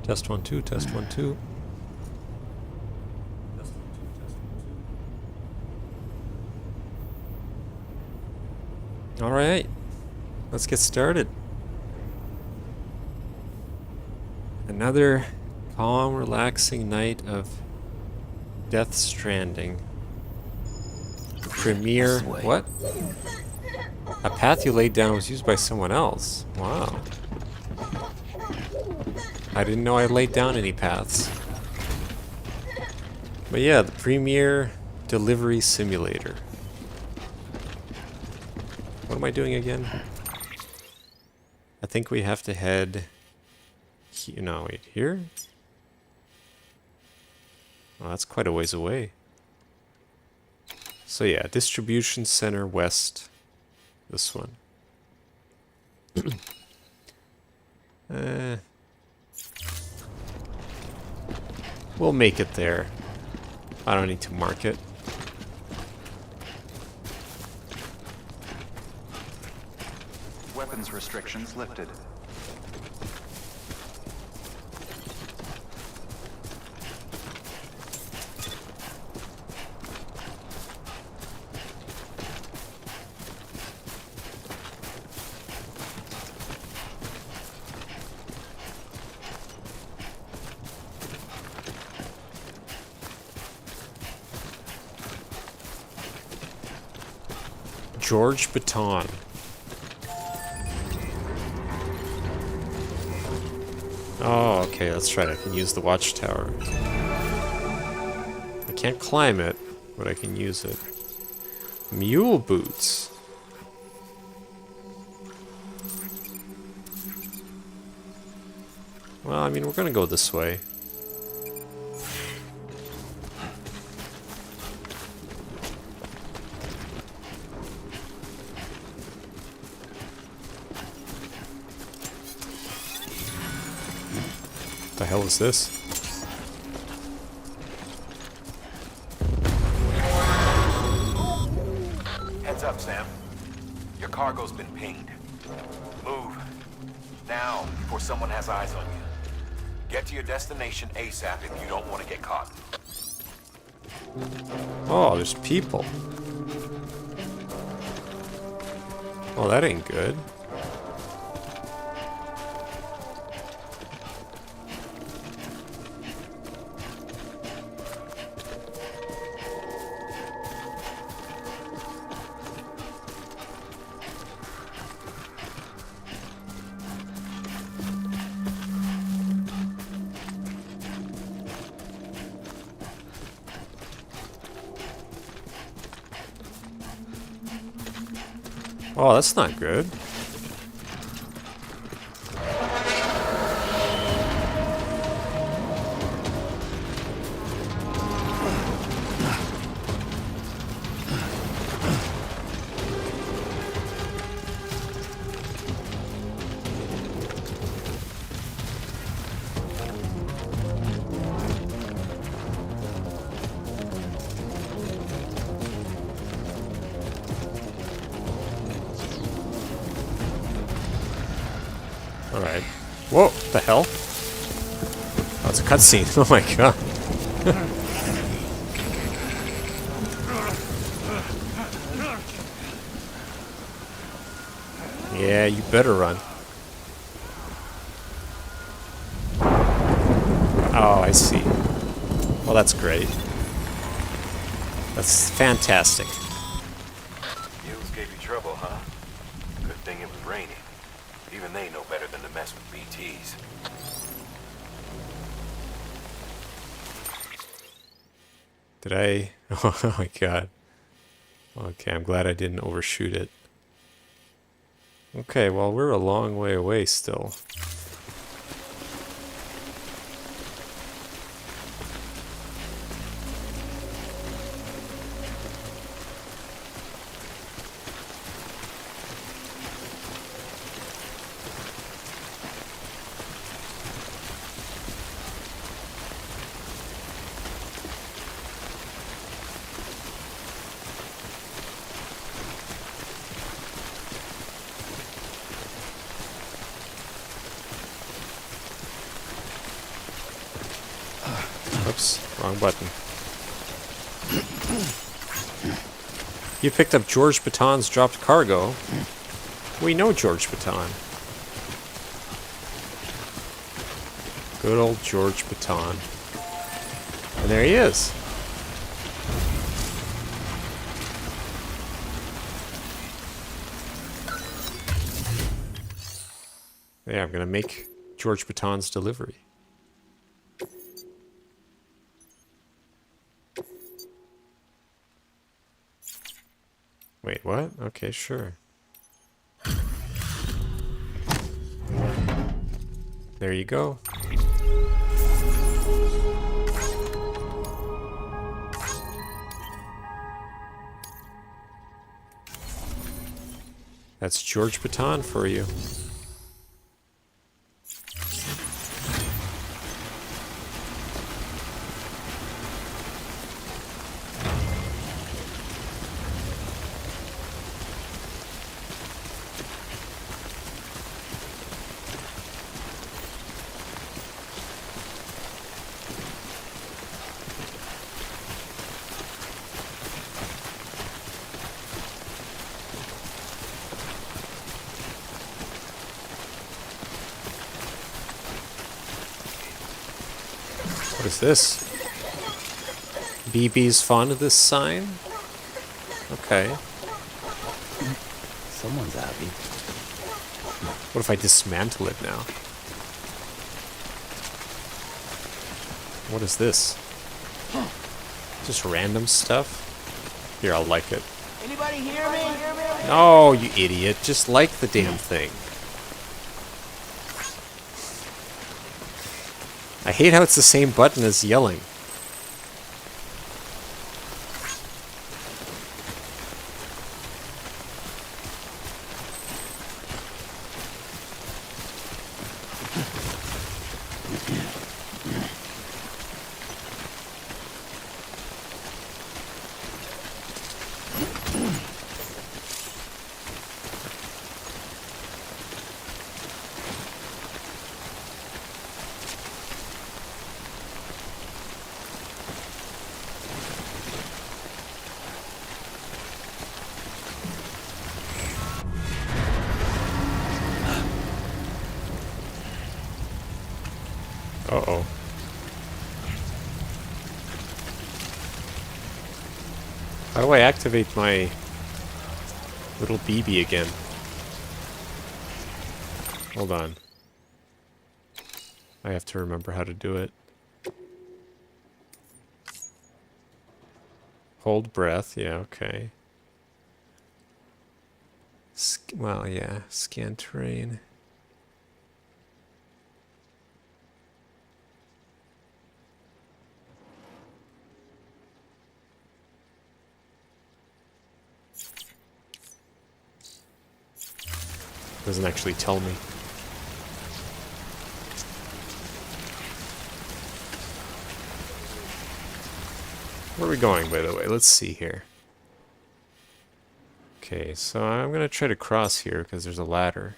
Test 1 2, test 1 2. All right, let's get started. Another calm, relaxing night of Death Stranding. Premiere. What? A path you laid down was used by someone else. Wow. I didn't know I laid down any paths. But yeah, the Premiere Delivery Simulator. What am I doing again? I think we have to head... No, wait, here? Oh, that's quite a ways away. So yeah, Distribution Center West. This one. We'll make it there. I don't need to mark it. Weapons restrictions lifted. George Baton. Oh, okay, that's right. I can use the watchtower. I can't climb it, but I can use it. Mule boots. Well, I mean, we're gonna go this way. What the hell is this? Heads up, Sam. Your cargo's been pinged. Move. Now, before someone has eyes on you. Get to your destination ASAP if you don't want to get caught. Oh, there's people. Oh, that ain't good. Oh, that's not good. Alright. Whoa, what the hell? Oh, it's a cutscene. Oh my god. Yeah, you better run. Oh, I see. Well, that's great. That's fantastic. Mules gave you trouble, huh? Good thing it was raining. Even they know better than to mess with BTs. Did I? Oh my god. Okay, I'm glad I didn't overshoot it. Okay, well, we're a long way away still. Oops, wrong button. You picked up George Baton's dropped cargo. We know George Baton. Good old George Baton. And there he is. Yeah, I'm gonna make George Baton's delivery. Wait, what? Okay, sure. There you go. That's George Baton for you. What is this? BB's fond of this sign? Okay. Someone's happy. What if I dismantle it now? What is this? Just random stuff? Here, I'll like it. Anybody hear me? No, you idiot. Just like the damn thing. I hate how it's the same button as yelling. Uh-oh. How do I activate my little BB again? Hold on. I have to remember how to do it. Hold breath. Yeah, okay. Well, yeah. Scan terrain. Doesn't actually tell me. Where are we going, by the way? Let's see here. Okay, so I'm gonna try to cross here because there's a ladder.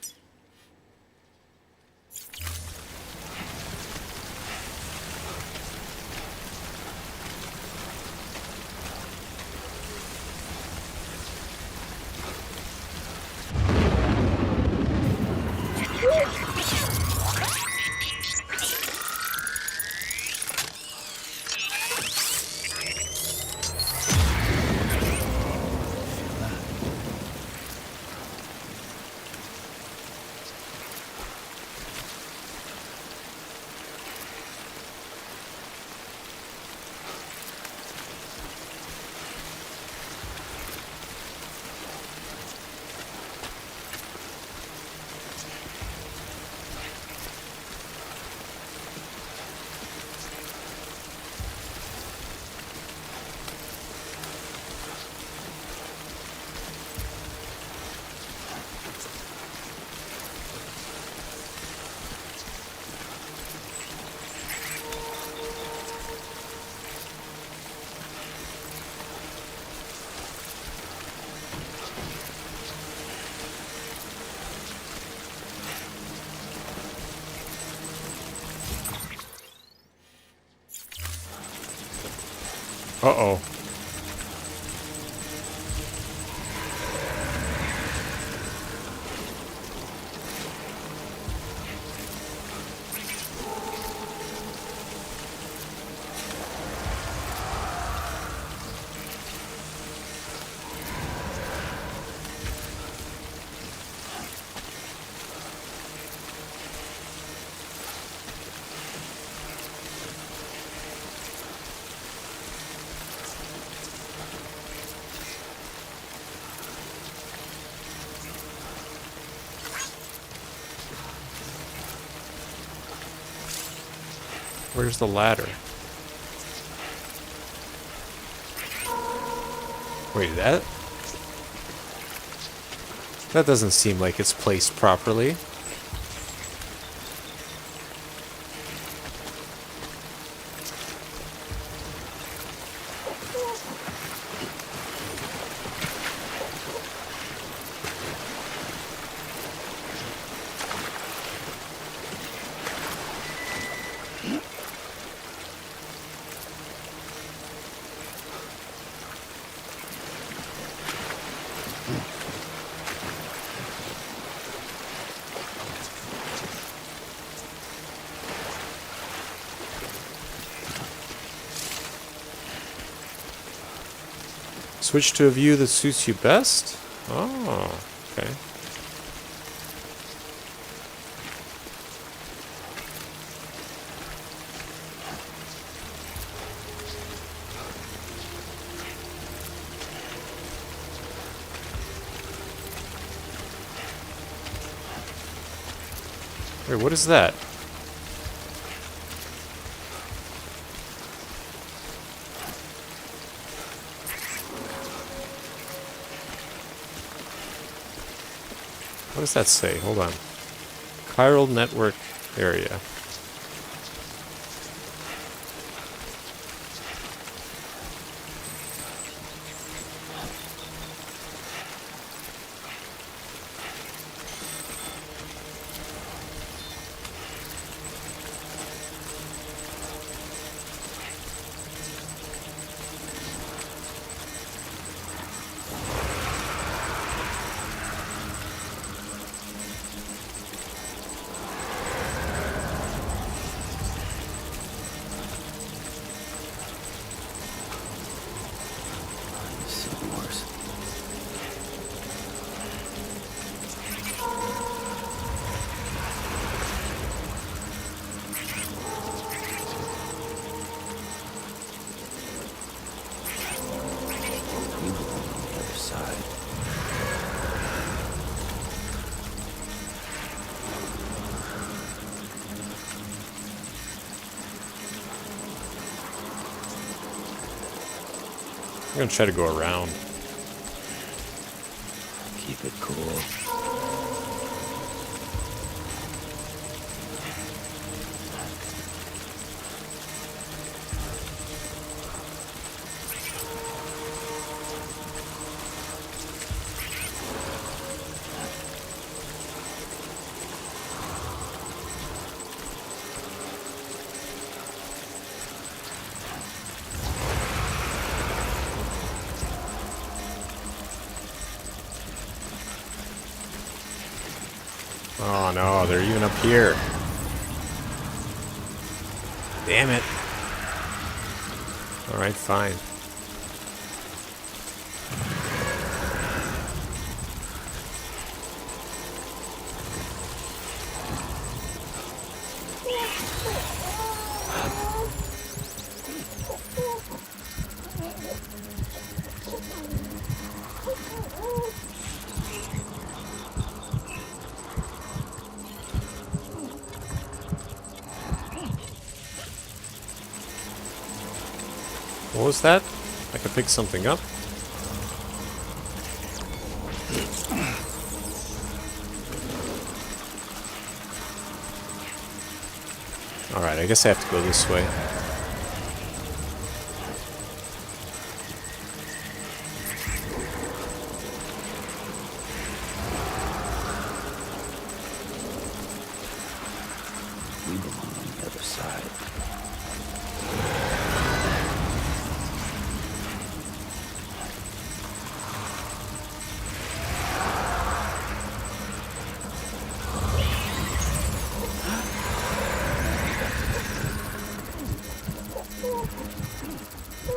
Uh-oh. Where's the ladder? Wait, that doesn't seem like it's placed properly. Switch to a view that suits you best? Oh, okay. Wait, what is that? What does that say? Hold on. Chiral network area. I'm gonna try to go around. Keep it cool. Oh no, they're even up here. Damn it. Alright, fine. What was that? I could pick something up? Alright, I guess I have to go this way. We belong on the other side.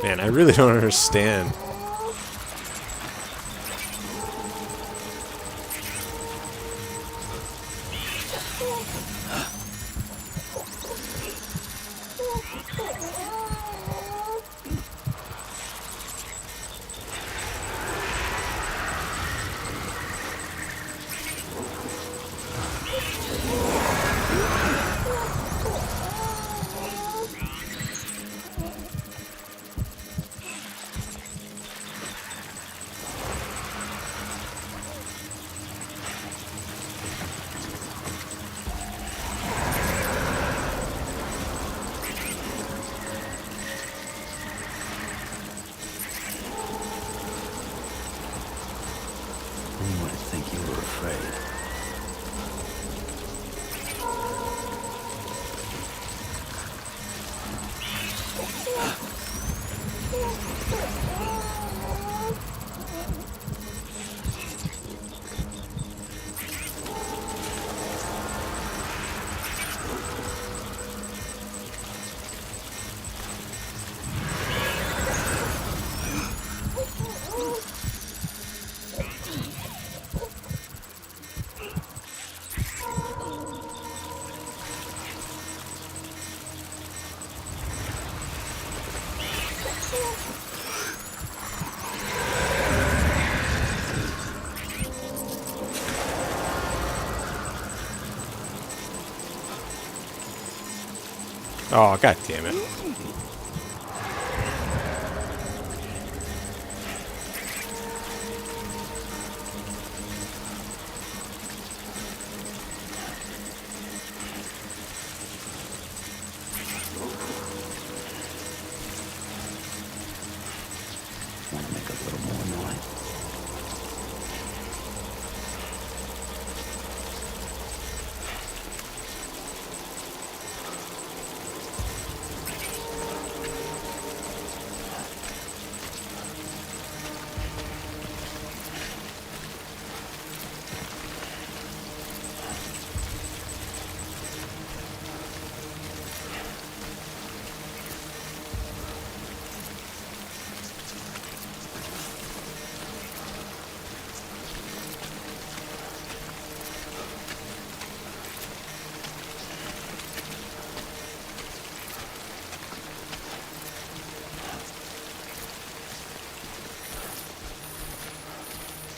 Man, I really don't understand. Who would think you were afraid? Oh, god damn it. Want to make a little more noise?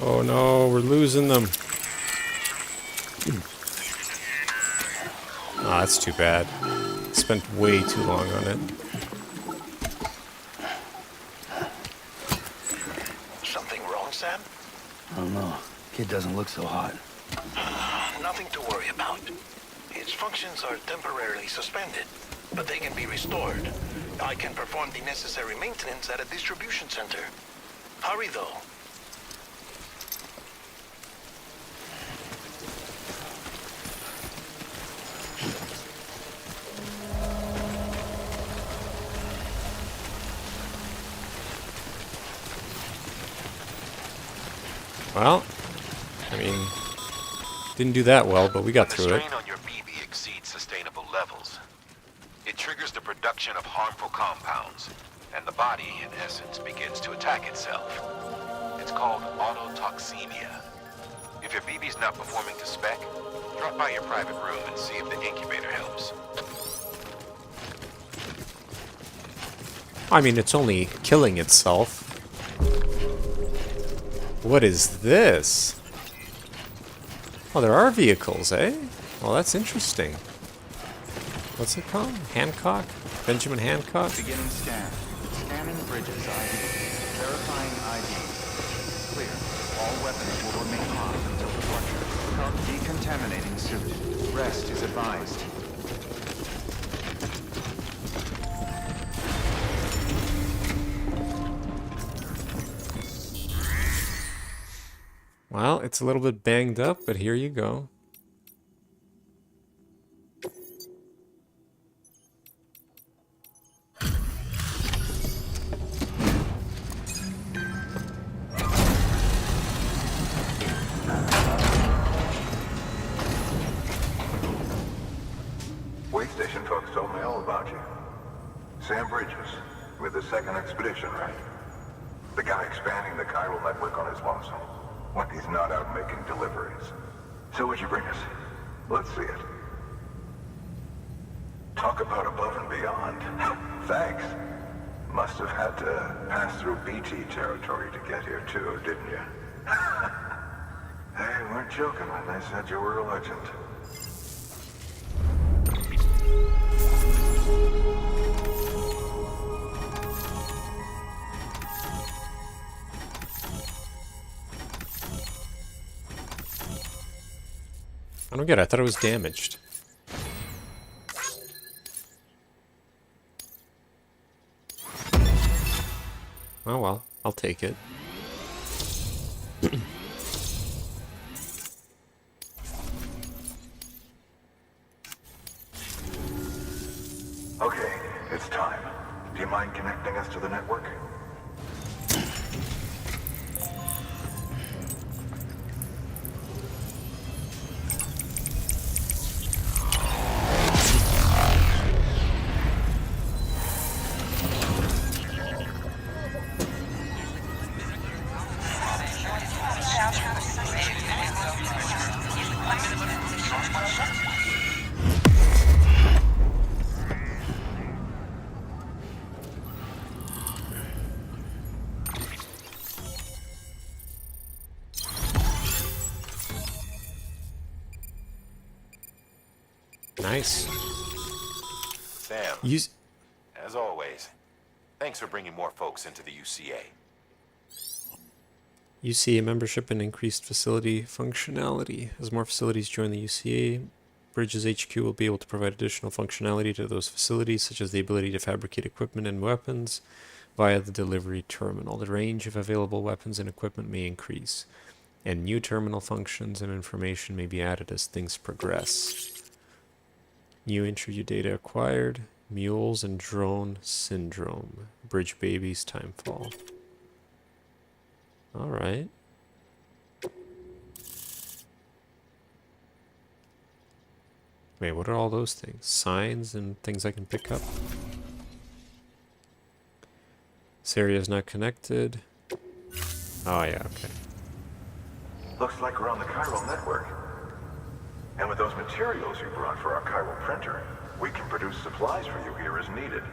Oh no, we're losing them. Oh, that's too bad. Spent way too long on it. Something wrong, Sam? I don't know. Kid doesn't look so hot. Nothing to worry about. Its functions are temporarily suspended, but they can be restored. I can perform the necessary maintenance at a distribution center. Hurry, though. Well, I mean, didn't do that well, but we got The through it. strain on your BB exceeds sustainable levels. It triggers the production of harmful compounds, and the body, in essence, begins to attack itself. It's called autotoxemia. If your BB's not performing to spec, drop by your private room and see if the incubator helps. I mean, it's only killing itself. What is this? Oh, there are vehicles, eh? Well, that's interesting. What's it called? Hancock? Benjamin Hancock? Beginning scan. Scanning bridges ID. Verifying ID. Clear. All weapons will remain hot until departure. Decontaminating suit. Rest is advised. Well, it's a little bit banged up, but here you go. Wait station folks told me all about you. Sam Bridges, with the second expedition, right? The guy expanding the chiral network on his lonesome. When he's not out making deliveries. So what'd you bring us? Let's see it. Talk about above and beyond. Thanks. Must have had to pass through BT territory to get here too, didn't you? They weren't joking when they said you were a legend. I don't get it. I thought it was damaged. Oh well, I'll take it. Okay, it's time. Do you mind connecting us to the network? Nice. Sam, You. as always, thanks for bringing more folks into the UCA. UCA membership and increased facility functionality. As more facilities join the UCA, Bridges HQ will be able to provide additional functionality to those facilities, such as the ability to fabricate equipment and weapons via the delivery terminal. The range of available weapons and equipment may increase, and new terminal functions and information may be added as things progress. New interview data acquired. Mules and drone syndrome. Bridge babies timefall. Alright. Wait, what are all those things? Signs and things I can pick up? This area is not connected. Oh yeah, okay. Looks like we're on the chiral network. And with those materials you brought for our chiral printer, we can produce supplies for you here as needed.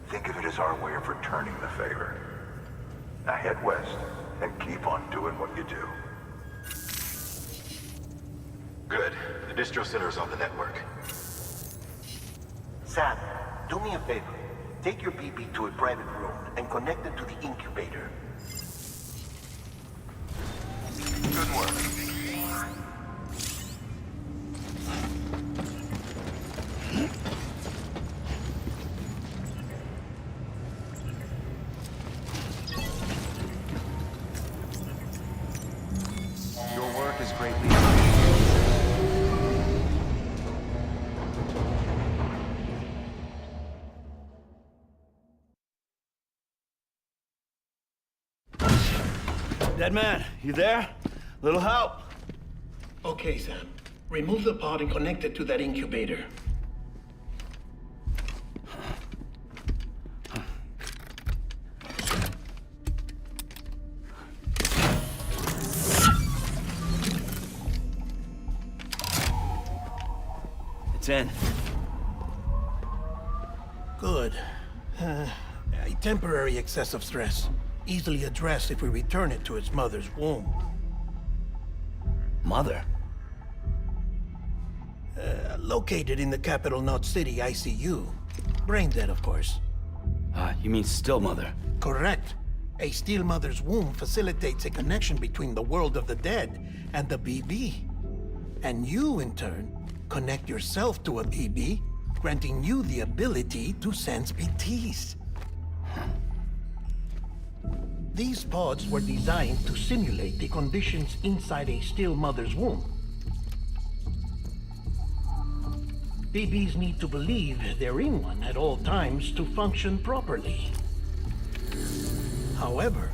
Think of it as our way of returning the favor. Now head west and keep on doing what you do. Good. The distro center is on the network. Sam, do me a favor. Take your BB to a private room and connect it to the incubator. Good work. Your work is greatly appreciated. Dead man, you there? Little help? Okay, Sam. Remove the pod and connect it to that incubator. It's in. Good. A temporary excessive stress. Easily addressed if we return it to its mother's womb. Mother? Located in the capital Knot City ICU. Brain dead, of course. You mean still mother? Correct. A steel mother's womb facilitates a connection between the world of the dead and the BB. And you, in turn, connect yourself to a BB, granting you the ability to sense BTs. These pods were designed to simulate the conditions inside a still mother's womb. BBs need to believe they're in one at all times to function properly. However,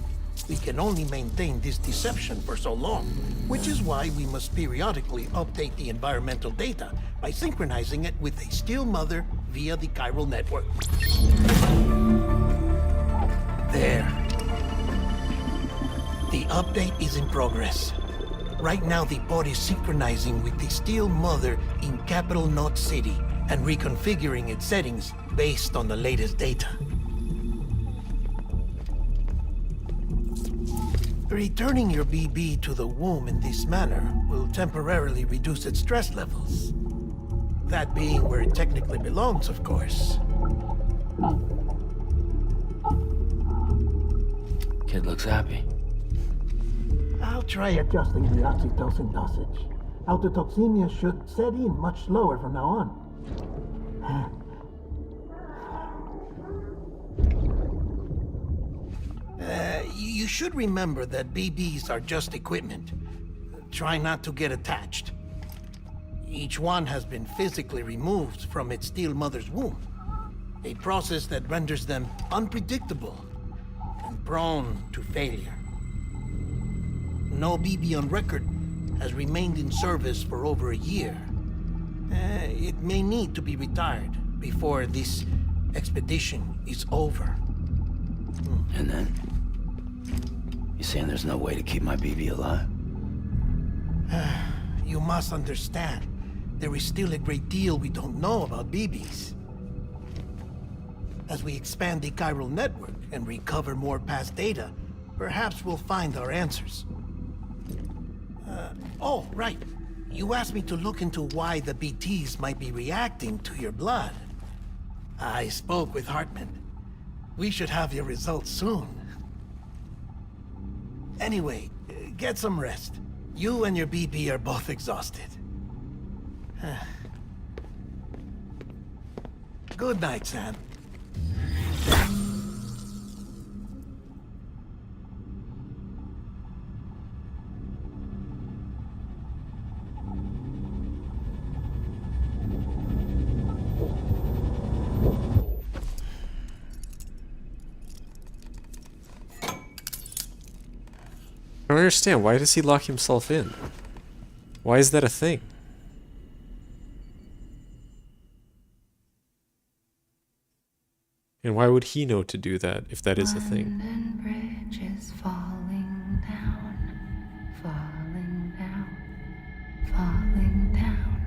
we can only maintain this deception for so long, which is why we must periodically update the environmental data by synchronizing it with a still mother via the chiral network. There. The update is in progress. Right now, the pod is synchronizing with the Steel Mother in Capital Knot City and reconfiguring its settings based on the latest data. Returning your BB to the womb in this manner will temporarily reduce its stress levels. That being where it technically belongs, of course. Kid looks happy. I'll try adjusting the oxytocin dosage. Autotoxemia should set in much slower from now on. You should remember that BBs are just equipment. Try not to get attached. Each one has been physically removed from its Steel Mother's womb. A process that renders them unpredictable and prone to failure. No BB on record has remained in service for over a year. It may need to be retired before this expedition is over. And then? You saying there's no way to keep my BB alive? You must understand, there is still a great deal we don't know about BBs. As we expand the chiral network and recover more past data, perhaps we'll find our answers. Oh, right. You asked me to look into why the BTs might be reacting to your blood. I spoke with Hartman. We should have your results soon. Anyway, get some rest. You and your BB are both exhausted. Good night, Sam. I don't understand. Why does he lock himself in? Why is that a thing? And why would he know to do that if that is a thing? London Bridge is falling down, falling down, falling down.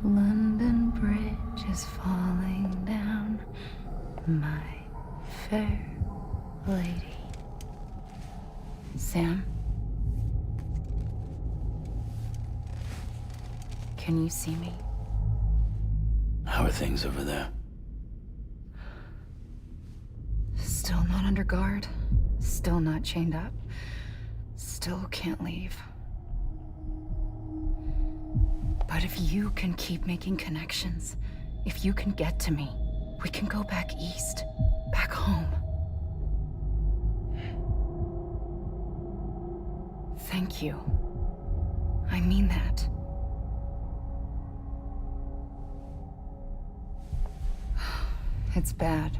London Bridge is falling down, my fair lady. Sam? Can you see me? How are things over there? Still not under guard. Still not chained up. Still can't leave. But if you can keep making connections, if you can get to me, we can go back east. Back home. Thank you. I mean that. It's bad.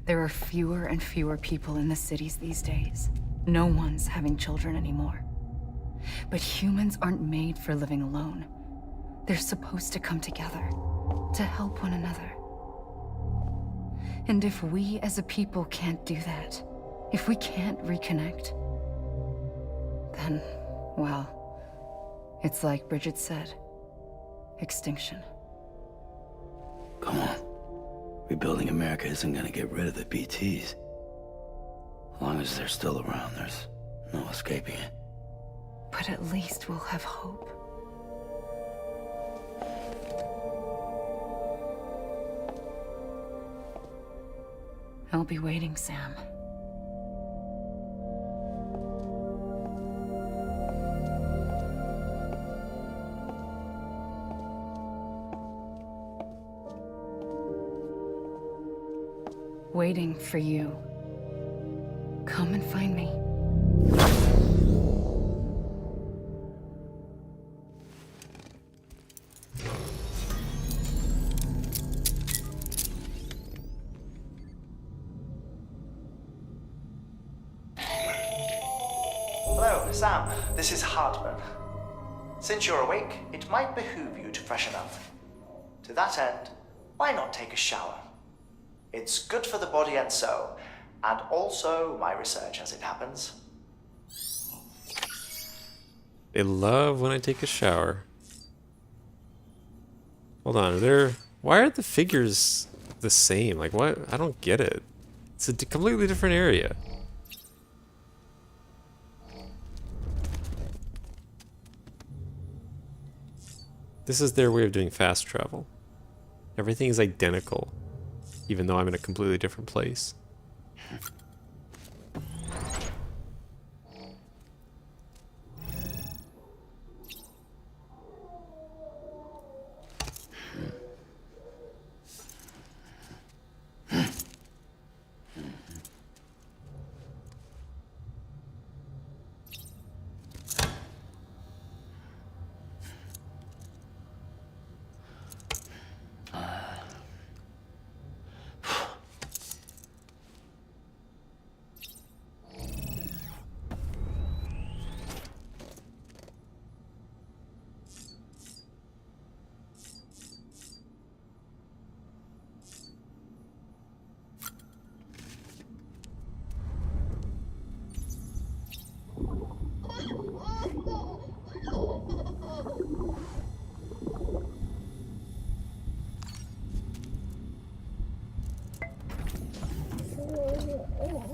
There are fewer and fewer people in the cities these days. No one's having children anymore. But humans aren't made for living alone. They're supposed to come together, to help one another. And if we as a people can't do that, if we can't reconnect, then, well, it's like Bridget said, extinction. Come on. Rebuilding America isn't gonna get rid of the BTs. As long as they're still around, there's no escaping it. But at least we'll have hope. I'll be waiting, Sam. Waiting for you. Come and find me. Hello, Sam. This is Hartman. Since you're awake, it might behoove you to freshen up. To that end, why not take a shower? It's good for the body and soul, And also my research, as it happens. They love when I take a shower. Hold on, why are the figures the same? Like, what? I don't get it. It's a completely different area. This is their way of doing fast travel. Everything is identical, even though I'm in a completely different place.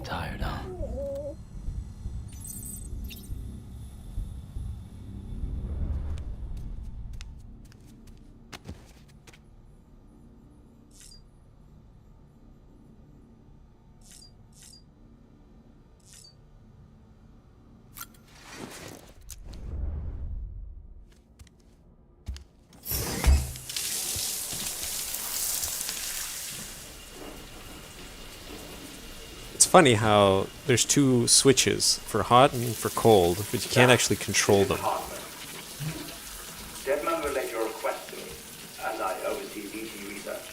Tired, huh? It's funny how there's two switches for hot and for cold, but you can't actually control them. Deadman relayed your request to me, and I oversee BT research.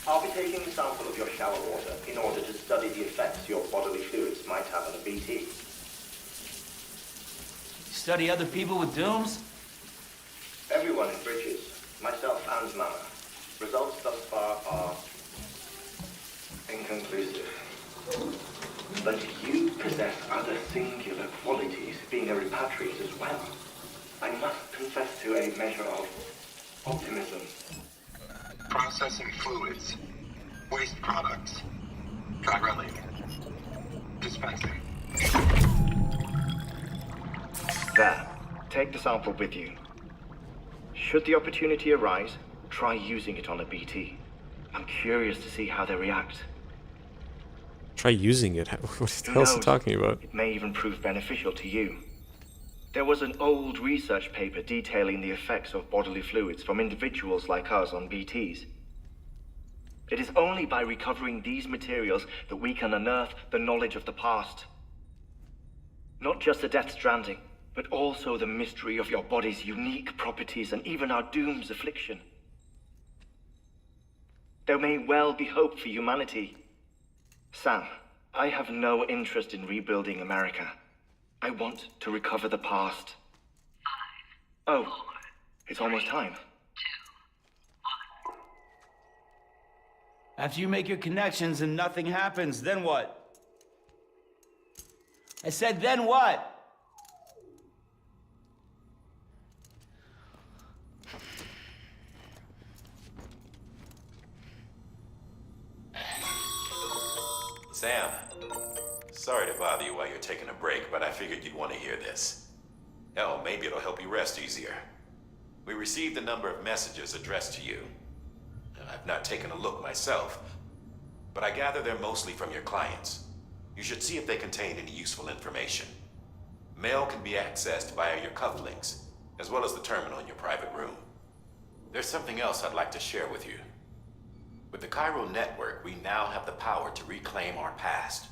I'll be taking a sample of your shower water in order to study the effects your bodily fluids might have on a BT. Study other people with dooms? Everyone in Bridges, myself and Mama. Results thus far are inconclusive. But you possess other singular qualities, being a repatriate as well. I must confess to a measure of optimism. Processing fluids. Waste products. Dry dispensing. There. Take the sample with you. Should the opportunity arise, try using it on a BT. I'm curious to see how they react. Try using it. What the hell is he talking about? It may even prove beneficial to you. There was an old research paper detailing the effects of bodily fluids from individuals like us on BTs. It is only by recovering these materials that we can unearth the knowledge of the past. Not just the Death Stranding, but also the mystery of your body's unique properties and even our doom's affliction. There may well be hope for humanity. Sam, I have no interest in rebuilding America. I want to recover the past. 5, 4, it's almost time. 2, 1. After you make your connections and nothing happens, then what? I said, then what? Sam, sorry to bother you while you're taking a break, but I figured you'd want to hear this. Hell, maybe it'll help you rest easier. We received a number of messages addressed to you. I've not taken a look myself, but I gather they're mostly from your clients. You should see if they contain any useful information. Mail can be accessed via your cufflinks, as well as the terminal in your private room. There's something else I'd like to share with you. With the Chiral Network, we now have the power to reclaim our past.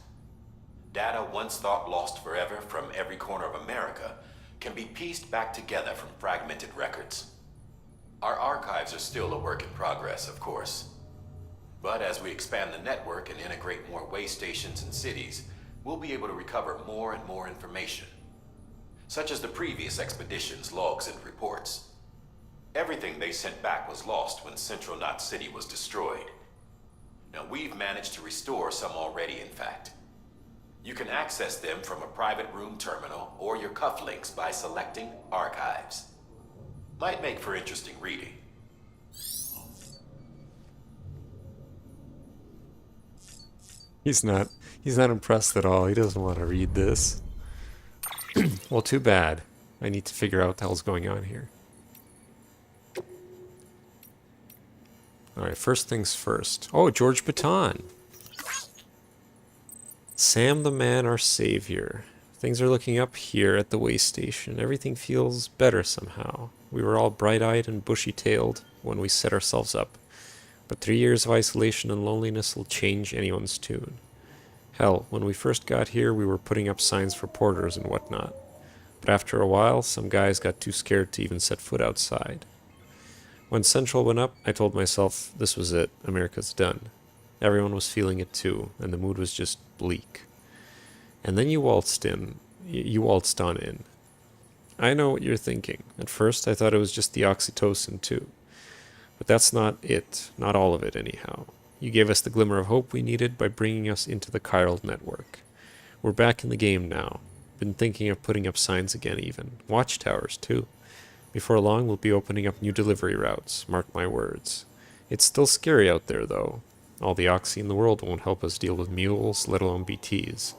Data once thought lost forever from every corner of America can be pieced back together from fragmented records. Our archives are still a work in progress, of course. But as we expand the network and integrate more way stations and cities, we'll be able to recover more and more information, such as the previous expedition's logs and reports. Everything they sent back was lost when Central Knot City was destroyed. Now, we've managed to restore some already, in fact. You can access them from a private room terminal or your cufflinks by selecting Archives. Might make for interesting reading. He's not impressed at all. He doesn't want to read this. Well, too bad. I need to figure out what the hell's going on here. Alright, first things first. Oh, George Baton. Sam the Man, our savior. Things are looking up here at the way station. Everything feels better somehow. We were all bright-eyed and bushy-tailed when we set ourselves up. But 3 years of isolation and loneliness will change anyone's tune. Hell, when we first got here, we were putting up signs for porters and whatnot. But after a while, some guys got too scared to even set foot outside. When Central went up, I told myself this was it, America's done. Everyone was feeling it too, and the mood was just bleak. And then you waltzed on in. I know what you're thinking. At first, I thought it was just the oxytocin too. But that's not it, not all of it anyhow. You gave us the glimmer of hope we needed by bringing us into the chiral network. We're back in the game now. Been thinking of putting up signs again even. Watchtowers too. Before long we'll be opening up new delivery routes, mark my words. It's still scary out there though. All the oxy in the world won't help us deal with mules, let alone BTs.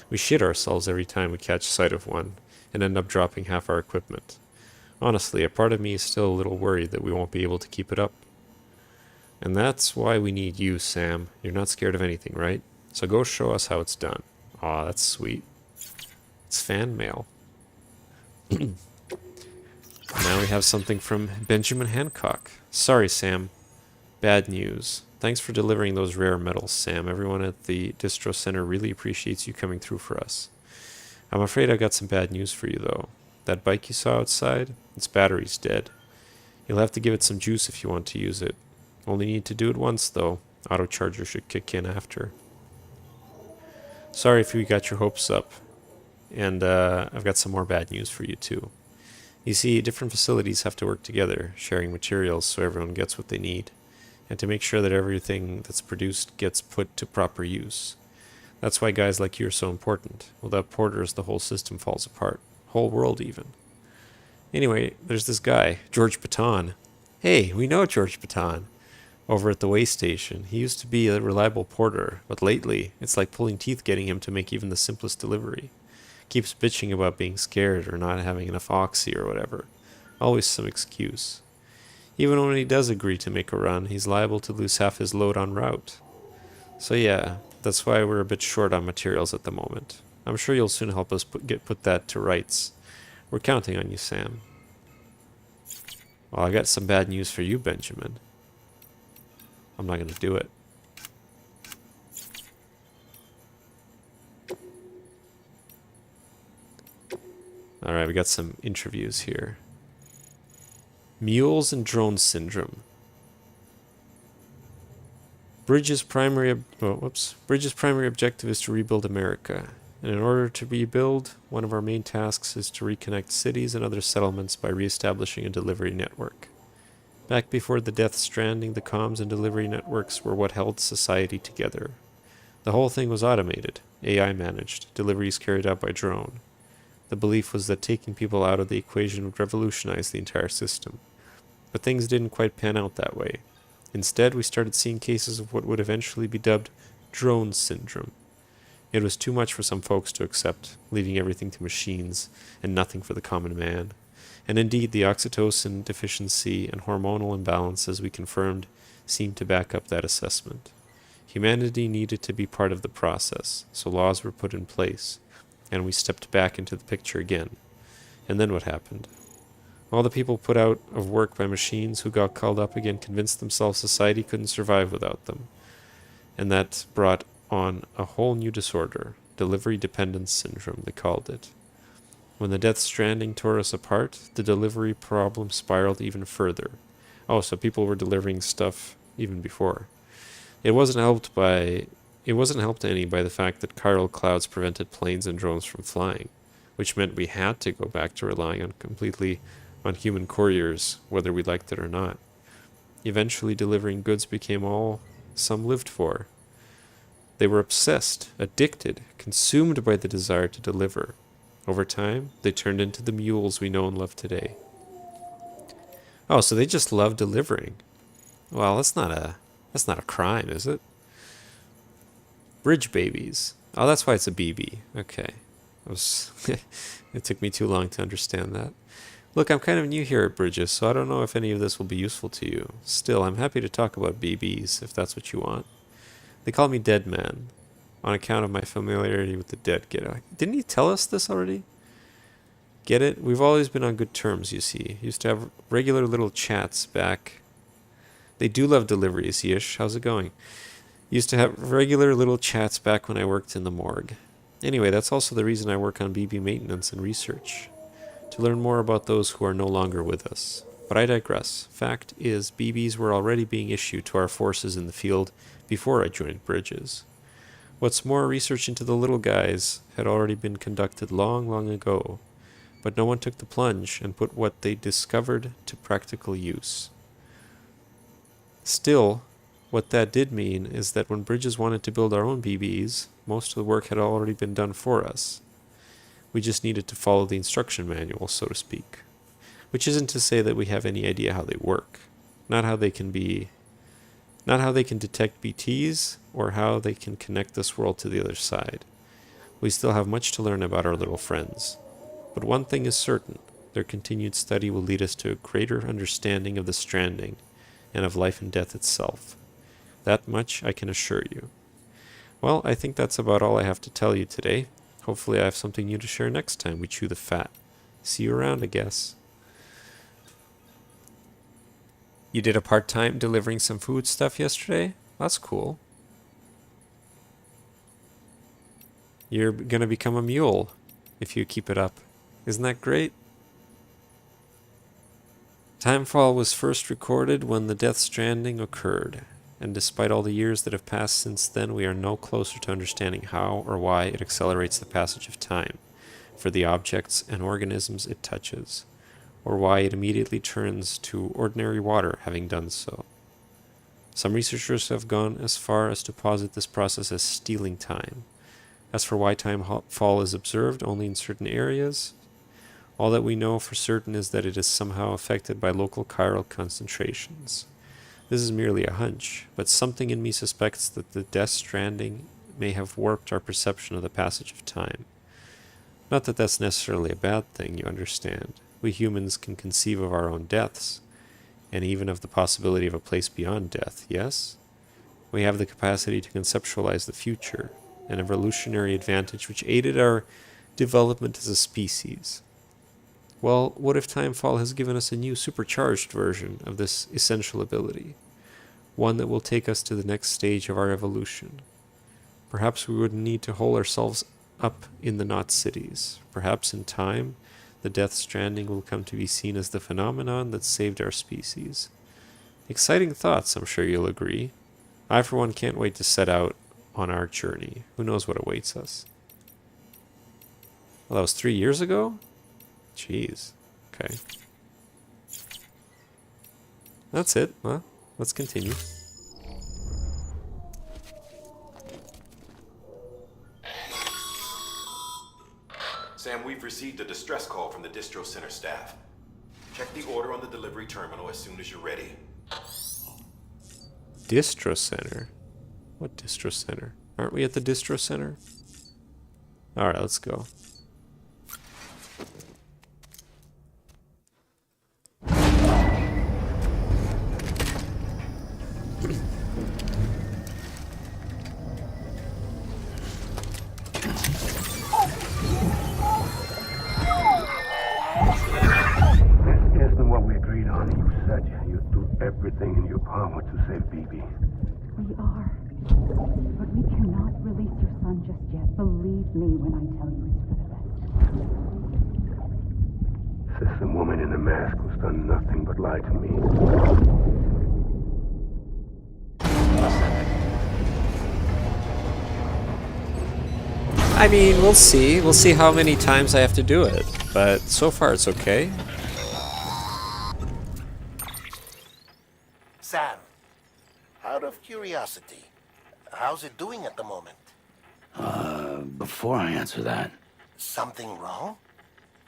We shit ourselves every time we catch sight of one, and end up dropping half our equipment. Honestly, a part of me is still a little worried that we won't be able to keep it up. And that's why we need you, Sam. You're not scared of anything, right? So go show us how it's done. Aw, that's sweet. It's fan mail. Now we have something from Benjamin Hancock. Sorry, Sam. Bad news. Thanks for delivering those rare metals, Sam. Everyone at the Distro Center really appreciates you coming through for us. I'm afraid I've got some bad news for you, though. That bike you saw outside, its battery's dead. You'll have to give it some juice if you want to use it. Only need to do it once, though. Auto charger should kick in after. Sorry if we got your hopes up. And I've got some more bad news for you, too. You see, different facilities have to work together, sharing materials so everyone gets what they need, and to make sure that everything that's produced gets put to proper use. That's why guys like you are so important. Without porters, the whole system falls apart. Whole world, even. Anyway, there's this guy, George Baton. Hey, we know George Baton. Over at the way station. He used to be a reliable porter, but lately, it's like pulling teeth getting him to make even the simplest delivery. Keeps bitching about being scared or not having enough oxy or whatever. Always some excuse. Even when he does agree to make a run, he's liable to lose half his load en route. So yeah, that's why we're a bit short on materials at the moment. I'm sure you'll soon help us put that to rights. We're counting on you, Sam. Well, I got some bad news for you, Benjamin. I'm not going to do it. Alright, we got some interviews here. Mules and drone syndrome. Bridge's primary objective is to rebuild America. And in order to rebuild, one of our main tasks is to reconnect cities and other settlements by reestablishing a delivery network. Back before the Death Stranding, the comms and delivery networks were what held society together. The whole thing was automated, AI managed, deliveries carried out by drone. The belief was that taking people out of the equation would revolutionize the entire system. But things didn't quite pan out that way. Instead, we started seeing cases of what would eventually be dubbed drone syndrome. It was too much for some folks to accept, leaving everything to machines and nothing for the common man. And indeed, the oxytocin deficiency and hormonal imbalance, as we confirmed, seemed to back up that assessment. Humanity needed to be part of the process, so laws were put in place, and we stepped back into the picture again. And then what happened? All the people put out of work by machines who got called up again convinced themselves society couldn't survive without them. And that brought on a whole new disorder, delivery dependence syndrome, they called it. When the Death Stranding tore us apart, the delivery problem spiraled even further. Oh, so people were delivering stuff even before. It wasn't helped any by the fact that chiral clouds prevented planes and drones from flying, which meant we had to go back to relying completely on human couriers, whether we liked it or not. Eventually, delivering goods became all some lived for. They were obsessed, addicted, consumed by the desire to deliver. Over time, they turned into the mules we know and love today. Oh, so they just love delivering. Well, that's not a crime, is it? Bridge babies. Oh, that's why it's a BB. Okay. It took me too long to understand that. Look, I'm kind of new here at Bridges, so I don't know if any of this will be useful to you. Still, I'm happy to talk about BBs, if that's what you want. They call me Dead Man, on account of my familiarity with the dead. Didn't he tell us this already? Get it? We've always been on good terms, you see. Used to have regular little chats back. They do love deliveries, Yish. How's it going? Used to have regular little chats back when I worked in the morgue. Anyway, that's also the reason I work on BB maintenance and research. To learn more about those who are no longer with us. But I digress. Fact is, BBs were already being issued to our forces in the field before I joined Bridges. What's more, research into the little guys had already been conducted long, long ago, but no one took the plunge and put what they discovered to practical use. Still, what that did mean is that when Bridges wanted to build our own BBs, most of the work had already been done for us. We just needed to follow the instruction manual, so to speak. Which isn't to say that we have any idea how they work. Not how they can detect BTs, or how they can connect this world to the other side. We still have much to learn about our little friends. But one thing is certain, their continued study will lead us to a greater understanding of the Stranding, and of life and death itself. That much I can assure you. Well, I think that's about all I have to tell you today. Hopefully I have something new to share next time we chew the fat. See you around, I guess. You did a part-time delivering some food stuff yesterday? That's cool. You're gonna become a mule if you keep it up. Isn't that great? Timefall was first recorded when the Death Stranding occurred, and despite all the years that have passed since then, we are no closer to understanding how or why it accelerates the passage of time for the objects and organisms it touches, or why it immediately turns to ordinary water having done so. Some researchers have gone as far as to posit this process as stealing time. As for why timefall is observed only in certain areas, all that we know for certain is that it is somehow affected by local chiral concentrations. This is merely a hunch, but something in me suspects that the Death Stranding may have warped our perception of the passage of time. Not that that's necessarily a bad thing, you understand. We humans can conceive of our own deaths, and even of the possibility of a place beyond death, yes? We have the capacity to conceptualize the future, an evolutionary advantage which aided our development as a species. Well, what if Timefall has given us a new supercharged version of this essential ability? One that will take us to the next stage of our evolution. Perhaps we wouldn't need to hole ourselves up in the Knot Cities. Perhaps in time, the Death Stranding will come to be seen as the phenomenon that saved our species. Exciting thoughts, I'm sure you'll agree. I, for one, can't wait to set out on our journey. Who knows what awaits us? Well, that was 3 years ago? Jeez. Okay. That's it. Well, let's continue. Sam, we've received a distress call from the Distro Center staff. Check the order on the delivery terminal as soon as you're ready. Distro Center? What Distro Center? Aren't we at the Distro Center? Alright, let's go. Everything in your power to save BB. We are. But we cannot release your son just yet. Believe me when I tell you it's for the best. Says some woman in a mask who's done nothing but lie to me. I mean, we'll see. We'll see how many times I have to do it. But so far it's okay. Sam, Out of curiosity, how's it doing at the moment? Before I answer that, Something wrong?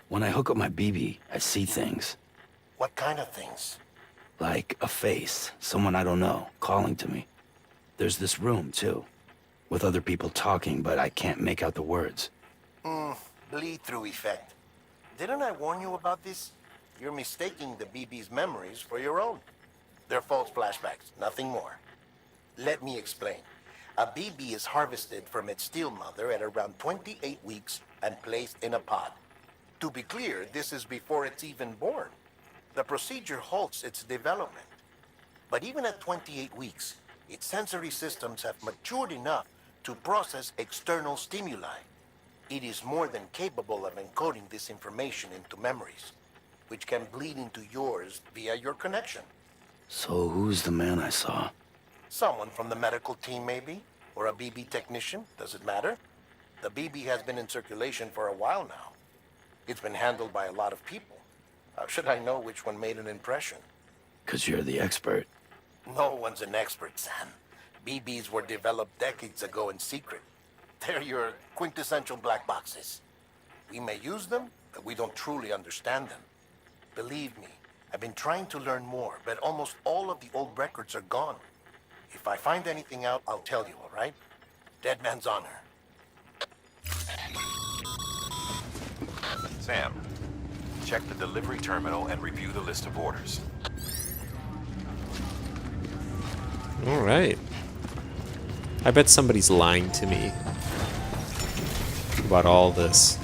when I hook up my BB, I see things. What kind of things? Like a face, someone I don't know, calling to me. There's this room, too, with other people talking, but I can't make out the words. Bleed-through effect. Didn't I warn you about this? You're mistaking the BB's memories for your own. They're false flashbacks, nothing more. Let me explain. A BB is harvested from its steel mother at around 28 weeks and placed in a pod. To be clear, this is before it's even born. The procedure halts its development. But even at 28 weeks, its sensory systems have matured enough to process external stimuli. It is more than capable of encoding this information into memories, which can bleed into yours via your connection. So who's the man I saw? Someone from the medical team, maybe? Or a BB technician? Does it matter? The BB has been in circulation for a while now. It's been handled by a lot of people. How should I know which one made an impression? 'Cause you're the expert. No one's an expert, Sam. BBs were developed decades ago in secret. They're your quintessential black boxes. We may use them, but we don't truly understand them. Believe me, I've been trying to learn more, but almost all of the old records are gone. If I find anything out, I'll tell you, all right? Dead man's honor. Sam, check the delivery terminal and review the list of orders. All right. I bet somebody's lying to me about all this.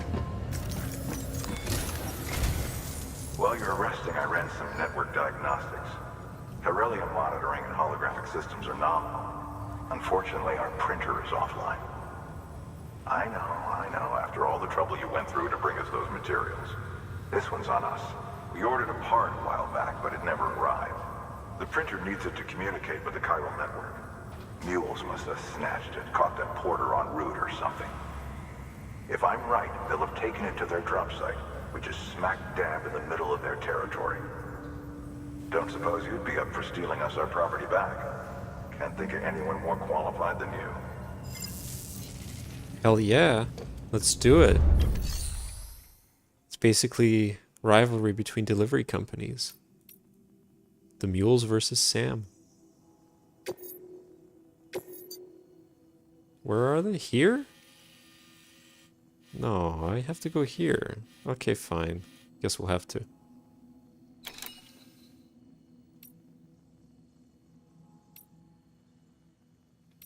While you're resting, I ran some network diagnostics. Beryllium monitoring and holographic systems are nominal. Unfortunately, our printer is offline. I know. After all the trouble you went through to bring us those materials. This one's on us. We ordered a part a while back, but it never arrived. The printer needs it to communicate with the chiral network. Mules must have snatched it, caught that porter en route or something. If I'm right, they'll have taken it to their drop site, which is smack dab in the middle of their territory. Don't suppose you'd be up for stealing us our property back? Can't think of anyone more qualified than you. Hell yeah. Let's do it. It's basically rivalry between delivery companies. The Mules versus Sam. Where are they? Here? No, I have to go here. Okay, fine. Guess we'll have to.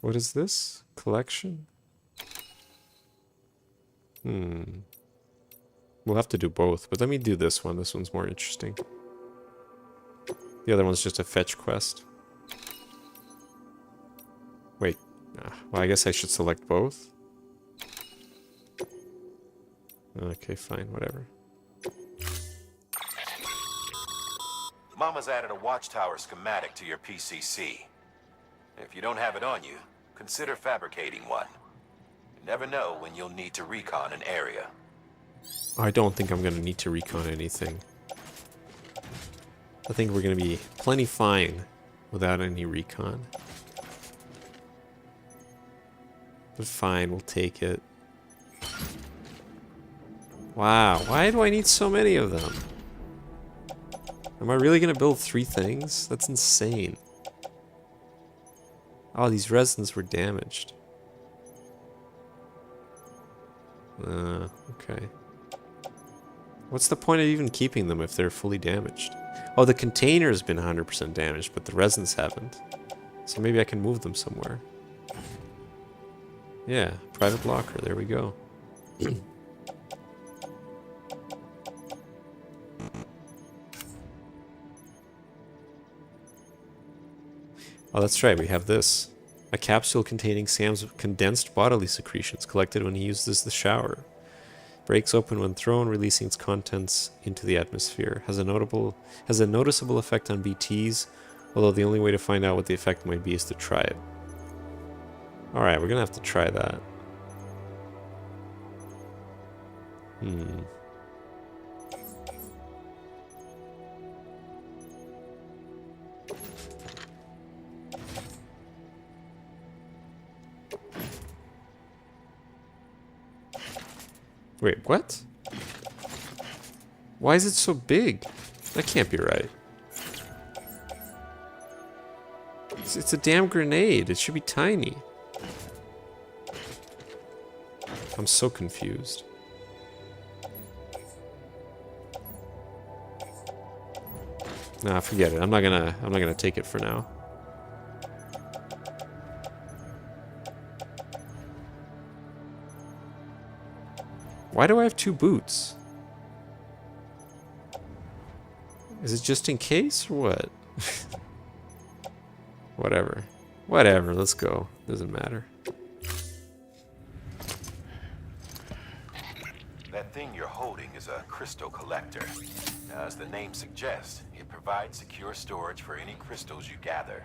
What is this? Collection? We'll have to do both, but let me do this one. This one's more interesting. The other one's just a fetch quest. Wait. Well, I guess I should select both. Okay, fine, whatever. Mama's added a watchtower schematic to your PCC. If you don't have it on you, consider fabricating one. You never know when you'll need to recon an area. I don't think I'm going to need to recon anything. I think we're going to be plenty fine without any recon. But fine, we'll take it. Wow, why do I need so many of them? Am I really going to build 3 things? That's insane. Oh, these resins were damaged. Okay. What's the point of even keeping them if they're fully damaged? Oh, the container's been 100% damaged, but the resins haven't. So maybe I can move them somewhere. Yeah, private locker, there we go. Oh, that's right, we have this. A capsule containing Sam's condensed bodily secretions collected when he uses the shower. Breaks open when thrown, releasing its contents into the atmosphere. Has a noticeable effect on BTs, although the only way to find out what the effect might be is to try it. Alright, we're gonna have to try that. Wait, what? Why is it so big? That can't be right. It's a damn grenade. It should be tiny. I'm so confused. Nah, forget it. I'm not gonna take it for now. Why do I have 2 boots? Is it just in case or what? Whatever. Whatever, let's go. Doesn't matter. That thing you're holding is a crystal collector. Now, as the name suggests, it provides secure storage for any crystals you gather.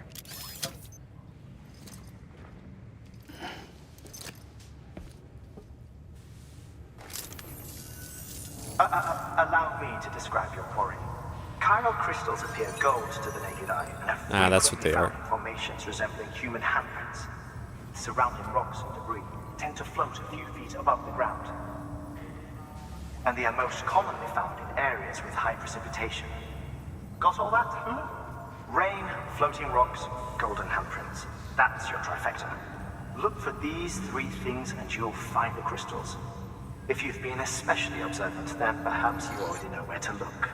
Allow me to describe your quarry. Chiral crystals appear gold to the naked eye and have that's what they are. Formations resembling human handprints. Surrounding rocks and debris tend to float a few feet above the ground. And they are most commonly found in areas with high precipitation. Got all that? Rain, floating rocks, golden handprints. That's your trifecta. Look for these 3 things and you'll find the crystals. If you've been especially observant, then perhaps you already know where to look.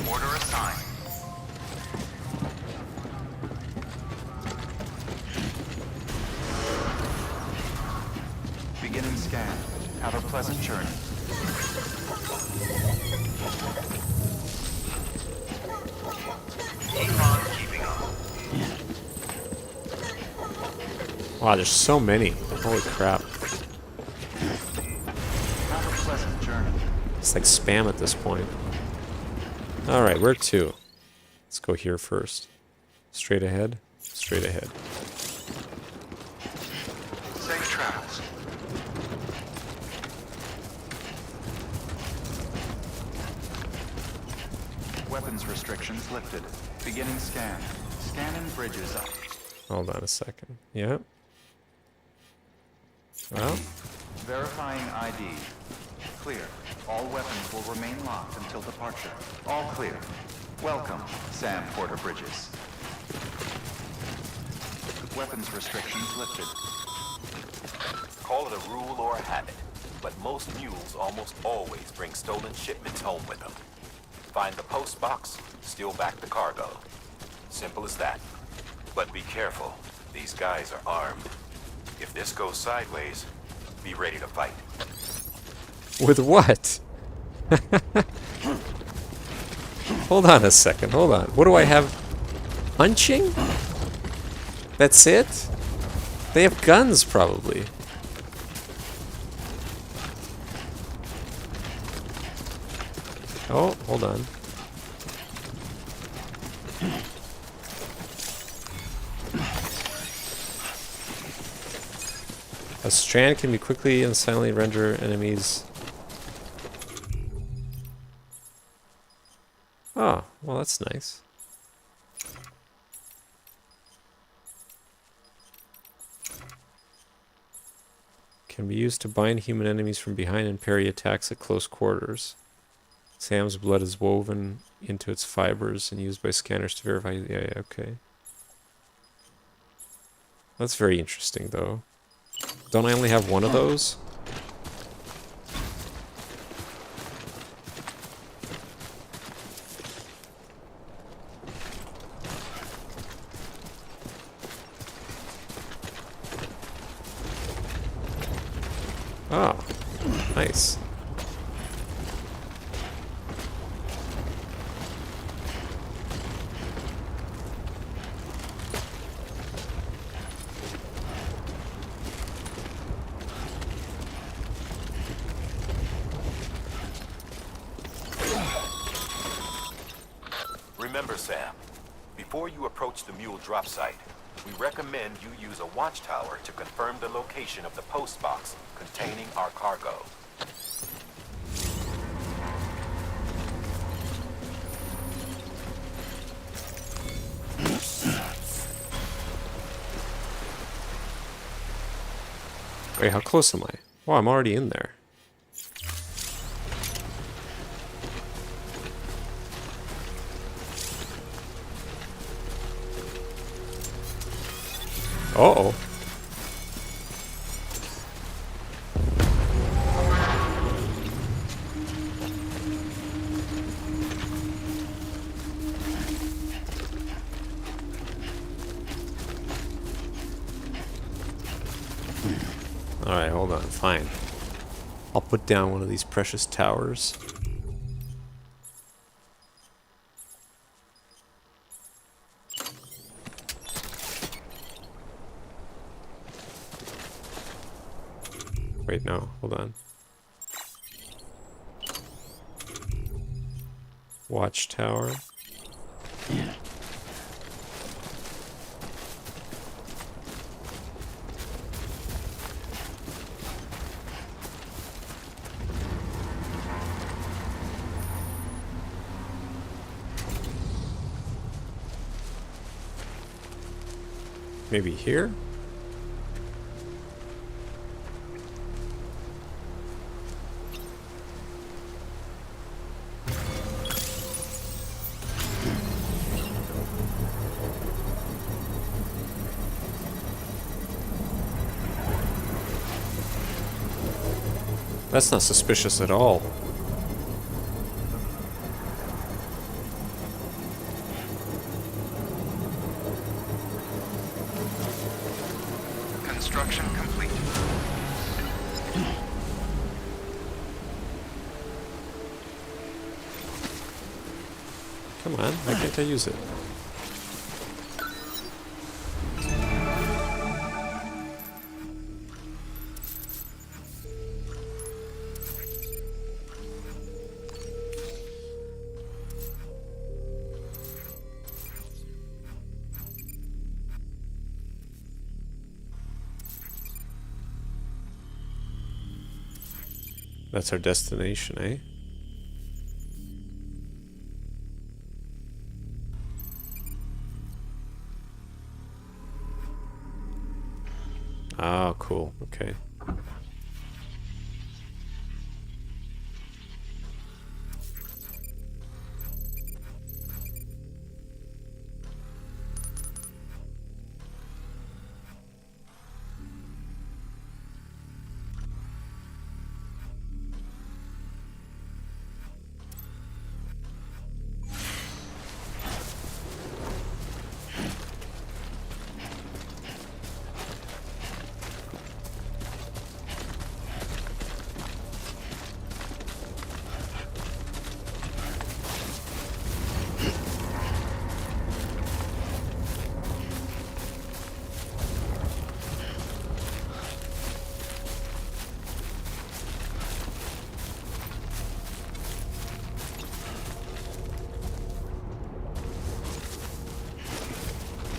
Order assigned. Beginning scan. Have a pleasant journey. Keep on keeping on. Wow, there's so many. Holy crap. Have a pleasant journey. It's like spam at this point. Alright, where to? Let's go here first. Straight ahead. Straight ahead. Safe travels. Weapons restrictions lifted. Beginning scan. Scanning bridges up. Hold on a second. Yep. Well, Verifying ID. Clear. All weapons will remain locked until departure. All clear. Welcome, Sam Porter Bridges. Weapons restrictions lifted. Call it a rule or a habit, but most mules almost always bring stolen shipments home with them. Find the post box, steal back the cargo. Simple as that. But be careful. These guys are armed. If this goes sideways, be ready to fight. with what? Hold on a second, hold on. What do I have? Punching? That's it? They have guns, probably. Oh, hold on. A strand can be quickly and silently render enemies. Oh, well that's nice. Can be used to bind human enemies from behind and parry attacks at close quarters. Sam's blood is woven into its fibers and used by scanners to verify. Yeah, okay. That's very interesting, though. Don't I only have one of those? Oh, nice. Remember, Sam, before you approach the mule drop site, we recommend you use a watchtower to confirm the location of the post box containing our cargo. Wait, how close am I? Oh, I'm already in there. Uh-oh. Alright, hold on, fine. I'll put down one of these precious towers. Wait, no, hold on. Watchtower. Yeah. Maybe here? That's not suspicious at all. Construction complete. Come on, why can't I use it? That's our destination, eh? Ah, cool. Okay.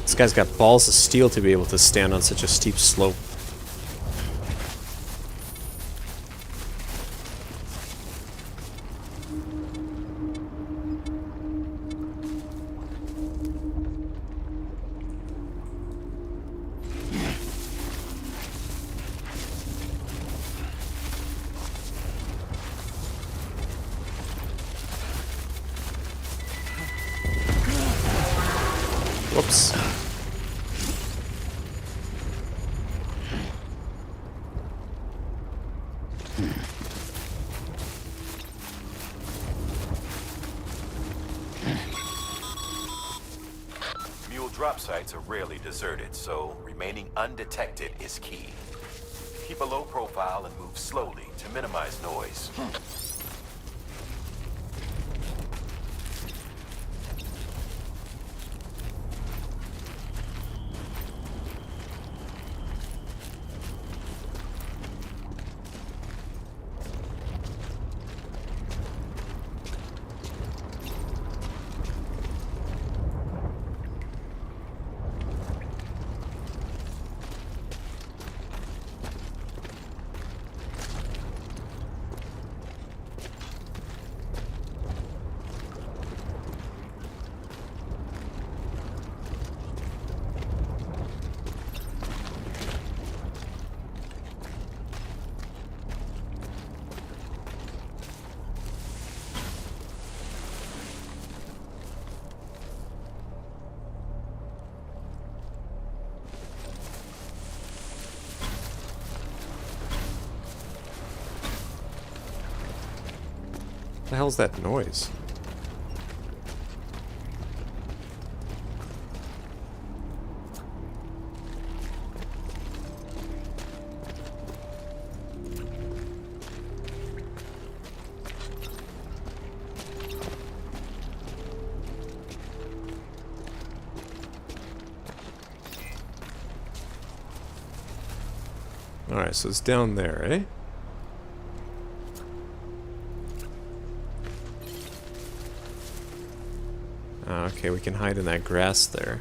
This guy's got balls of steel to be able to stand on such a steep slope. Whoops. Mule drop sites are rarely deserted, so remaining undetected is key. Keep a low profile and move slowly to minimize noise. hell's that noise? Alright, so it's down there, eh? Okay, we can hide in that grass there.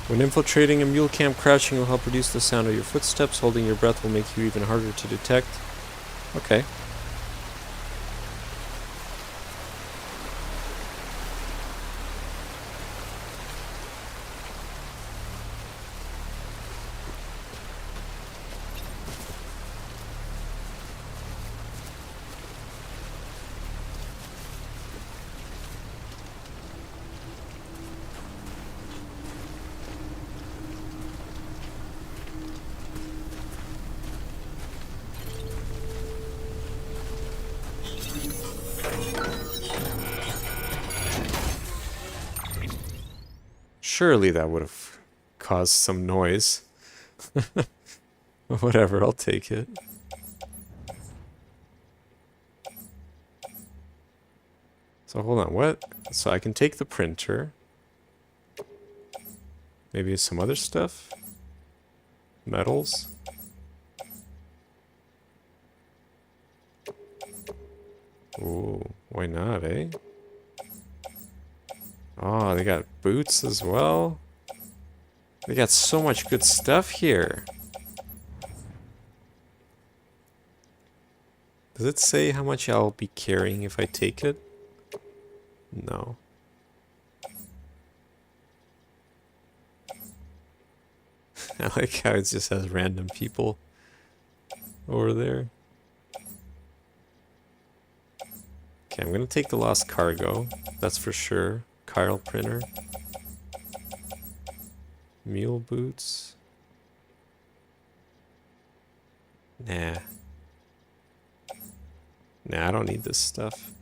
When infiltrating a mule camp, crouching will help reduce the sound of your footsteps. Holding your breath will make you even harder to detect. Okay. Surely that would have caused some noise. Whatever, I'll take it. So hold on, what? So I can take the printer. Maybe some other stuff? Metals? Ooh, why not, eh? Oh, they got boots as well. They got so much good stuff here. Does it say how much I'll be carrying if I take it? No. I like how it just has random people over there. Okay, I'm gonna take the lost cargo. That's for sure. Chiral printer. Mule boots. Nah. Nah, I don't need this stuff.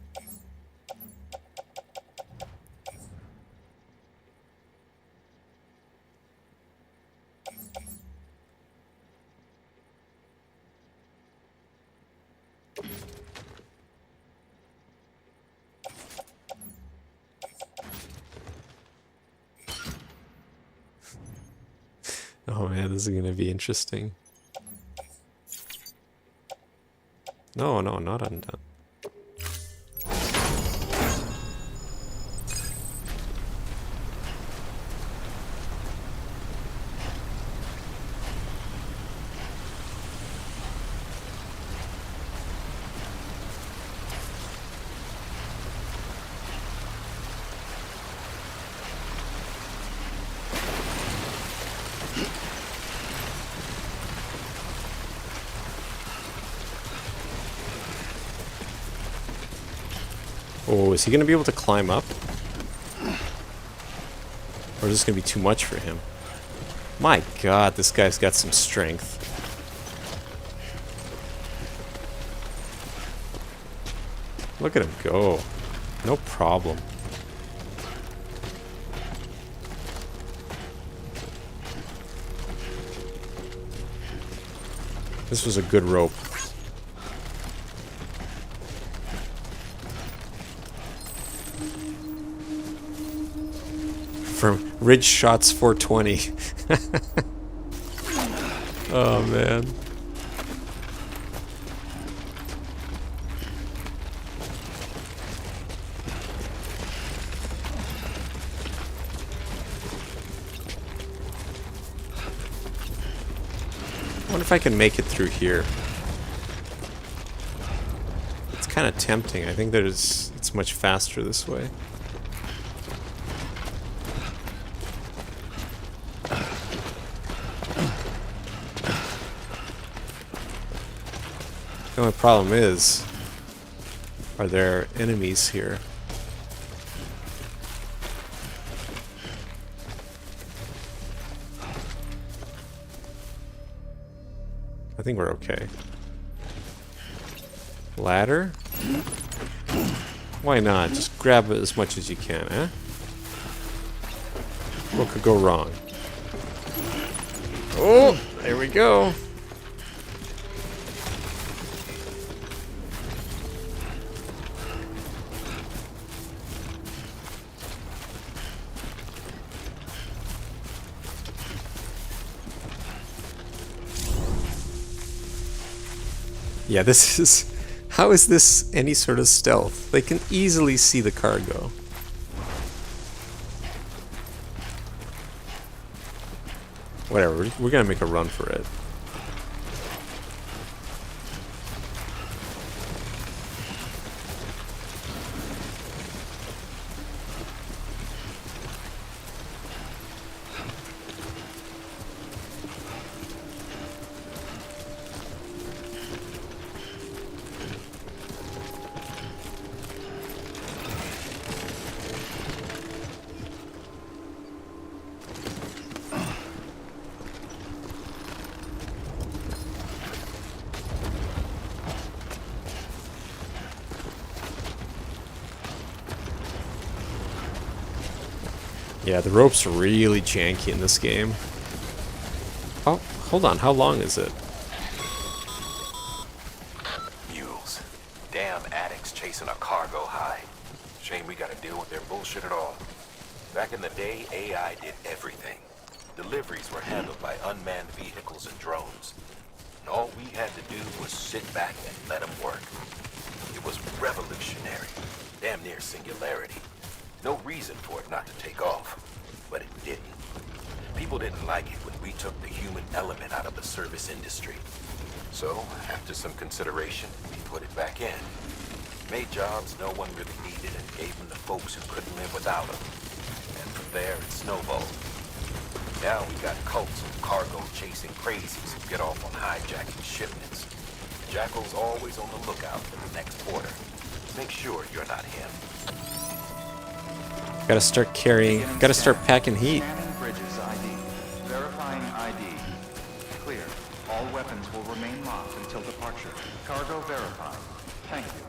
Oh man, this is gonna be interesting. No, no, not undone. Oh, is he going to be able to climb up? Or is this going to be too much for him? My god, this guy's got some strength. Look at him go. No problem. This was a good rope. Ridge shots 420. Oh man. I wonder if I can make it through here. It's kind of tempting. I think it's much faster this way. The only problem is, are there enemies here? I think we're okay. Ladder? Why not? Just grab as much as you can, eh? What could go wrong? Oh, there we go. Yeah, this is... How is this any sort of stealth? They can easily see the cargo. Whatever, we're gonna make a run for it. Yeah, the ropes are really janky in this game. Oh, hold on, how long is it? Mules. Damn addicts chasing a cargo high. Shame we gotta deal with their bullshit at all. Back in the day, AI did everything. Deliveries were handled by unmanned vehicles and drones. And all we had to do was sit back and let them work. It was revolutionary. Damn near singularity. No reason for it not to take off, but it didn't. People didn't like it when we took the human element out of the service industry. So, after some consideration, we put it back in. Made jobs no one really needed and gave them to folks who couldn't live without them. And from there, it snowballed. Now we got cults of cargo-chasing crazies who get off on hijacking shipments. Jackal's always on the lookout for the next order. Make sure you're not him. Gotta start carrying, gotta start packing heat. Scanning Bridges ID. Verifying ID. Clear. All weapons will remain locked until departure. Cargo verified. Thank you.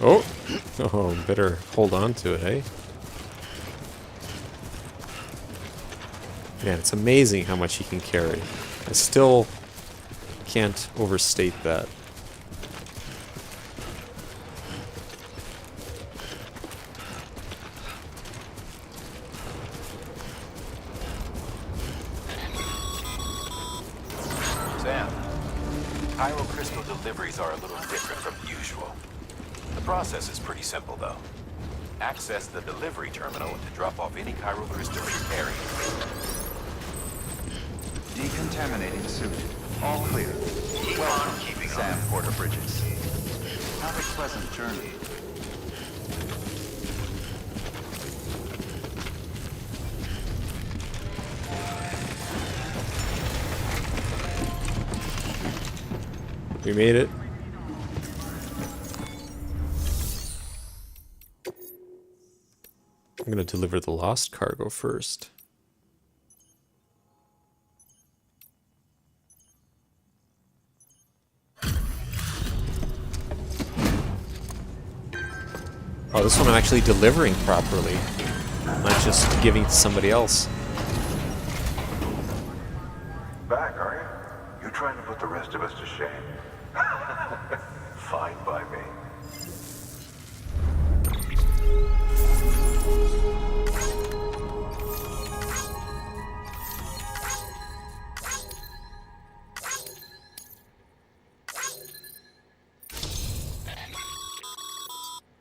Oh! Oh, better hold on to it, eh? Man, it's amazing how much he can carry. I still can't overstate that. Sam, Cairo Crystal deliveries are a little different from usual. The process is pretty simple, though. Access the delivery terminal to drop off any Cairo Crystal you're carrying. Decontaminating suit. All clear. Welcome, Sam Porter Bridges. Have a pleasant journey. We made it. I'm gonna deliver the lost cargo first. Oh, this one I'm actually delivering properly, not just giving to somebody else. Back, are you? You trying to put the rest of us to shame? Fine by me.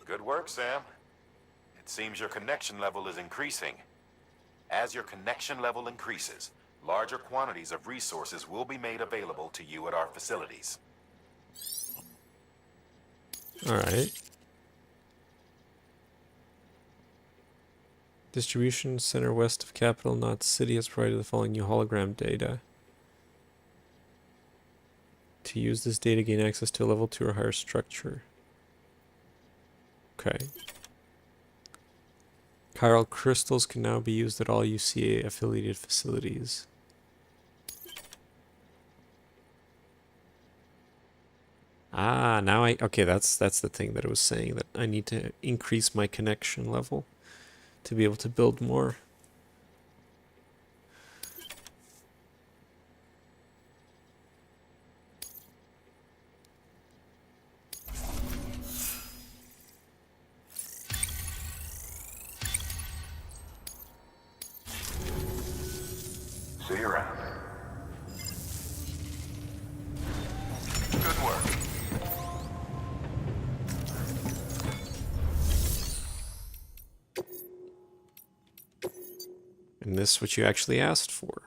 Good work, Sam. It seems your connection level is increasing. As your connection level increases, larger quantities of resources will be made available to you at our facilities. Alright. Distribution center west of Capital Knot City has provided the following new hologram data. To use this data, gain access to a level 2 or higher structure. Okay. Chiral crystals can now be used at all UCA affiliated facilities. Ah, now okay, that's the thing that it was saying, that I need to increase my connection level to be able to build more. See you around. Good work. And this is what you actually asked for.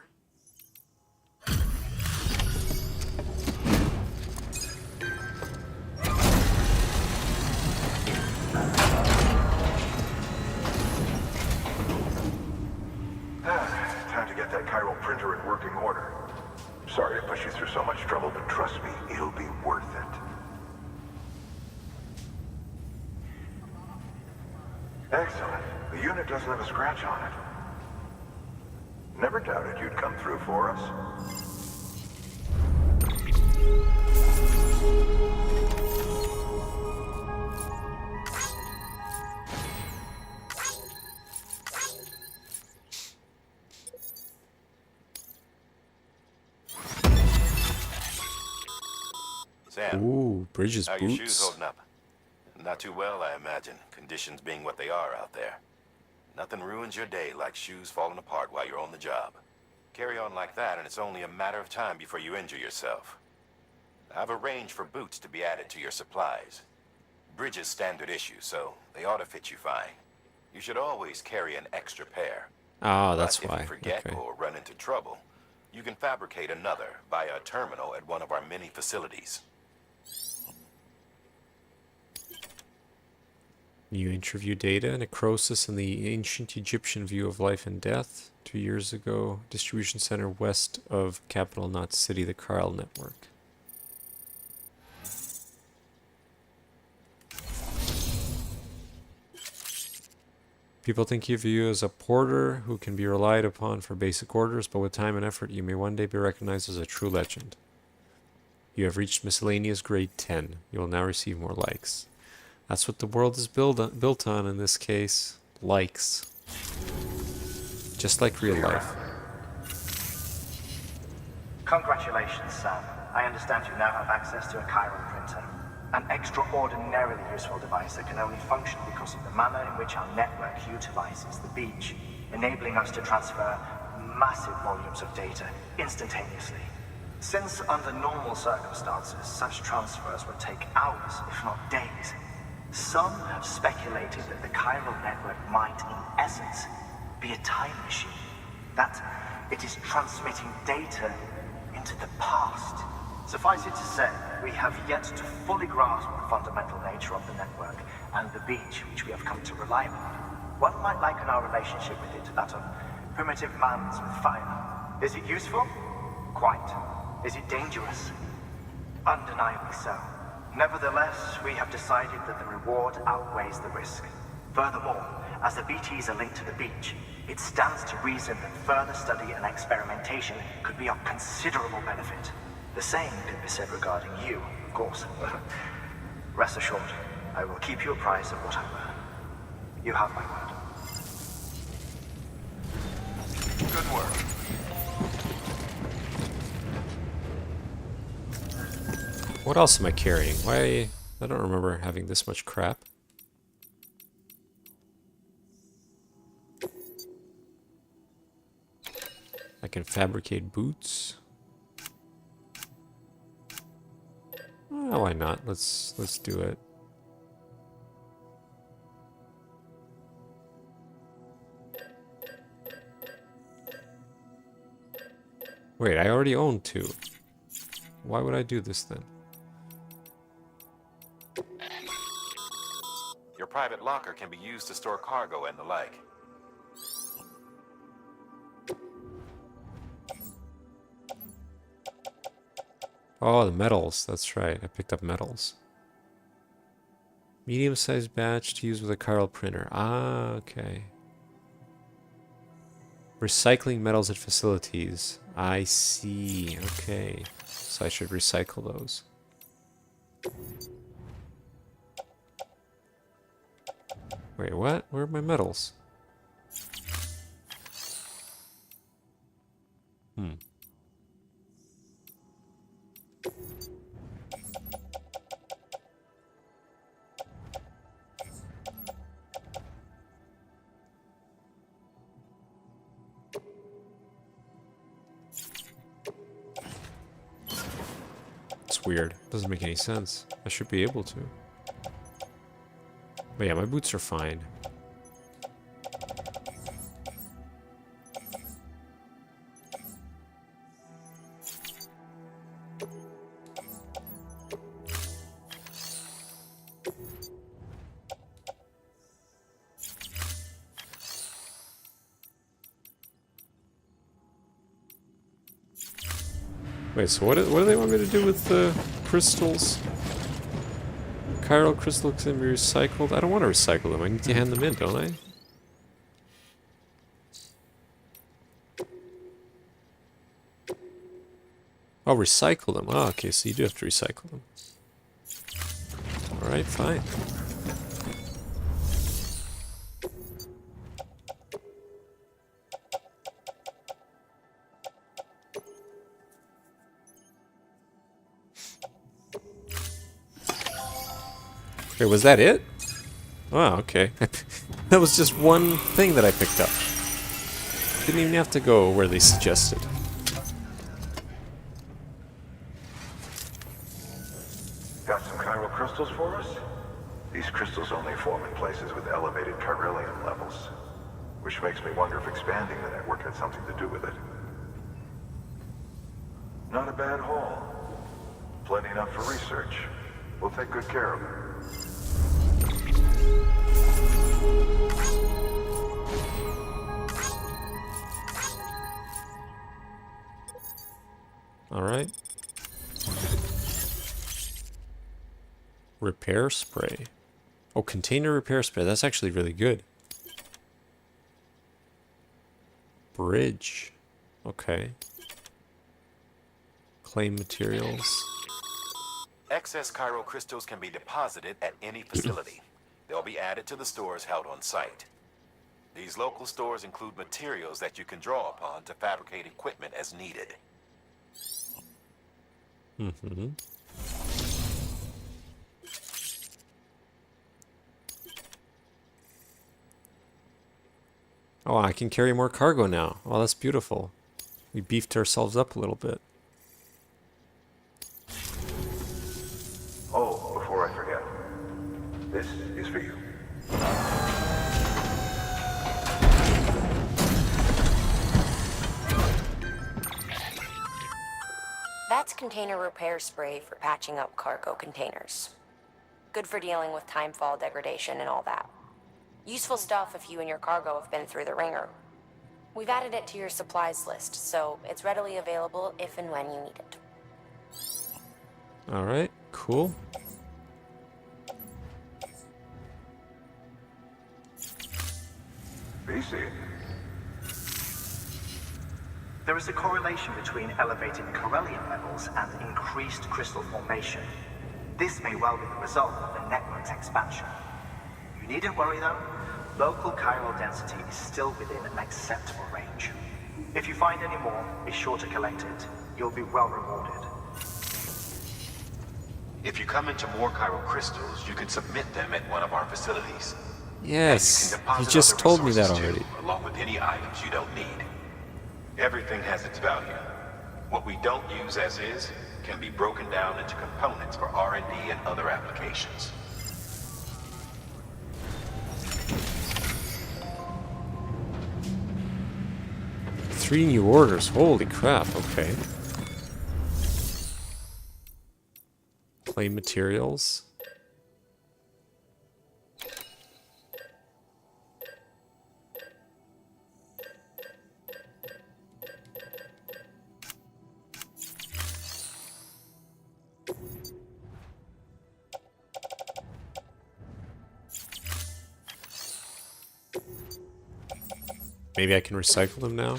Time to get that chiral printer in working order. Sorry to push you through so much trouble, but trust me, it'll be worth it. Excellent. The unit doesn't have a scratch on it. Never doubted you'd come through for us. Sam, Ooh, Bridges how are your shoes boots. holding up? Not too well, I imagine, conditions being what they are out there. Nothing ruins your day like shoes falling apart while you're on the job. Carry on like that and it's only a matter of time before you injure yourself. I've arranged for boots to be added to your supplies. Bridges standard issue, so they ought to fit you fine. You should always carry an extra pair. Ah, that's But why. if you forget Okay. or run into trouble, you can fabricate another via a terminal at one of our many facilities. New interview data, necrosis in the ancient Egyptian view of life and death. 2 years ago, distribution center west of Capital Knot City, the Chiral network. People think of you as a porter who can be relied upon for basic orders, but with time and effort, you may one day be recognized as a true legend. You have reached miscellaneous grade 10. You will now receive more likes. That's what the world is built on in this case. Likes. Just like real life. Congratulations, Sam. I understand you now have access to a chiral printer. An extraordinarily useful device that can only function because of the manner in which our network utilizes the beach, enabling us to transfer massive volumes of data instantaneously. Since under normal circumstances, such transfers would take hours, if not days, some have speculated that the chiral network might, in essence, be a time machine. That it is transmitting data into the past. Suffice it to say, we have yet to fully grasp the fundamental nature of the network and the beach which we have come to rely upon. One might liken our relationship with it to that of primitive mans with fire. Is it useful? Quite. Is it dangerous? Undeniably so. Nevertheless, we have decided that the reward outweighs the risk. Furthermore, as the BTs are linked to the beach, it stands to reason that further study and experimentation could be of considerable benefit. The same could be said regarding you, of course. Rest assured, I will keep you apprised of what I learn. You have my word. Good work. What else am I carrying? Why? I don't remember having this much crap. I can fabricate boots. Oh, why not? Let's do it. Wait, I already own 2. Why would I do this then? Your private locker can be used to store cargo and the like. Oh, the metals. That's right. I picked up metals. Medium-sized batch to use with a chiral printer. Ah, okay. Recycling metals at facilities. I see. Okay. So I should recycle those. Wait, what? Where are my metals? It's weird. Doesn't make any sense. I should be able to. But yeah, my boots are fine. Wait, so what do they want me to do with the crystals? Chiral crystals can be recycled. I don't want to recycle them. I need to hand them in, don't I? Oh, recycle them. Oh, okay, so you do have to recycle them. Alright, fine. Wait, was that it? Wow, okay. That was just one thing that I picked up. Didn't even have to go where they suggested. Got some chiral crystals for us? These crystals only form in places with elevated chiralium levels, which makes me wonder if expanding the network had something to do with it. Not a bad haul. Plenty enough for research. We'll take good care of it. Alright. Repair spray. Oh, container repair spray. That's actually really good. Bridge. Okay. Claim materials. Excess chiral crystals can be deposited at any facility. They'll be added to the stores held on site. These local stores include materials that you can draw upon to fabricate equipment as needed. Mm-hmm. Oh, I can carry more cargo now. Oh, that's beautiful. We beefed ourselves up a little bit. Oh, before I forget. This is for you. That's container repair spray for patching up cargo containers. Good for dealing with timefall degradation and all that. Useful stuff if you and your cargo have been through the ringer. We've added it to your supplies list, so it's readily available if and when you need it. Alright, cool. BC. There is a correlation between elevated chiralium levels and increased crystal formation. This may well be the result of the network's expansion. You needn't worry though. Local chiral density is still within an acceptable range. If you find any more, be sure to collect it. You'll be well rewarded. If you come into more chiral crystals, you can submit them at one of our facilities. Yes, you just told me that already. Too, along with any items you don't need. Everything has its value. What we don't use as is can be broken down into components for R&D and other applications. Three new orders. Holy crap. Okay. Claim materials. Maybe I can recycle them now.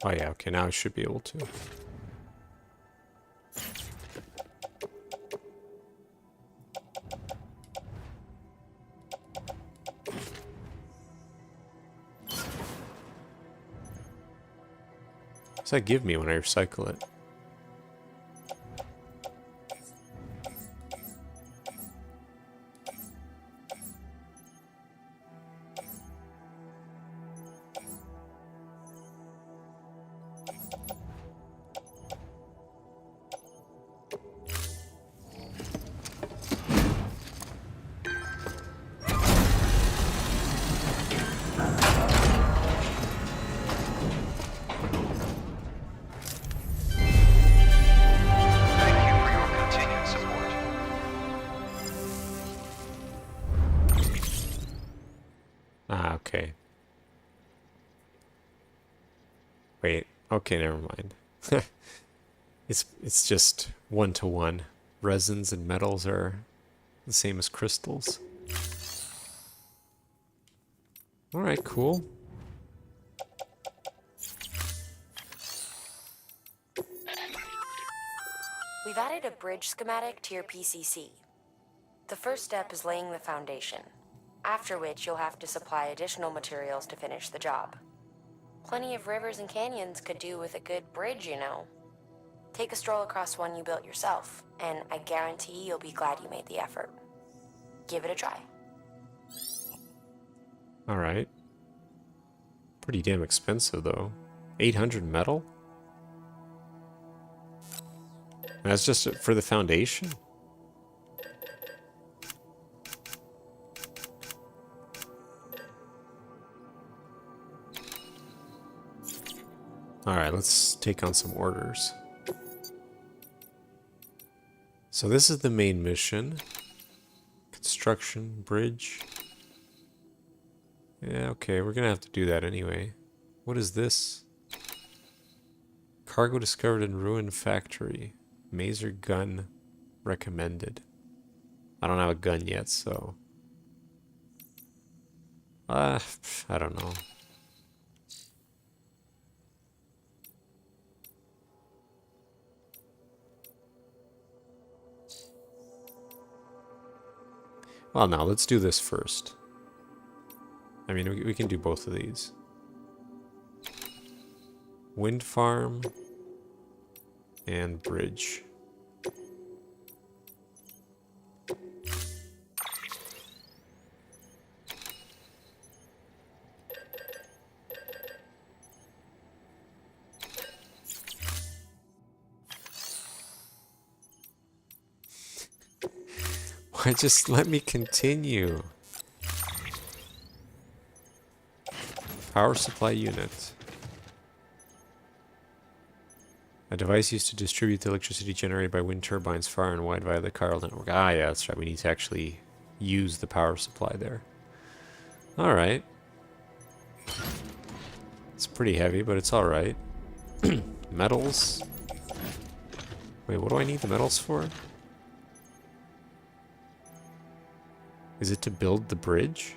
Oh yeah, okay, now I should be able to. What does that give me when I recycle it? Ah, okay. Wait, okay, never mind. It's just 1-to-1. Resins and metals are the same as crystals. Alright, cool. We've added a bridge schematic to your PCC. The first step is laying the foundation, after which you'll have to supply additional materials to finish the job. Plenty of rivers and canyons could do with a good bridge, you know. Take a stroll across one you built yourself, and I guarantee you'll be glad you made the effort. Give it a try. Alright. Pretty damn expensive, though. 800 metal? That's just for the foundation? Alright, let's take on some orders. So this is the main mission. Construction, bridge. Yeah, okay, we're gonna have to do that anyway. What is this? Cargo discovered in ruined factory. Maser gun recommended. I don't have a gun yet, so... I don't know. Well, now let's do this first. I mean, we can do both of these. Wind farm and bridge. Why just let me continue? Power supply unit. A device used to distribute the electricity generated by wind turbines far and wide via the chiral network. Ah, yeah, that's right. We need to actually use the power supply there. Alright. It's pretty heavy, but it's alright. Metals. Wait, what do I need the metals for? Is it to build the bridge?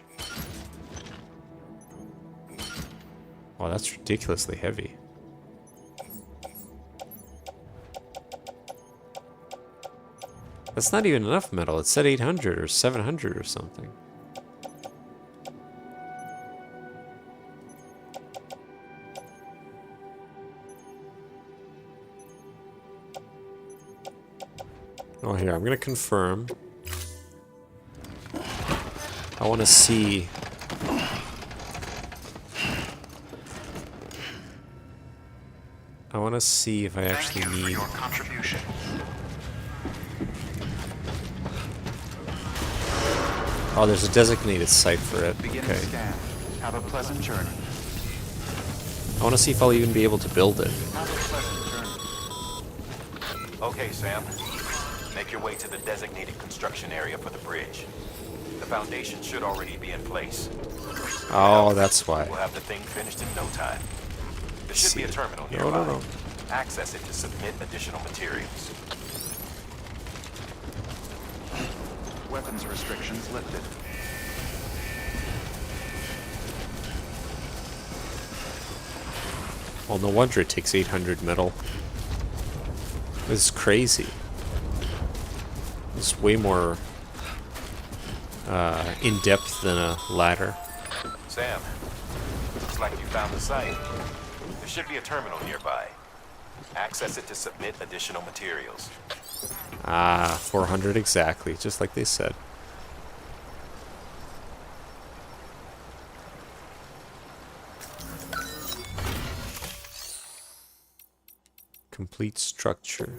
Wow, that's ridiculously heavy. That's not even enough metal. It said 800 or 700 or something. Oh, here, I'm gonna confirm. I want to see. I want to see if I actually need. your contribution. Oh, there's a designated site for it. Begin Okay. scan. Have a pleasant journey. I want to see if I'll even be able to build it. Have a pleasant journey. Okay, Sam. Make your way to the designated construction area for the bridge. The foundation should already be in place. Oh, that's why. We'll have the thing finished in no time. There should be a terminal No, nearby. no, no. Access it to submit additional materials. Weapons restrictions lifted. Well, no wonder it takes 800 metal. This is crazy. It's way more in-depth than a ladder. Sam, looks like you found the site. There should be a terminal nearby. Access it to submit additional materials. Ah, 400 exactly, just like they said. Complete structure.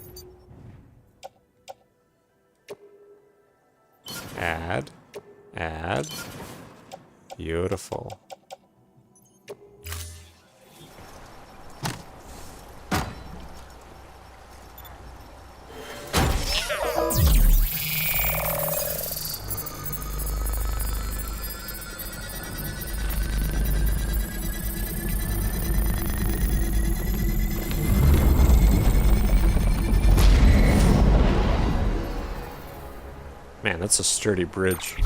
Add. Add. Beautiful. Man, that's a sturdy bridge.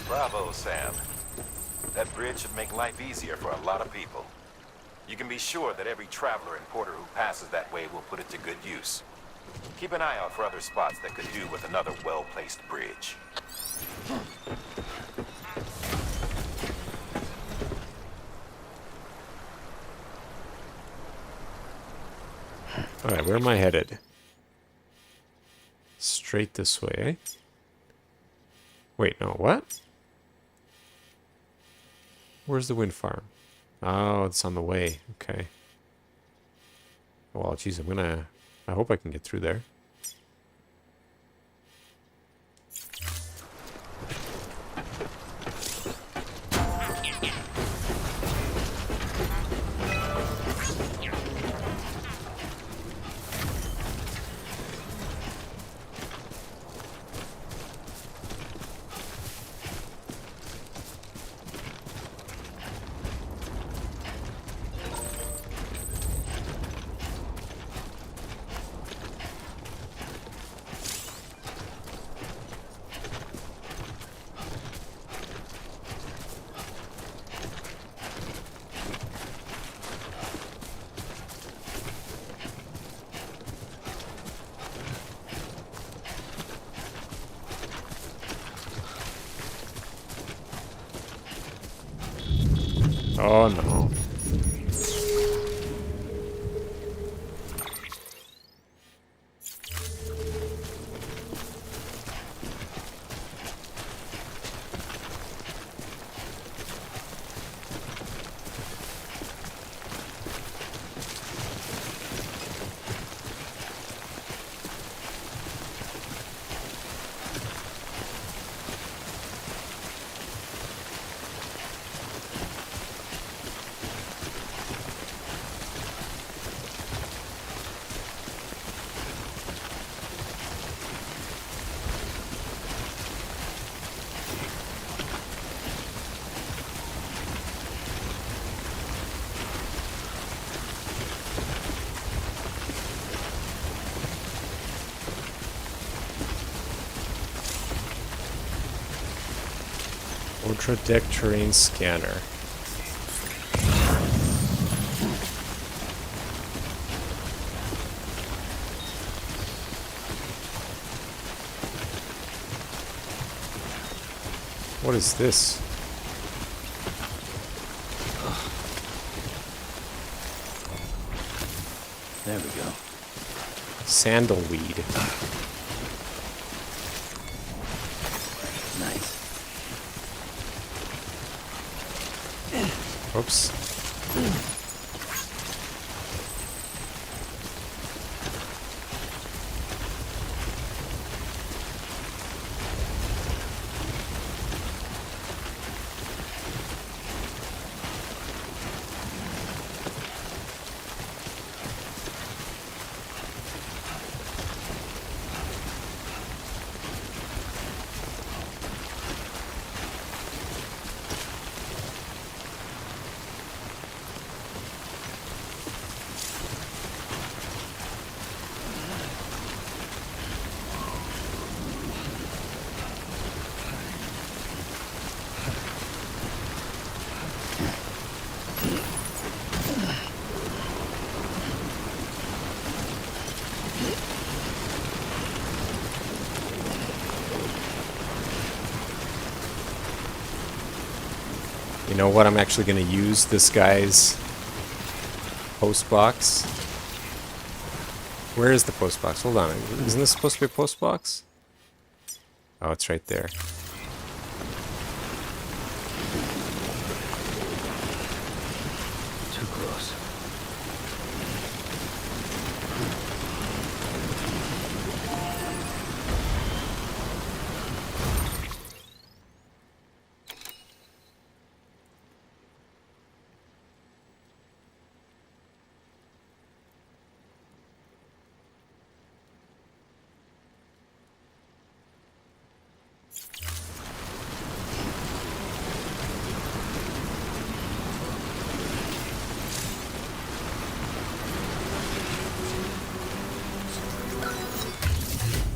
Bravo, Sam. That bridge should make life easier for a lot of people. You can be sure that every traveler and porter who passes that way will put it to good use. Keep an eye out for other spots that could do with another well-placed bridge. Alright, where am I headed? Straight this way, eh? Wait, no, what? Where's the wind farm? Oh, it's on the way. Okay. Well, geez, I hope I can get through there. Oh no. Ultra deck terrain scanner. What is this? There we go. Sandalweed. Nice. Oops. You know what? I'm actually going to use this guy's post box. Where is the post box? Hold on. Isn't this supposed to be a post box? Oh, it's right there. Too close.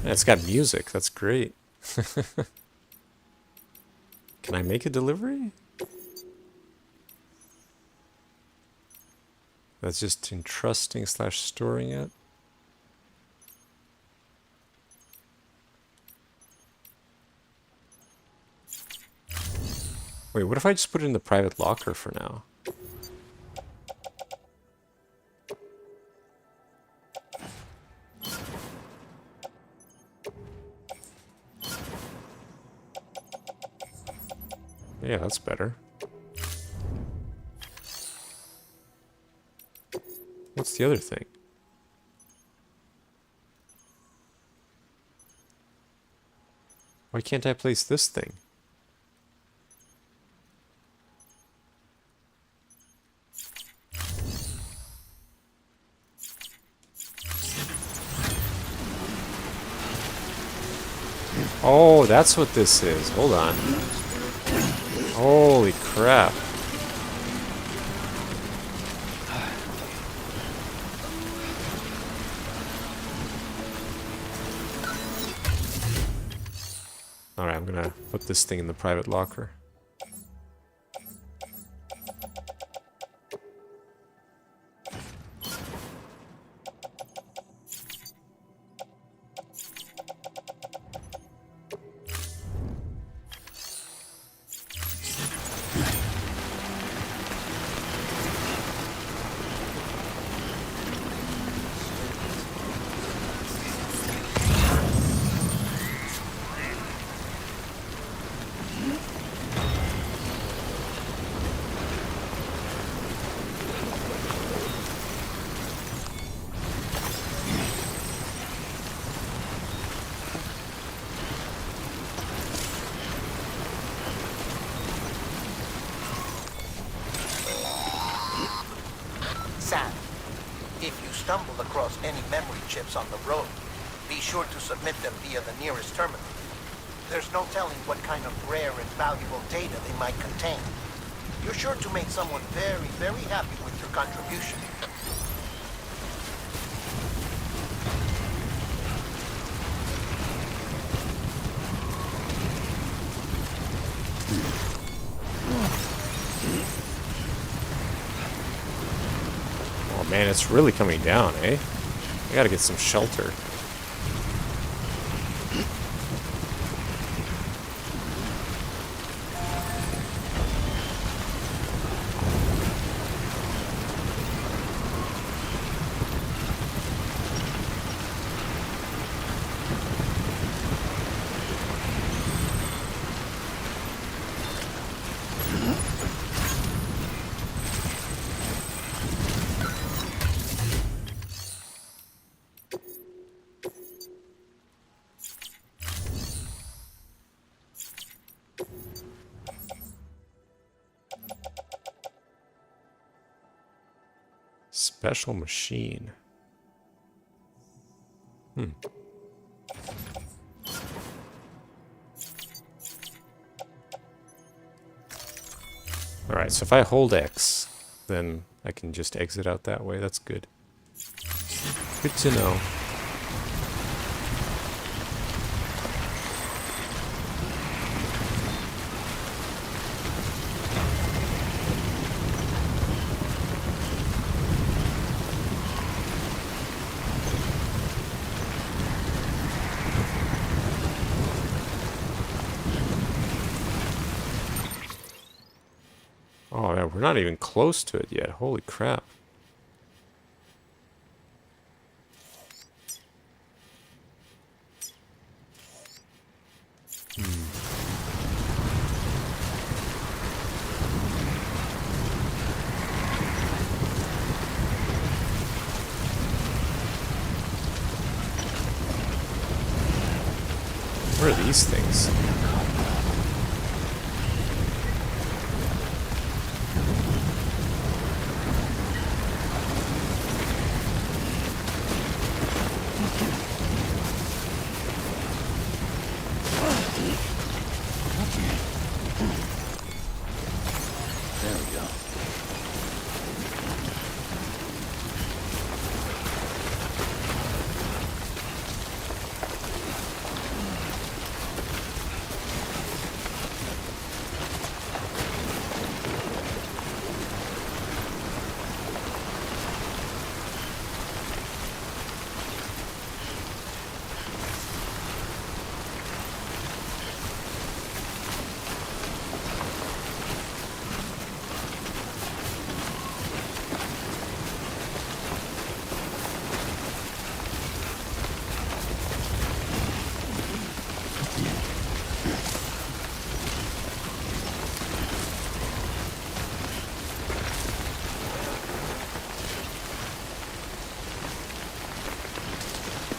Yeah, it's got music. That's great. Can I make a delivery? That's just entrusting / storing it. Wait, what if I just put it in the private locker for now? Yeah, that's better. What's the other thing? Why can't I place this thing? Oh, that's what this is. Hold on. Holy crap. Alright, I'm gonna put this thing in the private locker. Sam, if you stumble across any memory chips on the road, be sure to submit them via the nearest terminal. There's no telling what kind of rare and valuable data they might contain. You're sure to make someone very, very happy with your contribution. Oh man, it's really coming down, eh? I gotta get some shelter. Special machine. Alright, so if I hold X, then I can just exit out that way. That's good. Good to know. Oh, man, we're not even close to it yet. Holy crap. Where are these things? There we go.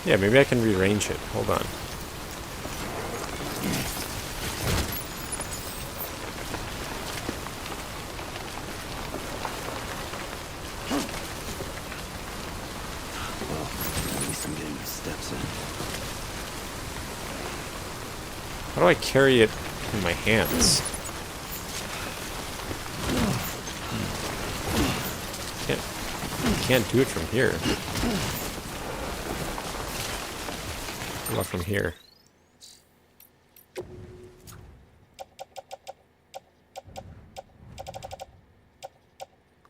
Yeah, maybe I can rearrange it. Hold on. Well, at least I'm getting my steps in. How do I carry it in my hands? Can't do it from here. How about from here?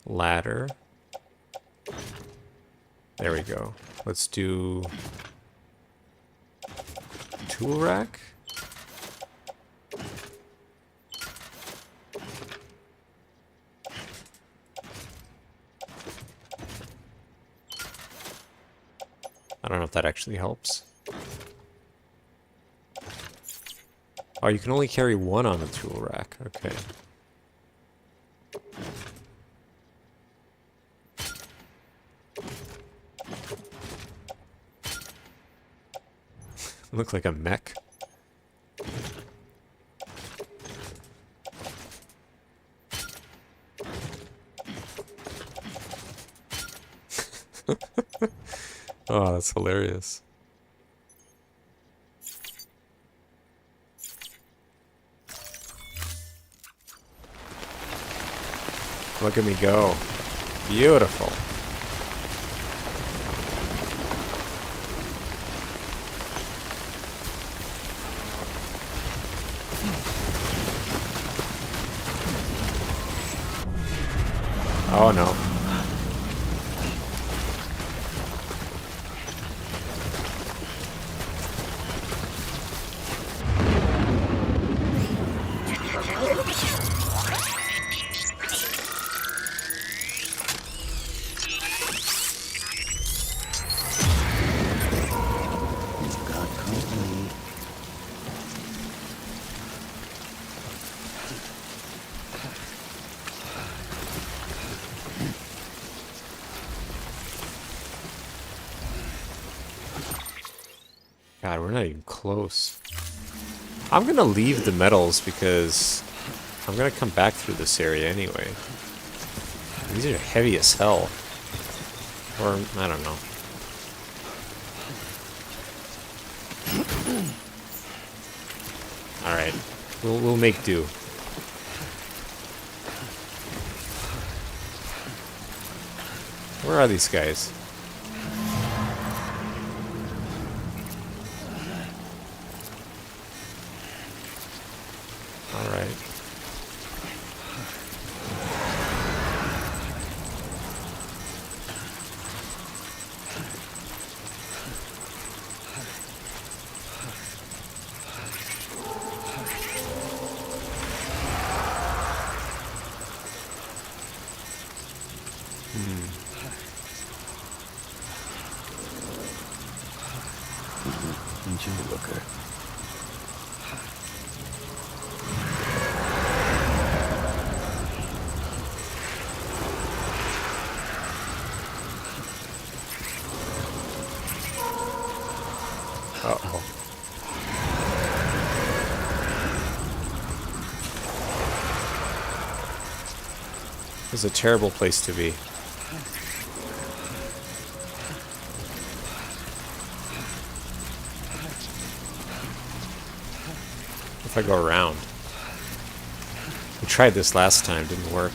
Ladder. There we go. Let's do tool rack. I don't know if that actually helps. Oh, you can only carry one on the tool rack. Okay. Look like a mech. Oh, that's hilarious. Look at me go. Beautiful. Oh no. God, we're not even close. I'm gonna leave the metals because I'm gonna come back through this area anyway. These are heavy as hell. Or, I don't know. Alright. We'll make do. Where are these guys? Alright. Didn't you looker? Uh-oh. This is a terrible place to be. If I go around. We tried this last time, didn't work.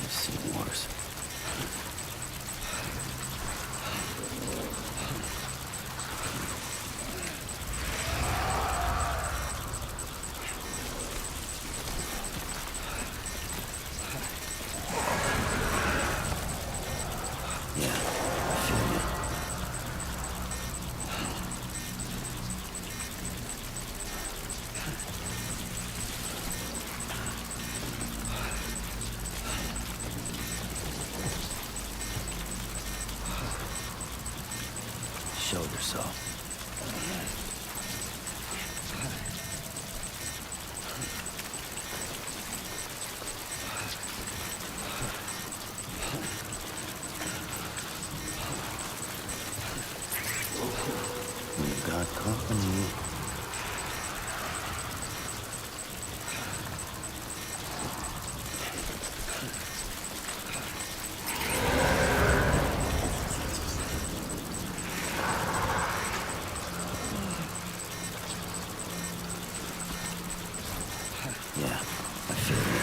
I've seen worse. Yeah, I feel you. Show yourself. We've got company. Yeah, I feel you.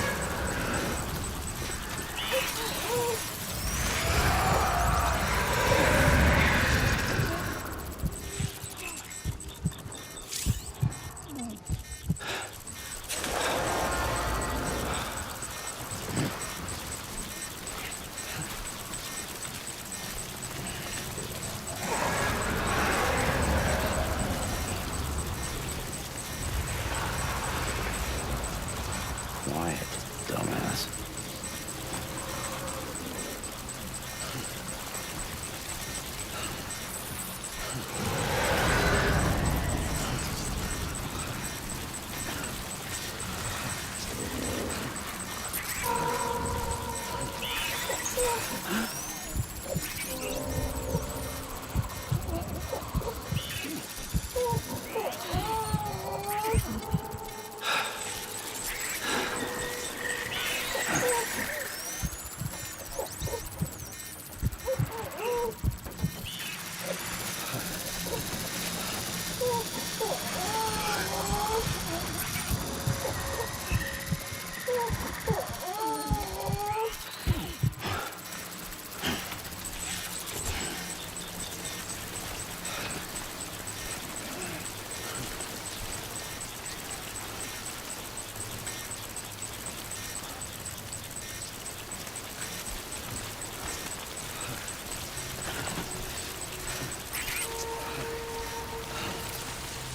Quiet, dumbass.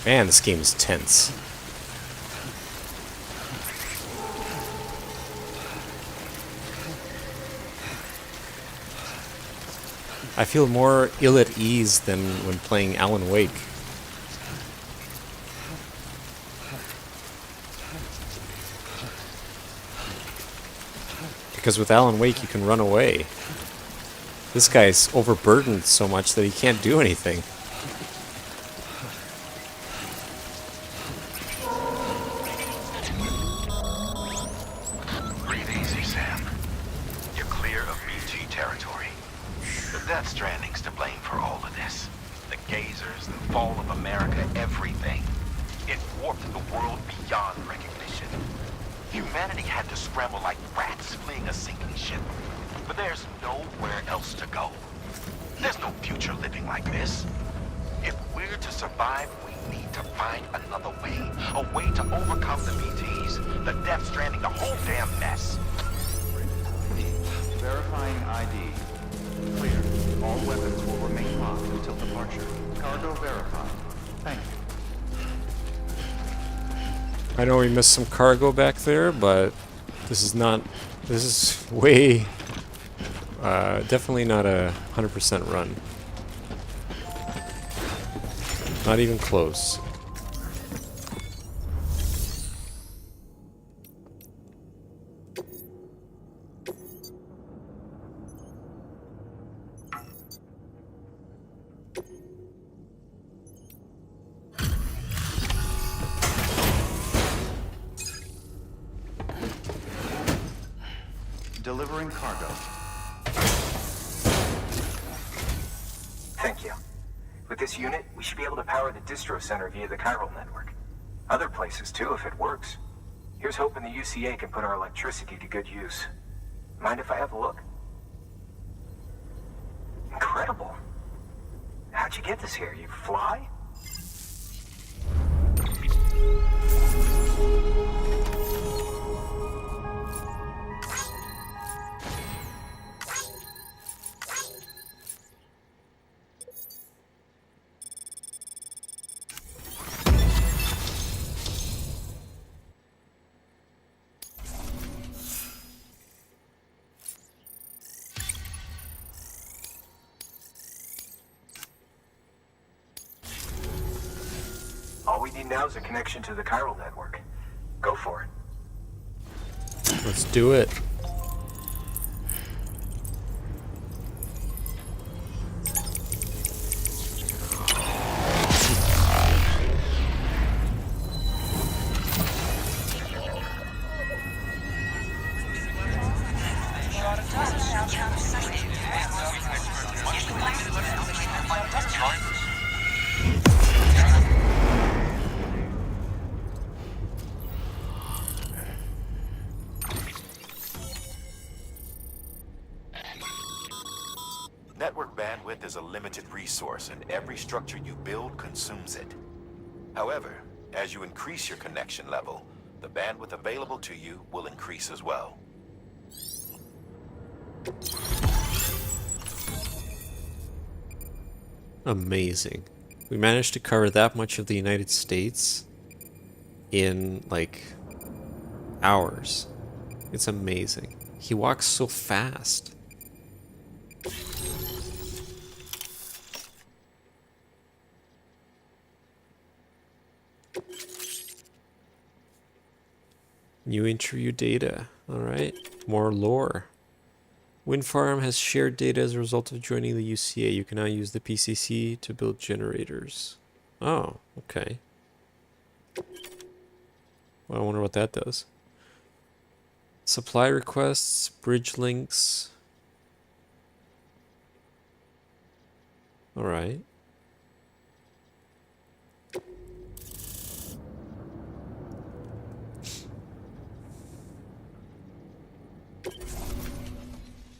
Man, this game is tense. I feel more ill at ease than when playing Alan Wake. Because with Alan Wake you can run away. This guy's overburdened so much that he can't do anything. Breathe easy, Sam. You're clear of BT territory. The Death Stranding's to blame for all of this. The Gazers, the fall of America, everything. It warped the world beyond recognition. Humanity had to scramble like rats fleeing a sinking ship. But there's nowhere else to go. There's no future living like this. If we're to survive, we need to find another way. A way to overcome the BTs, the Death Stranding, the whole damn mess. Verifying ID. Clear. All weapons will remain locked until departure. Cargo verified. Thank you. I know we missed some cargo back there, but this is way, definitely not a 100% run. Not even close. Delivering cargo. Thank you. With this unit, we should be able to power the distro center via the chiral network. Other places too, if it works. Here's hoping the UCA can put our electricity to good use. Mind if I have a look? Incredible. How'd you get this here? You fly? All we need now is a connection to the chiral network. Go for it. Let's do it. Network bandwidth is a limited resource, and every structure you build consumes it. However, as you increase your connection level, the bandwidth available to you will increase as well. Amazing. We managed to cover that much of the United States in, like, hours. It's amazing. He walks so fast. New interview data. Alright. More lore. Wind farm has shared data as a result of joining the UCA. You can now use the PCC to build generators. Oh, okay. Well, I wonder what that does. Supply requests, bridge links. Alright.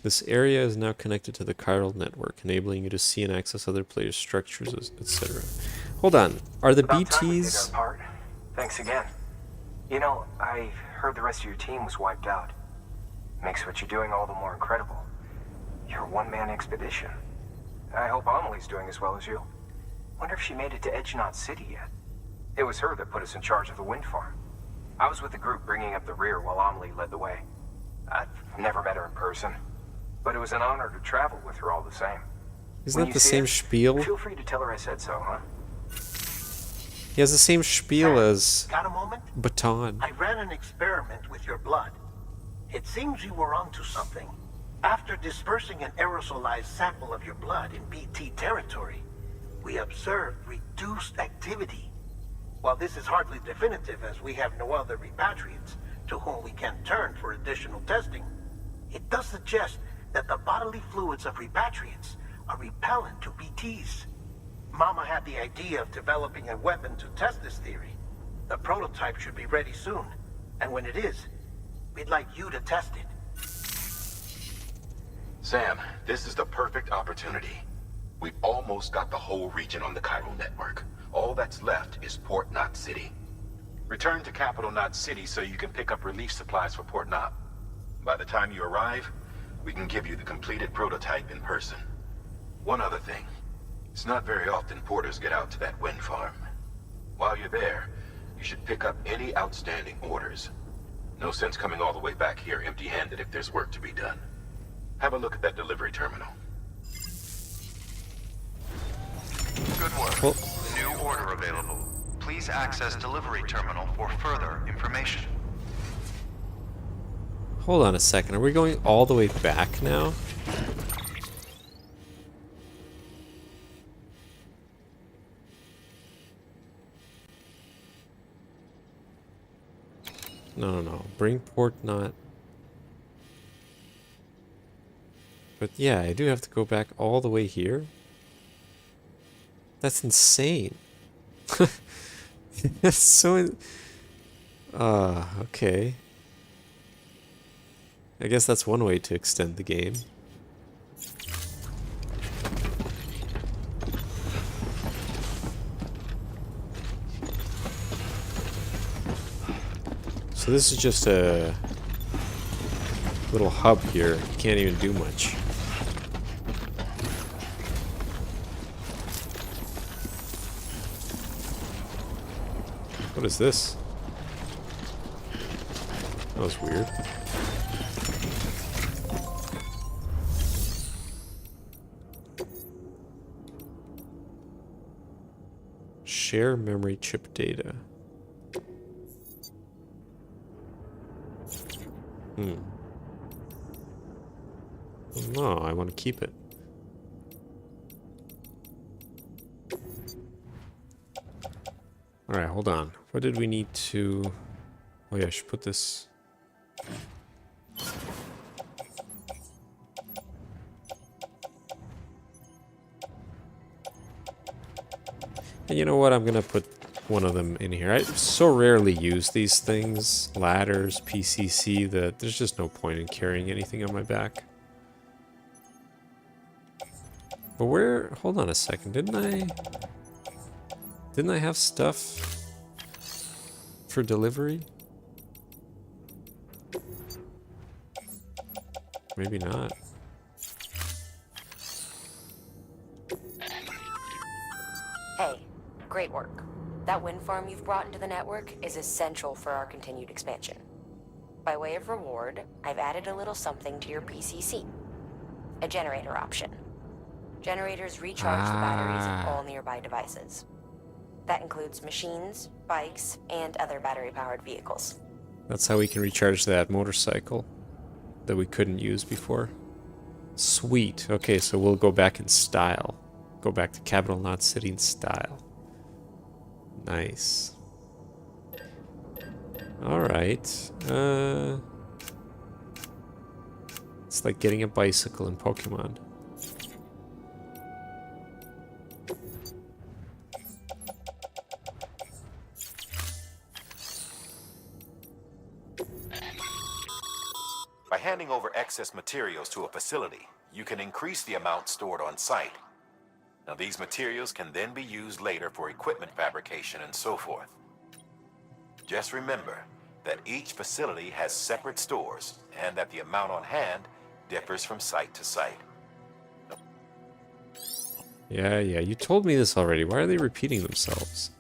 This area is now connected to the chiral network, enabling you to see and access other players' structures, etc. Hold on. Are the About time we did BTs... our part. Thanks again. You know, I heard the rest of your team was wiped out. Makes what you're doing all the more incredible. You're a one-man expedition. I hope Amelie's doing as well as you. Wonder if she made it to Edge Knot City yet. It was her that put us in charge of the wind farm. I was with the group bringing up the rear while Amelie led the way. I've never met her in person, but it was an honor to travel with her all the same. Isn't When that you the see same her, spiel? Feel free to tell her I said so, huh? He has the same spiel as Got a moment? Baton. I ran an experiment with your blood. It seems you were onto something. After dispersing an aerosolized sample of your blood in BT territory, we observed reduced activity. While this is hardly definitive, as we have no other repatriates to whom we can turn for additional testing, it does suggest that the bodily fluids of repatriates are repellent to BTs. Mama had the idea of developing a weapon to test this theory. The prototype should be ready soon, and when it is, we'd like you to test it. Sam, this is the perfect opportunity. We've almost got the whole region on the chiral network. All that's left is Port Knot City. Return to Capital Knot City so you can pick up relief supplies for Port Knot. By the time you arrive, we can give you the completed prototype in person. One other thing. It's not very often porters get out to that wind farm. While you're there, you should pick up any outstanding orders. No sense coming all the way back here empty-handed if there's work to be done. Have a look at that delivery terminal. Good work. Well, New order available. Please access delivery terminal for further information. hold on a second. Are we going all the way back now? No. Bring Port Knot. But yeah, I do have to go back all the way here. That's insane. That's so... okay. I guess that's one way to extend the game. So this is just a little hub here. You can't even do much. What is this? That was weird. Share memory chip data. No, I want to keep it. Alright, hold on. What did we need to... Oh yeah, I should put this... And you know what? I'm gonna put one of them in here. I so rarely use these things, ladders, PCC, that there's just no point in carrying anything on my back. But where... Hold on a second. Didn't I have stuff for delivery? Maybe not. Hey, great work. That wind farm you've brought into the network is essential for our continued expansion. By way of reward, I've added a little something to your PCC. A generator option. Generators recharge the batteries of all nearby devices. That includes machines, bikes, and other battery-powered vehicles. That's how we can recharge that motorcycle that we couldn't use before. Sweet. Okay, so we'll go back in style. Go back to Capital Knot City in style. Nice. Alright. It's like getting a bicycle in Pokemon. By handing over excess materials to a facility, you can increase the amount stored on site. Now, these materials can then be used later for equipment fabrication and so forth. Just remember that each facility has separate stores and that the amount on hand differs from site to site. Yeah, you told me this already. Why are they repeating themselves?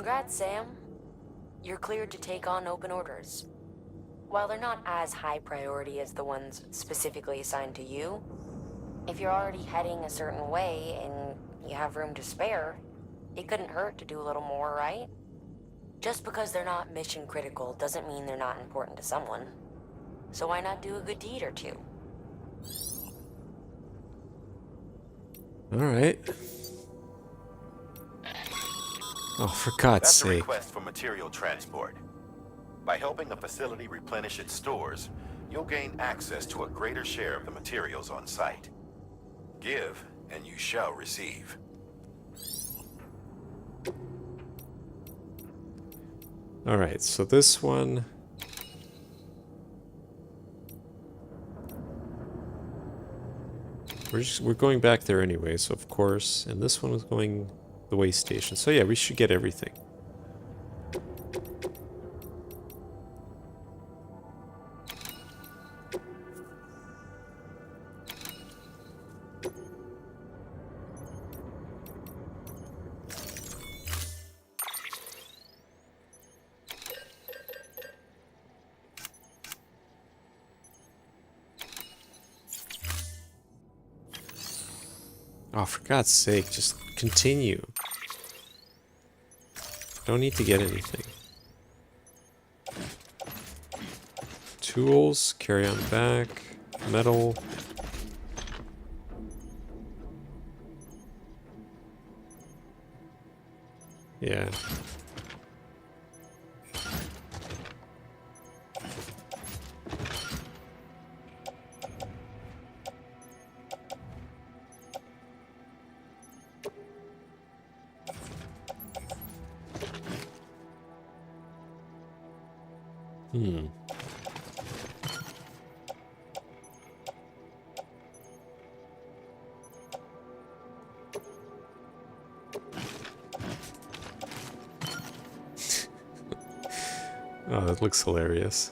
Congrats, Sam. You're cleared to take on open orders. While they're not as high priority as the ones specifically assigned to you, if you're already heading a certain way and you have room to spare, it couldn't hurt to do a little more, right? Just because they're not mission critical doesn't mean they're not important to someone. So why not do a good deed or two? Alright. Oh, for God's That's a sake. request for material transport. By helping the facility replenish its stores, you'll gain access to a greater share of the materials on site. Give, and you shall receive. Alright, so this one... We're going back there anyway, so of course. And this one was going the way station. So yeah, we should get everything. Oh, for God's sake, just continue. Don't need to get anything. Tools, carry on back, metal. Yeah. Oh, that looks hilarious.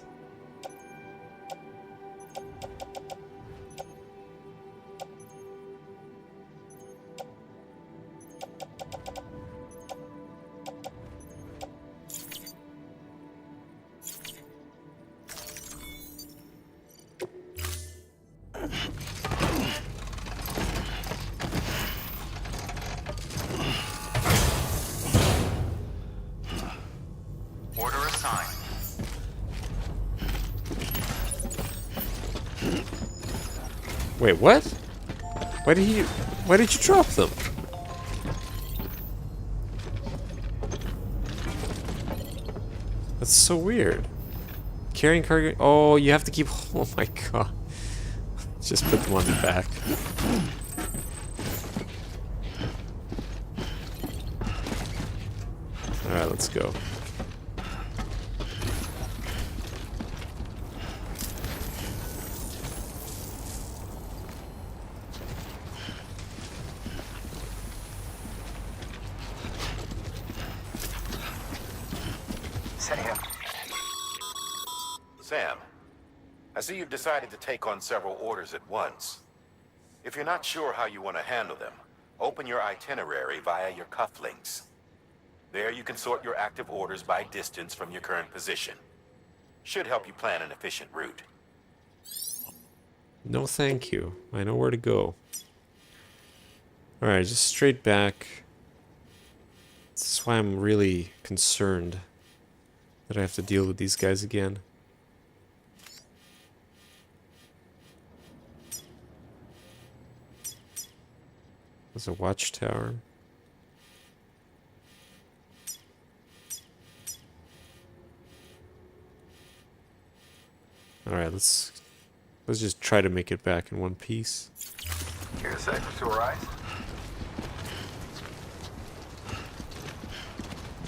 Order assigned. Wait, what? Why did you drop them? That's so weird. Carrying cargo. Oh, you have to keep. Oh my god. Just put them on the back. Alright, let's go. Sam, I see you've decided to take on several orders at once. If you're not sure how you want to handle them, open your itinerary via your cufflinks. There you can sort your active orders by distance from your current position. Should help you plan an efficient route. No thank you. I know where to go. Alright, just straight back. This is why I'm really concerned that I have to deal with these guys again. There's a watchtower. Alright, let's just try to make it back in one piece. Here to say to arrive?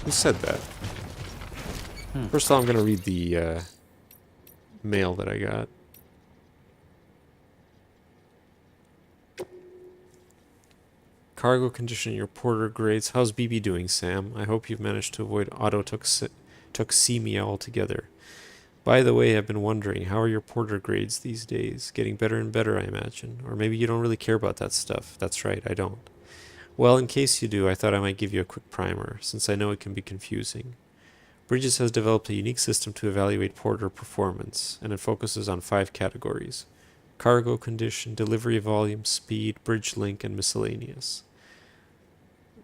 Who said that? First of all, I'm gonna read the mail that I got. Cargo condition, your porter grades. How's BB doing, Sam? I hope you've managed to avoid autotoxemia altogether. By the way, I've been wondering, how are your porter grades these days? Getting better and better, I imagine. Or maybe you don't really care about that stuff. That's right, I don't. Well, in case you do, I thought I might give you a quick primer, since I know it can be confusing. Bridges has developed a unique system to evaluate porter performance, and it focuses on 5 categories: cargo condition, delivery volume, speed, bridge link, and miscellaneous.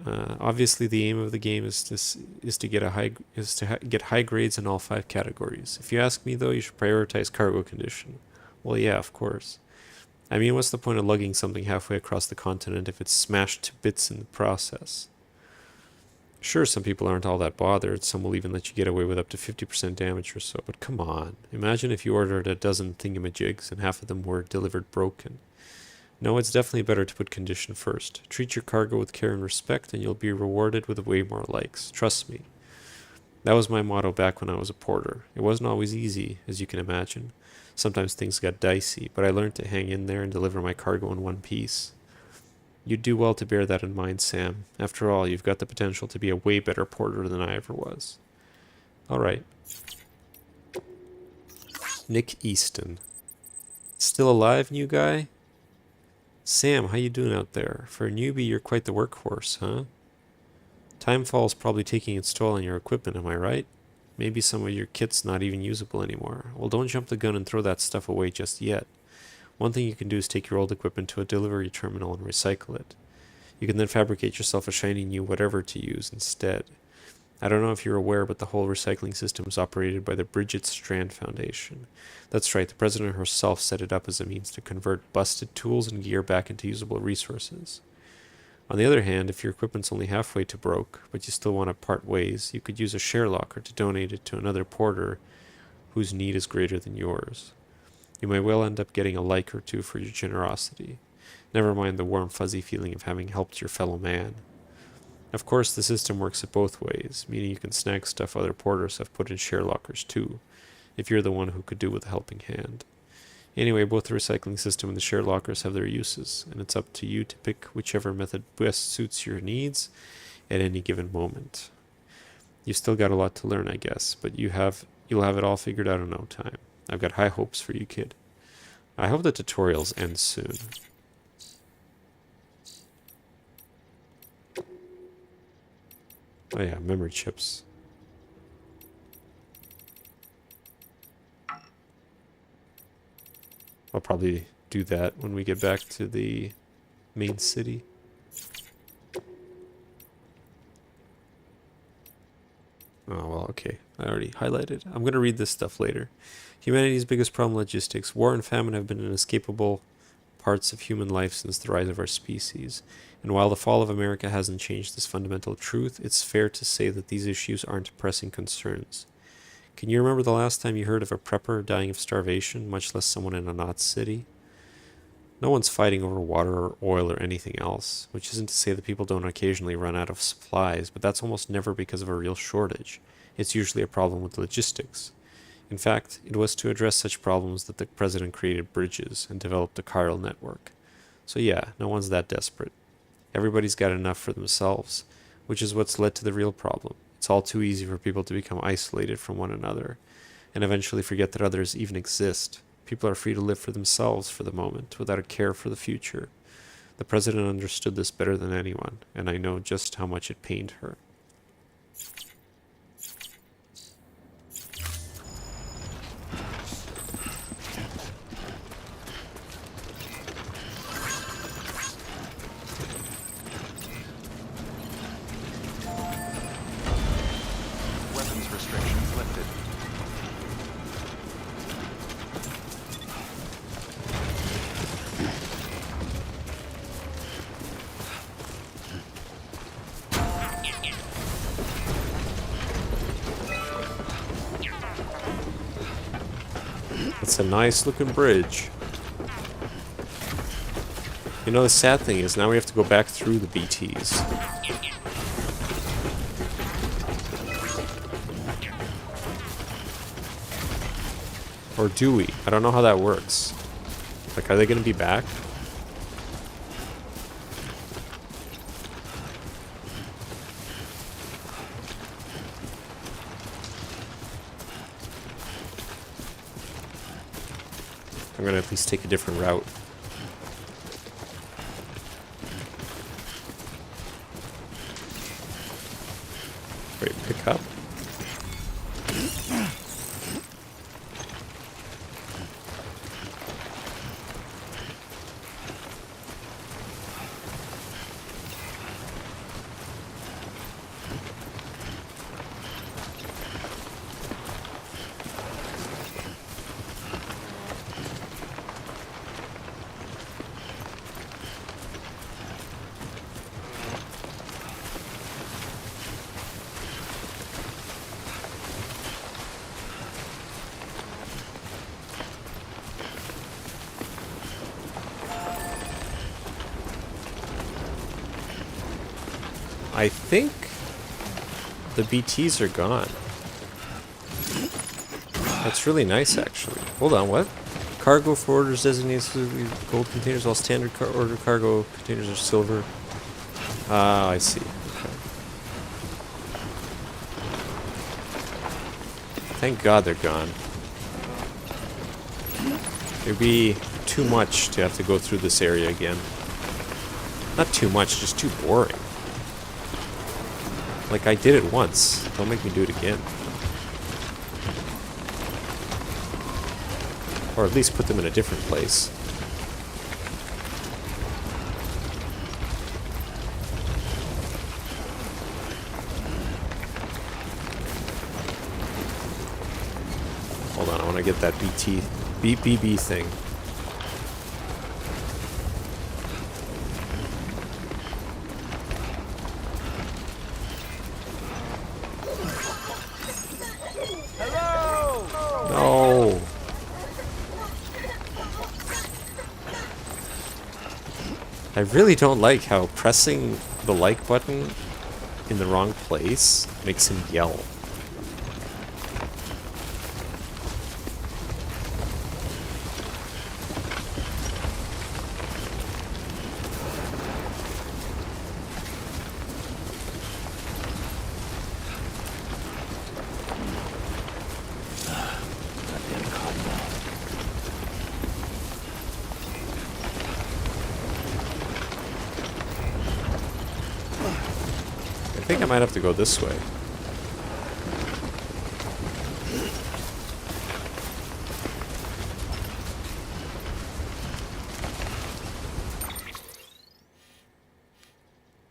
Obviously, the aim of the game is to get high grades in all 5 categories. If you ask me, though, you should prioritize cargo condition. Well, yeah, of course. I mean, what's the point of lugging something halfway across the continent if it's smashed to bits in the process? Sure, some people aren't all that bothered. Some will even let you get away with up to 50% damage or so. But come on, imagine if you ordered a dozen thingamajigs and half of them were delivered broken. No, it's definitely better to put condition first. Treat your cargo with care and respect, and you'll be rewarded with way more likes. Trust me. That was my motto back when I was a porter. It wasn't always easy, as you can imagine. Sometimes things got dicey, but I learned to hang in there and deliver my cargo in one piece. You'd do well to bear that in mind, Sam. After all, you've got the potential to be a way better porter than I ever was. Alright. Nick Easton. Still alive, new guy? Sam, how you doing out there? For a newbie, you're quite the workhorse, huh? Timefall's probably taking its toll on your equipment, am I right? Maybe some of your kit's not even usable anymore. Well, don't jump the gun and throw that stuff away just yet. One thing you can do is take your old equipment to a delivery terminal and recycle it. You can then fabricate yourself a shiny new whatever to use instead. I don't know if you're aware, but the whole recycling system is operated by the Bridget Strand Foundation. That's right, the president herself set it up as a means to convert busted tools and gear back into usable resources. On the other hand, if your equipment's only halfway to broke, but you still want to part ways, you could use a share locker to donate it to another porter whose need is greater than yours. You may well end up getting a like or two for your generosity. Never mind the warm fuzzy feeling of having helped your fellow man. Of course, the system works it both ways, meaning you can snag stuff other porters have put in share lockers too, if you're the one who could do with a helping hand. Anyway, both the recycling system and the share lockers have their uses, and it's up to you to pick whichever method best suits your needs at any given moment. You've still got a lot to learn, I guess, but you'll have it all figured out in no time. I've got high hopes for you, kid. I hope the tutorials end soon. Oh yeah, memory chips. I'll probably do that when we get back to the main city. Oh, well, okay. I already highlighted. I'm going to read this stuff later. Humanity's biggest problem, logistics. War and famine have been inescapable parts of human life since the rise of our species. And while the fall of America hasn't changed this fundamental truth, it's fair to say that these issues aren't pressing concerns. Can you remember the last time you heard of a prepper dying of starvation, much less someone in a Nazi city? No one's fighting over water or oil or anything else, which isn't to say that people don't occasionally run out of supplies, but that's almost never because of a real shortage. It's usually a problem with logistics. In fact, it was to address such problems that the president created Bridges and developed a chiral network. So yeah, no one's that desperate. Everybody's got enough for themselves, which is what's led to the real problem. It's all too easy for people to become isolated from one another, and eventually forget that others even exist. People are free to live for themselves for the moment, without a care for the future. The president understood this better than anyone, and I know just how much it pained her. Weapons restrictions lifted. It's a nice looking bridge. You know, the sad thing is now we have to go back through the BTs. Or do we? I don't know how that works. Like, are they going to be back? I'm going to at least take a different route. pick up. I think the BTs are gone. That's really nice, actually. Hold on, what? Cargo for orders designated gold containers, while standard order cargo containers are silver. Ah, I see. Okay. Thank God they're gone. It'd be too much to have to go through this area again. Not too much, just too boring. Like, I did it once. Don't make me do it again. Or at least put them in a different place. Hold on, I want to get that BB thing. No. I really don't like how pressing the like button in the wrong place makes him yell. I think I might have to go this way.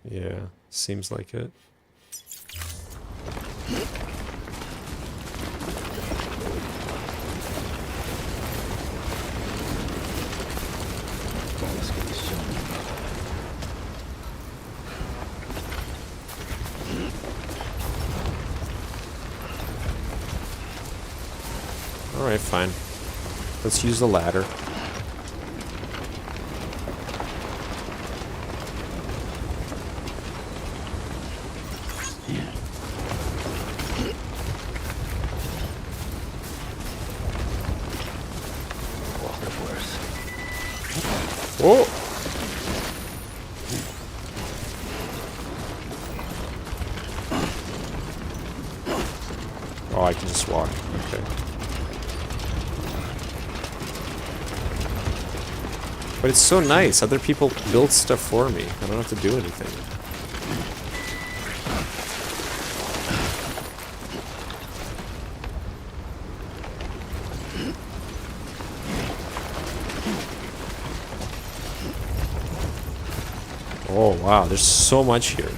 Yeah, seems like it. Alright, fine. Let's use the ladder. Whoa! Oh, I can just walk. Okay. But it's so nice. Other people build stuff for me. I don't have to do anything. Oh, wow. There's so much here.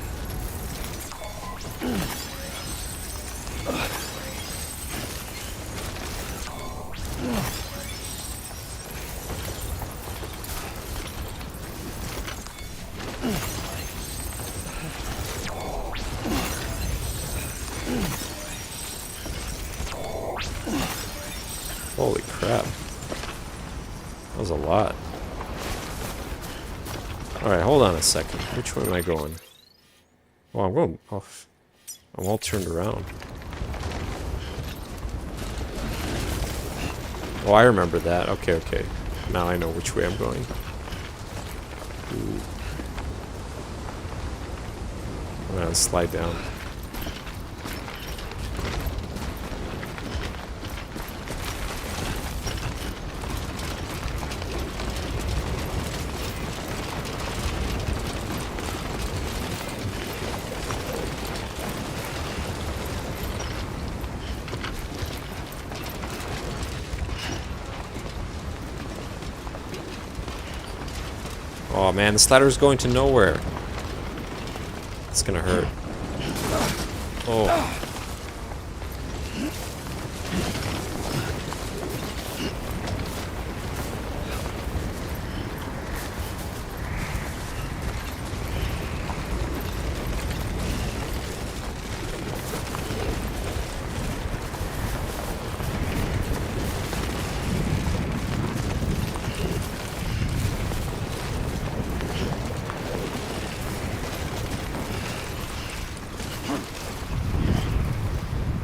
Holy crap. That was a lot. Alright, hold on a second. Which way am I going? Oh, I'm going off. I'm all turned around. Oh, I remember that. Okay, okay. Now I know which way I'm going. Ooh. I'm gonna slide down. Oh man, this ladder's going to nowhere. It's gonna hurt. Oh.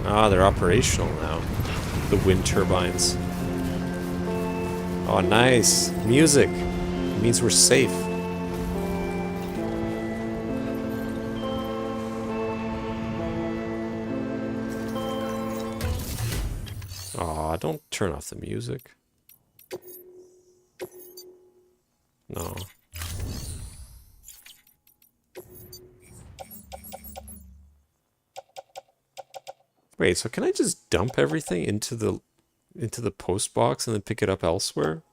Ah, they're operational now. The wind turbines. Oh, nice. Music. It means we're safe. Aw, don't turn off the music. No. Wait, so can I just dump everything into the post box and then pick it up elsewhere?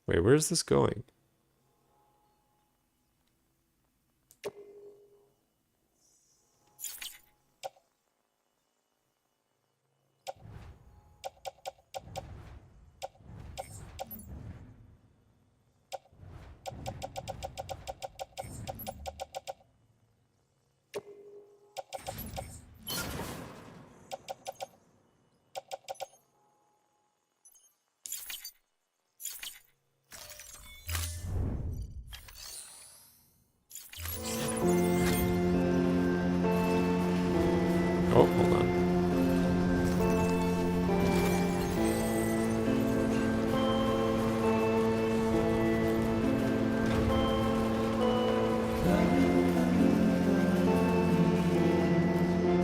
Wait, where's this going? Oh, hold on.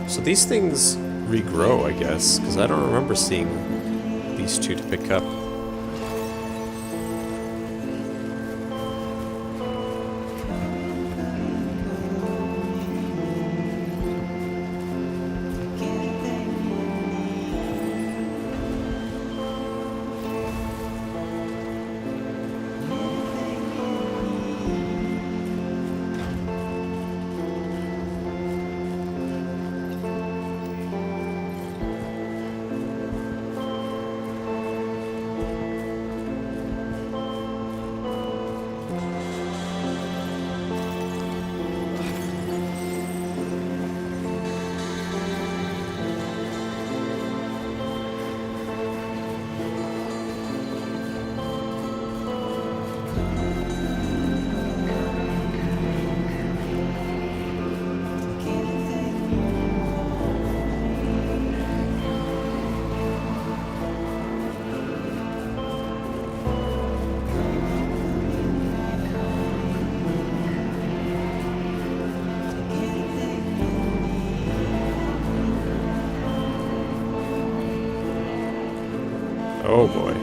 So these things regrow, I guess, because I don't remember seeing these two to pick up. Oh boy.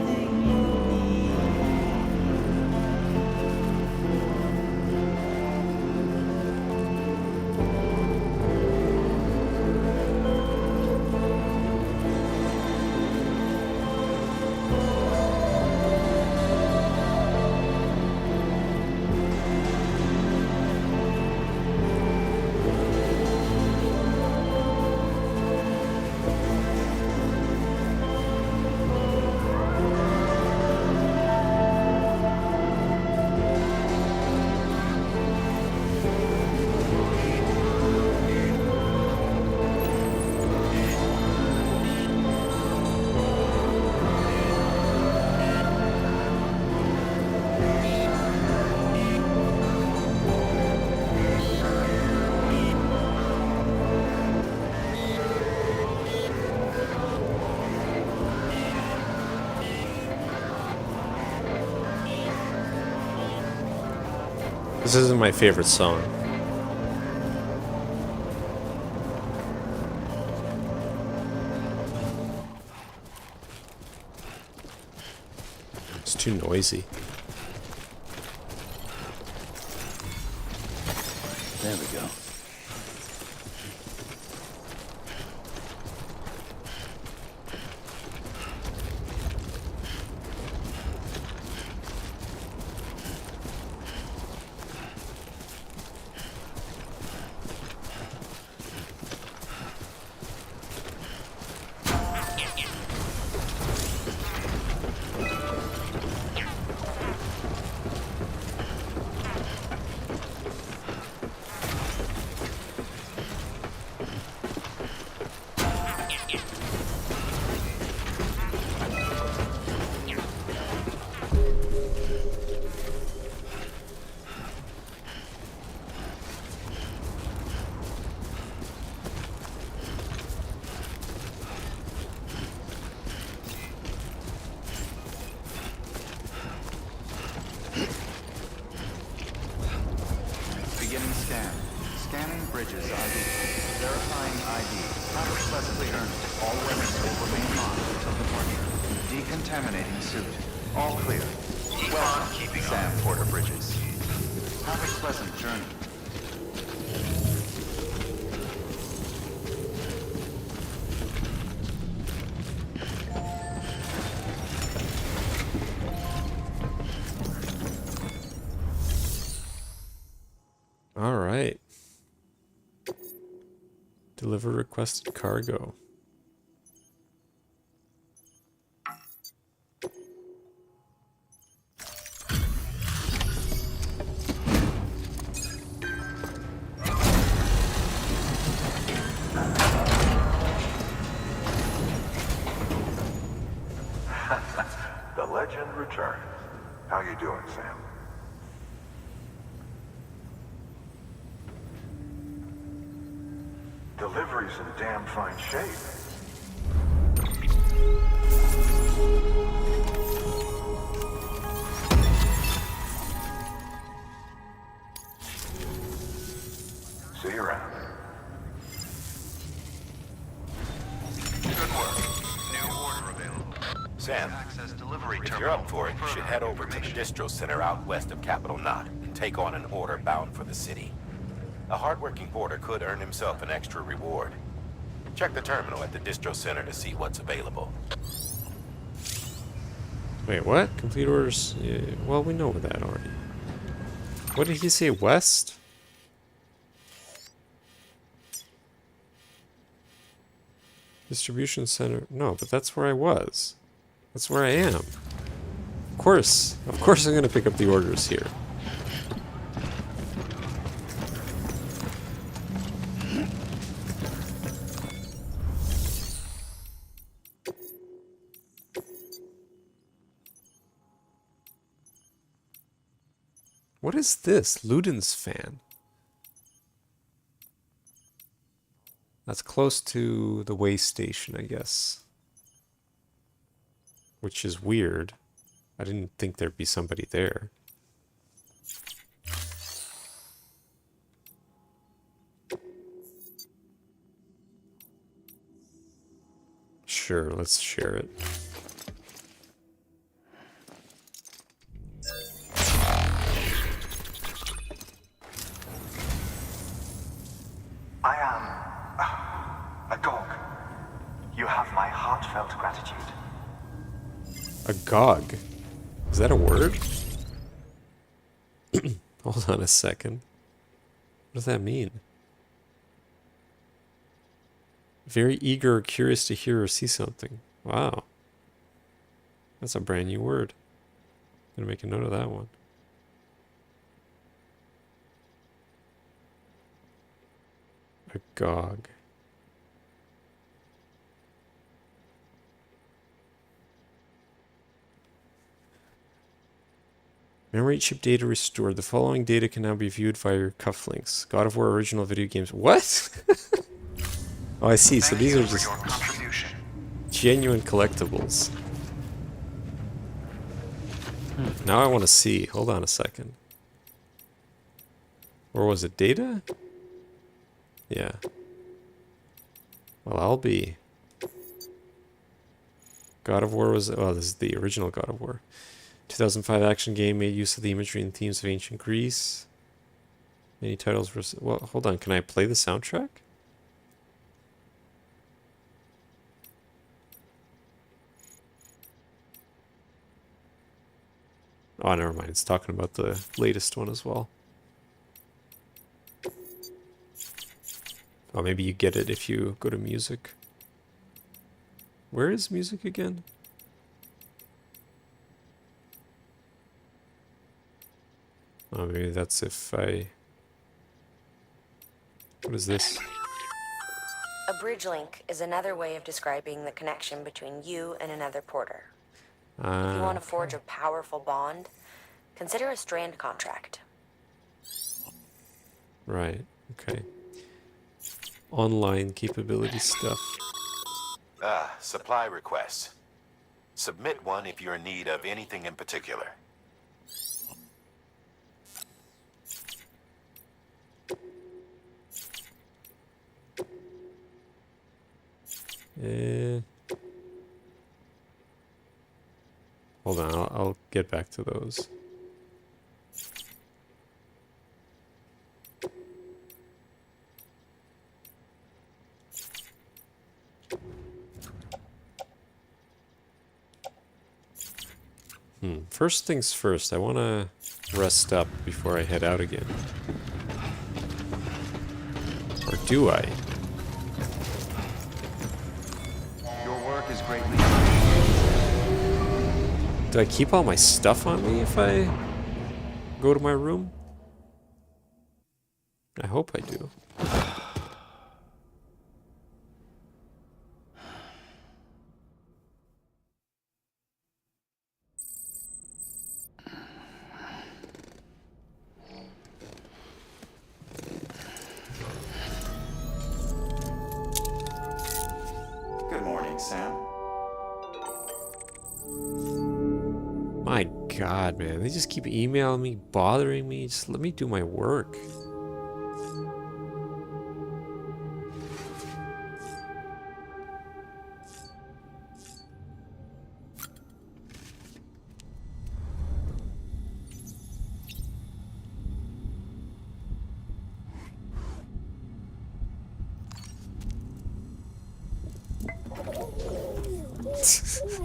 This isn't my favorite song. It's too noisy. There we go. successfully earned it. All weapons will remain on until departure. Decontaminating suit. All clear. Welcome, Sam Porter Bridges. Have a pleasant journey. All right. Deliver requested cargo. The legend returns. How you doing, Sam? Delivery's in damn fine shape. See you around. Good work. New order available. Sam, if you're up for it, you should head over to the distro center out west of Capital Knot and take on an order bound for the city. A hardworking porter could earn himself an extra reward. Check the terminal at the distro center to see what's available. Wait, what? Complete orders? Yeah, well, we know that already. What did he say? West? Distribution center? No, but that's where I was. That's where I am. Of course I'm gonna pick up the orders here. What is this? Luden's fan. That's close to the way station, I guess. Which is weird. I didn't think there'd be somebody there. Sure, let's share it. I am a GOG. You have my heartfelt gratitude. A GOG? Is that a word? Hold on a second. What does that mean? Very eager or curious to hear or see something. Wow. That's a brand new word. Gonna make a note of that one. A GOG. Memory chip data restored. The following data can now be viewed via your cufflinks. God of War original video games. What? Oh, I see. So these are just genuine collectibles. Now I want to see. Hold on a second. Or was it data? Yeah. Well, I'll be. God of War was... Oh, this is the original God of War. 2005 action game made use of the imagery and themes of ancient Greece. Many titles were... Well, hold on. Can I play the soundtrack? Oh, never mind. It's talking about the latest one as well. Oh, maybe you get it if you go to music. Where is music again? Oh, maybe that's if I... What is this? A bridge link is another way of describing the connection between you and another porter. If you want to forge a powerful bond, consider a strand contract. Right, okay. Online capability stuff. Supply requests. Submit one if you're in need of anything in particular. Hold on, I'll get back to those. First things first, I want to rest up before I head out again. Or do I? Your work is greatly Do I keep all my stuff on me if I go to my room? I hope I do. Good morning, Sam. My God, man, they just keep emailing me, bothering me. Just let me do my work.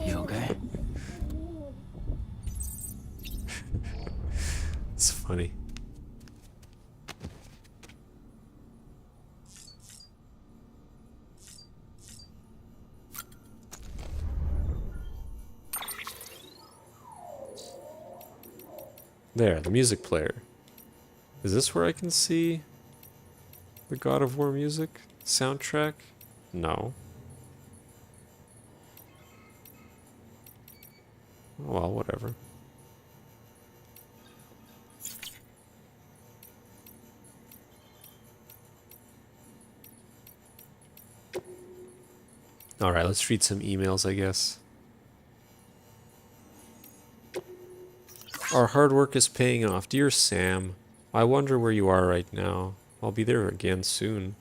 You okay? It's funny. There, the music player. Is this where I can see the God of War music soundtrack? No. Oh, well, whatever. Alright, let's read some emails, I guess. Our hard work is paying off. Dear Sam, I wonder where you are right now. I'll be there again soon.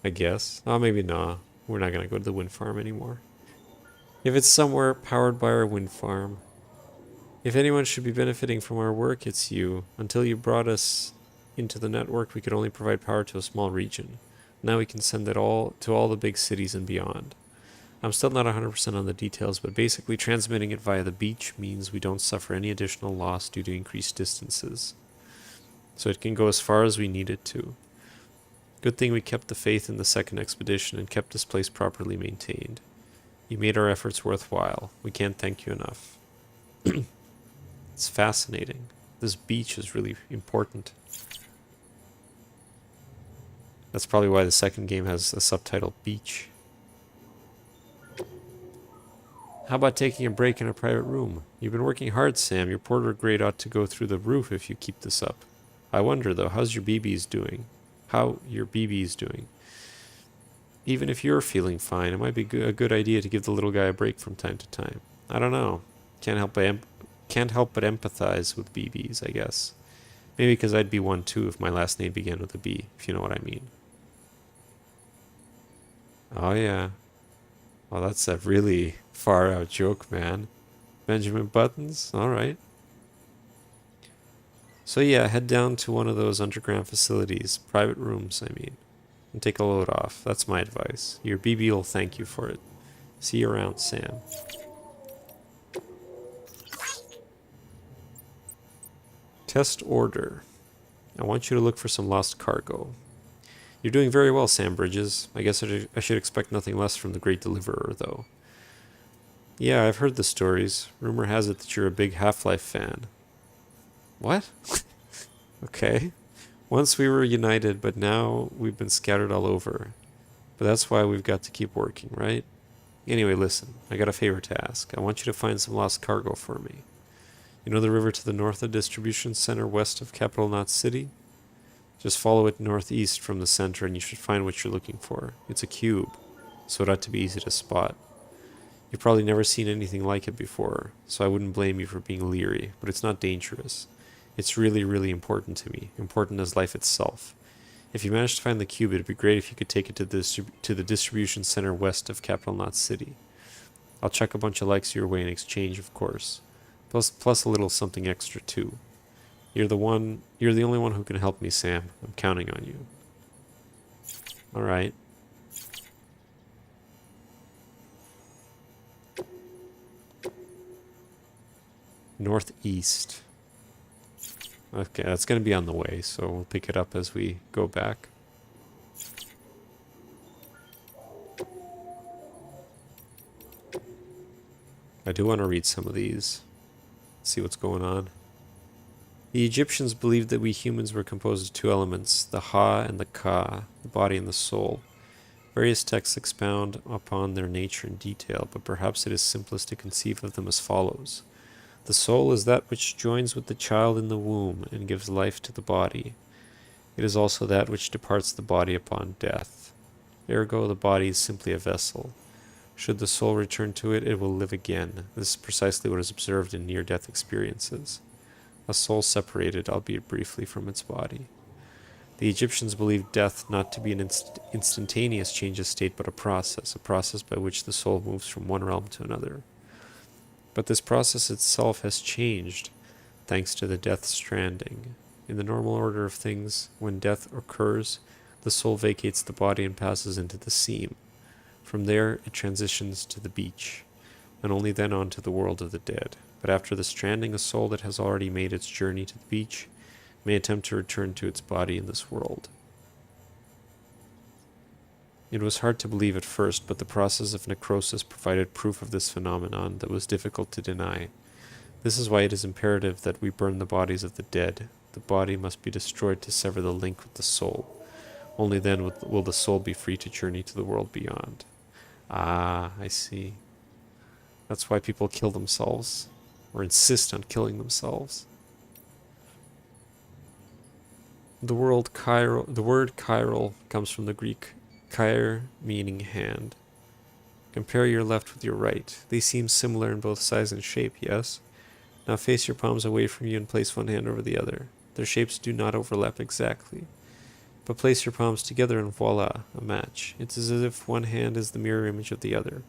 I guess. Oh, maybe not. We're not going to go to the wind farm anymore. If it's somewhere powered by our wind farm. If anyone should be benefiting from our work, it's you. Until you brought us into the network, we could only provide power to a small region. Now we can send it all to all the big cities and beyond. I'm still not 100% on the details, but basically transmitting it via the beach means we don't suffer any additional loss due to increased distances. So it can go as far as we need it to. Good thing we kept the faith in the second expedition and kept this place properly maintained. You made our efforts worthwhile. We can't thank you enough. It's fascinating. This beach is really important. That's probably why the second game has a subtitle, Beach. How about taking a break in a private room? You've been working hard, Sam. Your porter grade ought to go through the roof if you keep this up. I wonder, though, how's your BBs doing? How your BBs doing? Even if you're feeling fine, it might be a good idea to give the little guy a break from time to time. I don't know. Can't help but empathize with BBs, I guess. Maybe because I'd be one too if my last name began with a B, if you know what I mean. Oh yeah. Well, that's a really far out joke, man. Benjamin Buttons? Alright. So yeah, head down to one of those underground facilities, private rooms, I mean, and take a load off. That's my advice. Your BB will thank you for it. See you around, Sam. Test order. I want you to look for some lost cargo. You're doing very well, Sam Bridges. I guess I should expect nothing less from the Great Deliverer, though. Yeah, I've heard the stories. Rumor has it that you're a big Half-Life fan. What? Okay. Once we were united, but now we've been scattered all over. But that's why we've got to keep working, right? Anyway, listen. I got a favor to ask. I want you to find some lost cargo for me. You know the river to the north of Distribution Center west of Capital Knot City? Just follow it northeast from the center and you should find what you're looking for. It's a cube, so it ought to be easy to spot. You've probably never seen anything like it before, so I wouldn't blame you for being leery, but it's not dangerous. It's really, really important to me, important as life itself. If you manage to find the cube, it'd be great if you could take it to the distribution center west of Capital Knot City. I'll chuck a bunch of likes your way in exchange, of course. Plus a little something extra, too. You're the only one who can help me, Sam. I'm counting on you. Alright. Northeast. Okay, that's going to be on the way, so we'll pick it up as we go back. I do want to read some of these. See what's going on. The Egyptians believed that we humans were composed of two elements, the Ha and the Ka, the body and the soul. Various texts expound upon their nature in detail, but perhaps it is simplest to conceive of them as follows. The soul is that which joins with the child in the womb and gives life to the body. It is also that which departs the body upon death. Ergo, the body is simply a vessel. Should the soul return to it, it will live again. This is precisely what is observed in near-death experiences. A soul separated, albeit briefly, from its body. The Egyptians believed death not to be an instantaneous change of state, but a process by which the soul moves from one realm to another. But this process itself has changed, thanks to the death stranding. In the normal order of things, when death occurs, the soul vacates the body and passes into the seam. From there, it transitions to the beach, and only then on to the world of the dead. But after the stranding, a soul that has already made its journey to the beach may attempt to return to its body in this world. It was hard to believe at first, but the process of necrosis provided proof of this phenomenon that was difficult to deny. This is why it is imperative that we burn the bodies of the dead. The body must be destroyed to sever the link with the soul. Only then will the soul be free to journey to the world beyond. Ah, I see. That's why people kill themselves, or insist on killing themselves. The word chiral comes from the Greek Kair, meaning hand. Compare your left with your right. They seem similar in both size and shape, yes? Now face your palms away from you and place one hand over the other. Their shapes do not overlap exactly. But place your palms together and voila, a match. It's as if one hand is the mirror image of the other.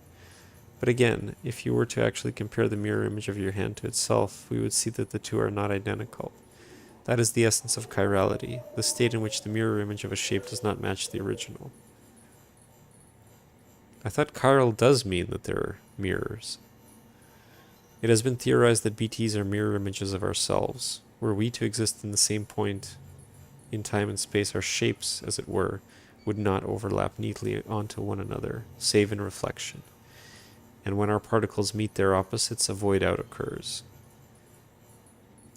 But again, if you were to actually compare the mirror image of your hand to itself, we would see that the two are not identical. That is the essence of chirality, the state in which the mirror image of a shape does not match the original. I thought chiral does mean that they're mirrors. It has been theorized that BTs are mirror images of ourselves. Were we to exist in the same point in time and space, our shapes, as it were, would not overlap neatly onto one another, save in reflection. And when our particles meet their opposites, a void out occurs.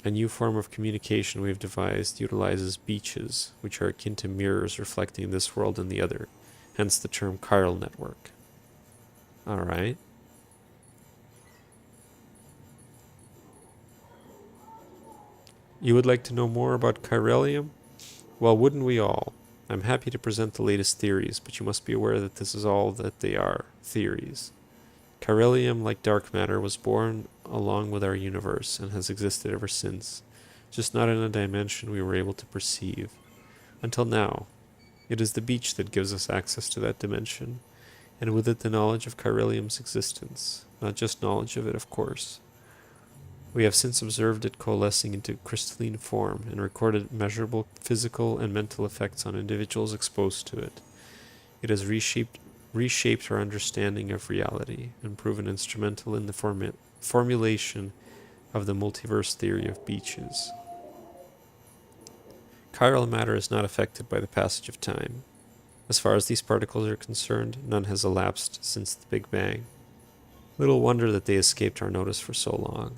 A new form of communication we have devised utilizes beaches, which are akin to mirrors reflecting this world and the other, hence the term chiral network. Alright. You would like to know more about chiralium? Well, wouldn't we all? I'm happy to present the latest theories, but you must be aware that this is all that they are, theories. Chiralium, like dark matter, was born along with our universe and has existed ever since, just not in a dimension we were able to perceive. Until now. It is the beach that gives us access to that dimension, and with it the knowledge of chiralium's existence, not just knowledge of it, of course. We have since observed it coalescing into crystalline form and recorded measurable physical and mental effects on individuals exposed to it. It has reshaped our understanding of reality and proven instrumental in the formulation of the multiverse theory of beaches. Chiral matter is not affected by the passage of time. As far as these particles are concerned, none has elapsed since the Big Bang. Little wonder that they escaped our notice for so long.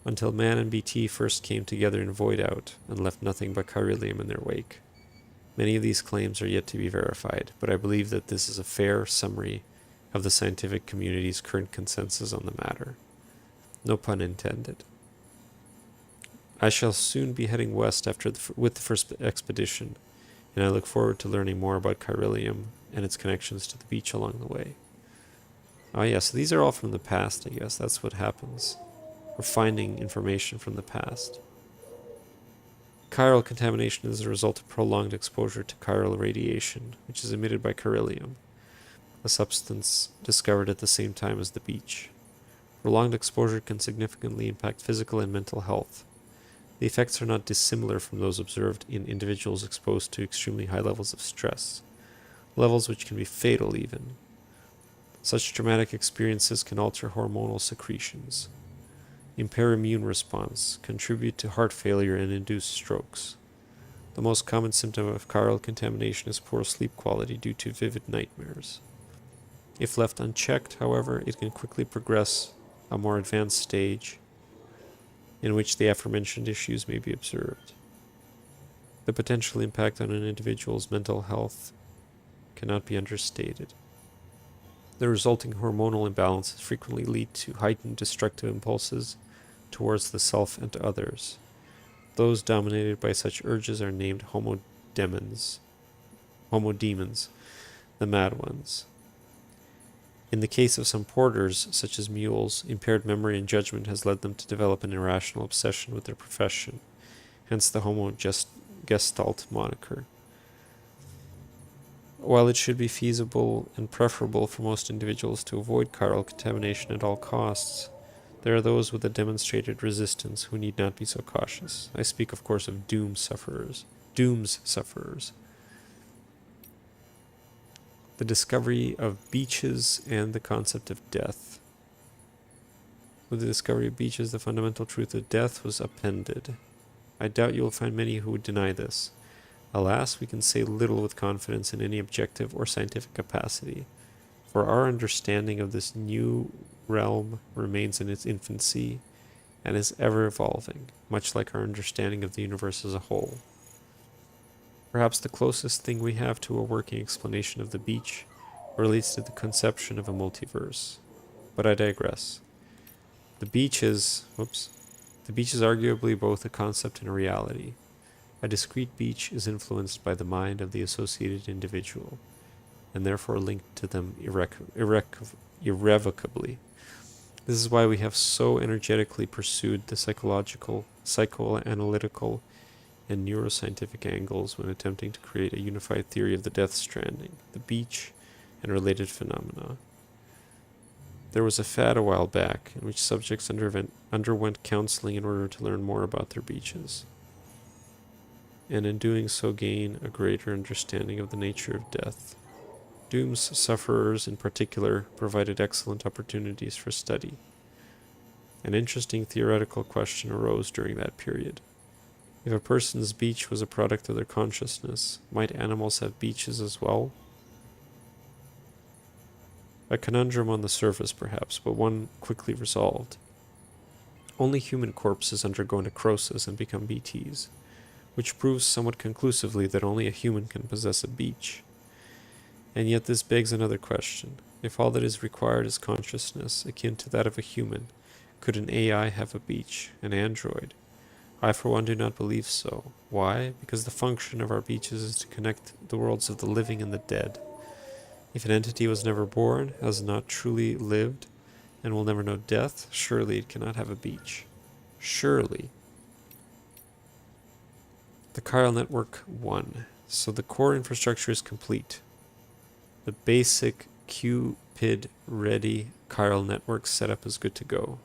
Until man and BT first came together in Void Out and left nothing but chiralium in their wake. Many of these claims are yet to be verified, but I believe that this is a fair summary of the scientific community's current consensus on the matter. No pun intended. I shall soon be heading west with the first expedition, and I look forward to learning more about chiralium and its connections to the beach along the way. Oh yeah, so these are all from the past, I guess. That's what happens. We're finding information from the past. chiral contamination is a result of prolonged exposure to chiral radiation, which is emitted by chiralium, a substance discovered at the same time as the beach. Prolonged exposure can significantly impact physical and mental health. The effects are not dissimilar from those observed in individuals exposed to extremely high levels of stress, levels which can be fatal even. Such traumatic experiences can alter hormonal secretions, impair immune response, contribute to heart failure, and induce strokes. The most common symptom of chiral contamination is poor sleep quality due to vivid nightmares. If left unchecked, however, it can quickly progress a more advanced stage in which the aforementioned issues may be observed. The potential impact on an individual's mental health cannot be understated. The resulting hormonal imbalances frequently lead to heightened destructive impulses towards the self and others. Those dominated by such urges are named homodemons, the mad ones. In the case of some porters, such as mules, impaired memory and judgment has led them to develop an irrational obsession with their profession, hence the Homo Gestalt moniker. While it should be feasible and preferable for most individuals to avoid chiral contamination at all costs, there are those with a demonstrated resistance who need not be so cautious. I speak, of course, of doom's sufferers. The discovery of beaches and the concept of death. With the discovery of beaches, the fundamental truth of death was appended. I doubt you will find many who would deny this. Alas, we can say little with confidence in any objective or scientific capacity, for our understanding of this new realm remains in its infancy and is ever evolving, much like our understanding of the universe as a whole. Perhaps the closest thing we have to a working explanation of the beach relates to the conception of a multiverse. But I digress. The beach is arguably both a concept and a reality. A discrete beach is influenced by the mind of the associated individual, and therefore linked to them irrevocably. This is why we have so energetically pursued the psychological, psychoanalytical, and neuroscientific angles when attempting to create a unified theory of the Death Stranding, the beach, and related phenomena. There was a fad a while back in which subjects underwent counseling in order to learn more about their beaches, and in doing so gain a greater understanding of the nature of death. Doom's sufferers in particular provided excellent opportunities for study. An interesting theoretical question arose during that period. If a person's beach was a product of their consciousness, might animals have beaches as well? A conundrum on the surface, perhaps, but one quickly resolved. Only human corpses undergo necrosis and become BTs, which proves somewhat conclusively that only a human can possess a beach. And yet this begs another question. If all that is required is consciousness, akin to that of a human, could an AI have a beach, an android? I, for one, do not believe so. Why? Because the function of our beaches is to connect the worlds of the living and the dead. If an entity was never born, has not truly lived, and will never know death, surely it cannot have a beach. Surely. The chiral network 1. So the core infrastructure is complete. The basic Cupid-ready chiral network setup is good to go.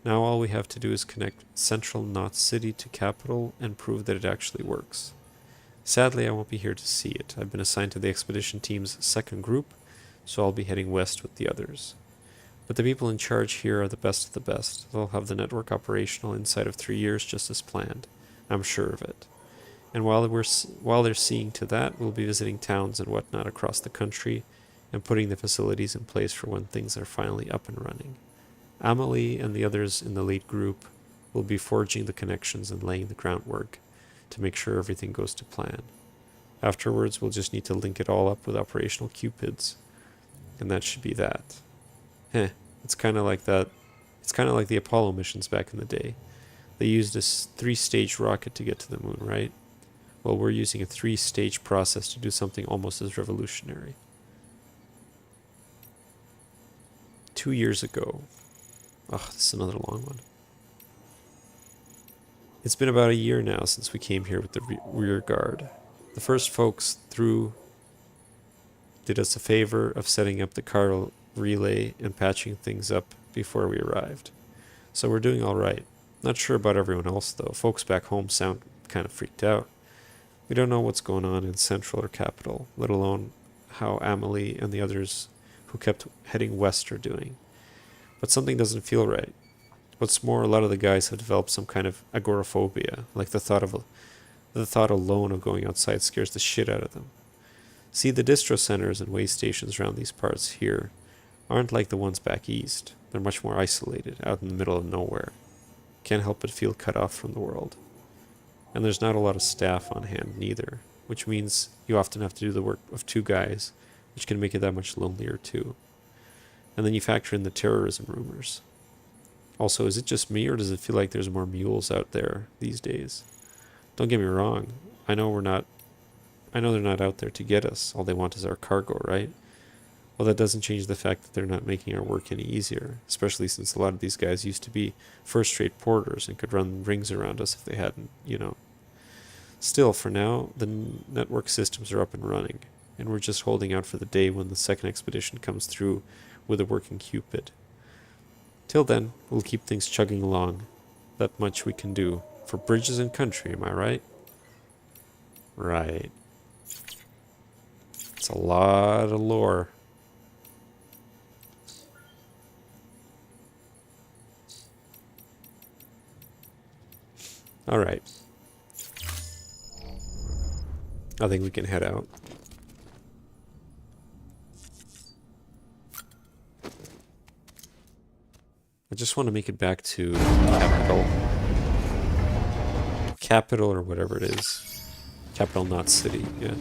Now all we have to do is connect central Knot City to capital and prove that it actually works. Sadly, I won't be here to see it. I've been assigned to the expedition team's second group, so I'll be heading west with the others. But the people in charge here are the best of the best. They'll have the network operational inside of 3 years just as planned. I'm sure of it. And while they're seeing to that, we'll be visiting towns and whatnot across the country and putting the facilities in place for when things are finally up and running. Amelie and the others in the lead group will be forging the connections and laying the groundwork to make sure everything goes to plan. Afterwards, we'll just need to link it all up with operational Cupids, and that should be that. It's kind of like that. It's kind of like the Apollo missions back in the day. They used a 3-stage rocket to get to the moon, right? Well, we're using a 3-stage process to do something almost as revolutionary. 2 years ago. Oh, this is another long one. It's been about a year now since we came here with the rear guard. The first folks through did us a favor of setting up the car relay and patching things up before we arrived. So we're doing alright. Not sure about everyone else though. Folks back home sound kind of freaked out. We don't know what's going on in Central or Capital, let alone how Amelie and the others who kept heading west are doing. But something doesn't feel right. What's more, a lot of the guys have developed some kind of agoraphobia, like the thought alone of going outside scares the shit out of them. See, the distro centers and way stations around these parts here aren't like the ones back east. They're much more isolated, out in the middle of nowhere. Can't help but feel cut off from the world. And there's not a lot of staff on hand neither, which means you often have to do the work of 2 guys, which can make it that much lonelier too. And then you factor in the terrorism rumors. Also, is it just me, or does it feel like there's more mules out there these days? Don't get me wrong, I know they're not out there to get us. All they want is our cargo, right? Well, that doesn't change the fact that they're not making our work any easier, especially since a lot of these guys used to be first-rate porters and could run rings around us if they hadn't, Still, for now, the network systems are up and running, and we're just holding out for the day when the second expedition comes through with a working Cupid. Till then, we'll keep things chugging along. That much we can do. For bridges and country, am I right? Right. It's a lot of lore. Alright. I think we can head out. I just want to make it back to Capital or whatever it is. Capital, not city, yeah.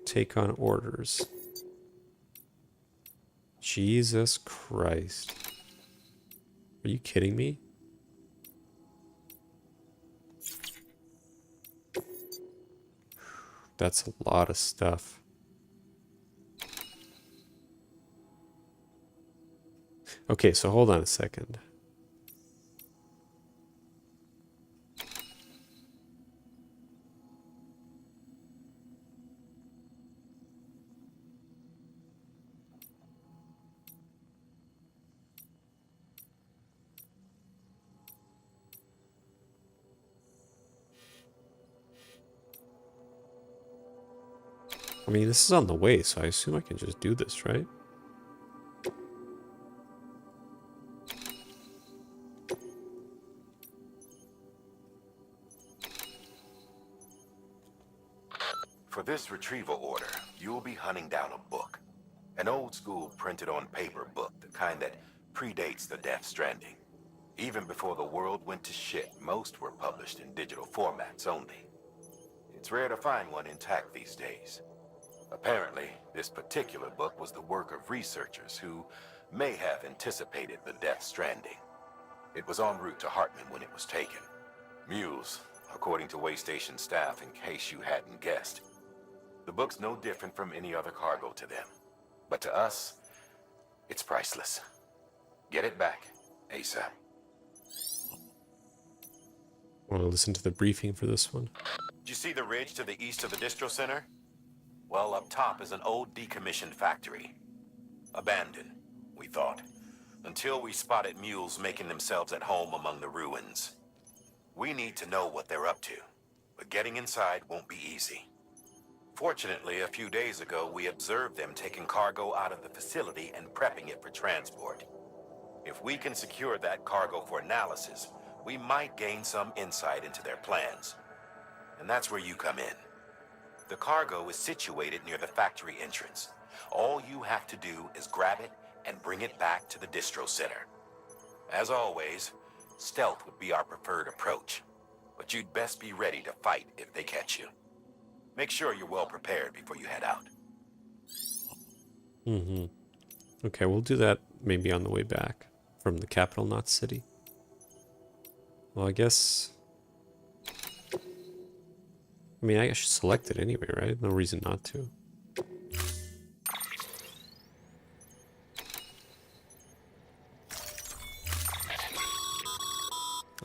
Take on orders. Jesus Christ. Are you kidding me? That's a lot of stuff. Okay, so hold on a second. I mean, this is on the way, so I assume I can just do this, right? For this retrieval order, you'll be hunting down a book. An old-school printed on paper book, the kind that predates the Death Stranding. Even before the world went to shit, most were published in digital formats only. It's rare to find one intact these days. Apparently, this particular book was the work of researchers who may have anticipated the Death Stranding. It was en route to Hartman when it was taken. Mules, according to Waystation staff, in case you hadn't guessed. The book's no different from any other cargo to them. But to us, it's priceless. Get it back, ASAP. Want to listen to the briefing for this one? Did you see the ridge to the east of the distro center? Well, up top is an old decommissioned factory. Abandoned, we thought, until we spotted mules making themselves at home among the ruins. We need to know what they're up to, but getting inside won't be easy. Fortunately, a few days ago, we observed them taking cargo out of the facility and prepping it for transport. If we can secure that cargo for analysis, we might gain some insight into their plans. And that's where you come in. The cargo is situated near the factory entrance. All you have to do is grab it and bring it back to the distro center. As always, stealth would be our preferred approach, but you'd best be ready to fight if they catch you. Make sure you're well prepared before you head out. Okay, we'll do that maybe on the way back from the capital, not city. Well, I guess... I mean, I should select it anyway, right? No reason not to.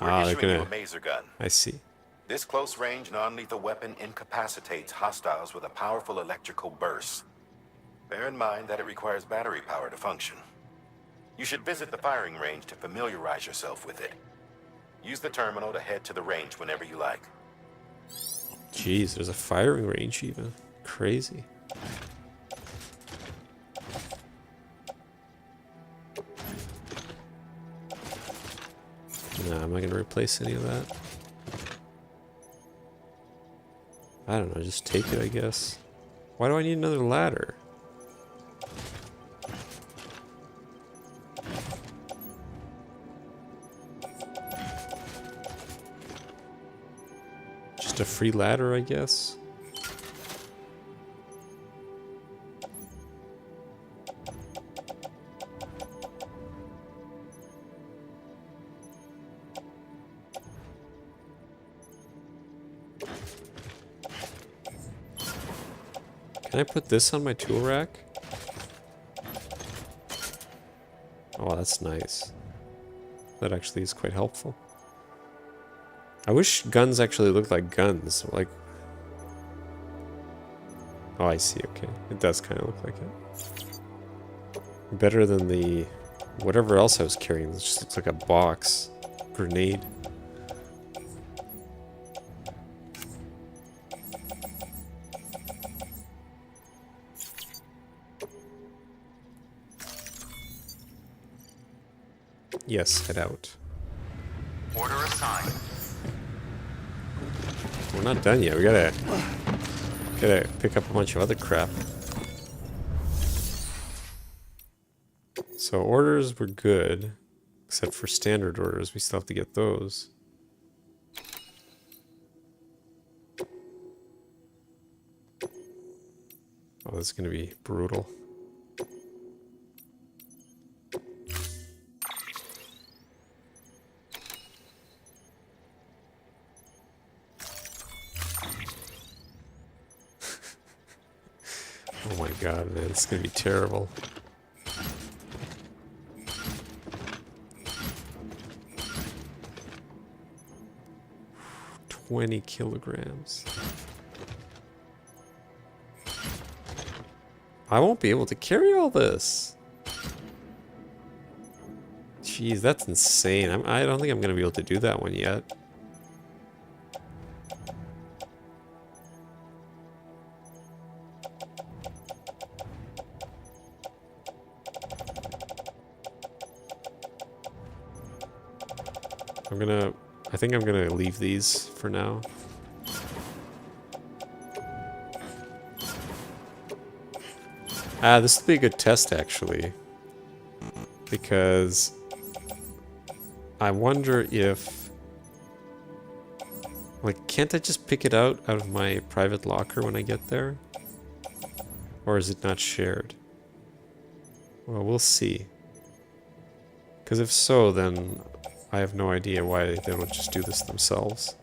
We're they're issuing you gonna. a maser gun. I see. This close-range, non-lethal weapon incapacitates hostiles with a powerful electrical burst. Bear in mind that it requires battery power to function. You should visit the firing range to familiarize yourself with it. Use the terminal to head to the range whenever you like. Jeez, there's a firing range even. Crazy. Nah, I'm not gonna replace any of that. I don't know, just take it, I guess. Why do I need another ladder? Just a free ladder, I guess. Can I put this on my tool rack? Oh, that's nice. That actually is quite helpful. I wish guns actually looked like guns. Like, oh, I see. Okay, it does kind of look like it. Better than the whatever else I was carrying. It just looks like a box grenade. Yes, head out. Order assigned. We're not done yet. We gotta pick up a bunch of other crap. So orders were good, except for standard orders. We still have to get those. Oh, this is gonna be brutal. Oh my god, man, it's gonna be terrible. $20 kilograms. I won't be able to carry all this. Jeez, that's insane. I don't think I'm gonna be able to do that one yet. I think I'm gonna leave these for now. This will be a good test actually. Because I wonder if, like, can't I just pick it out of my private locker when I get there? Or is it not shared? Well, we'll see. Because if so, then I have no idea why they don't just do this themselves.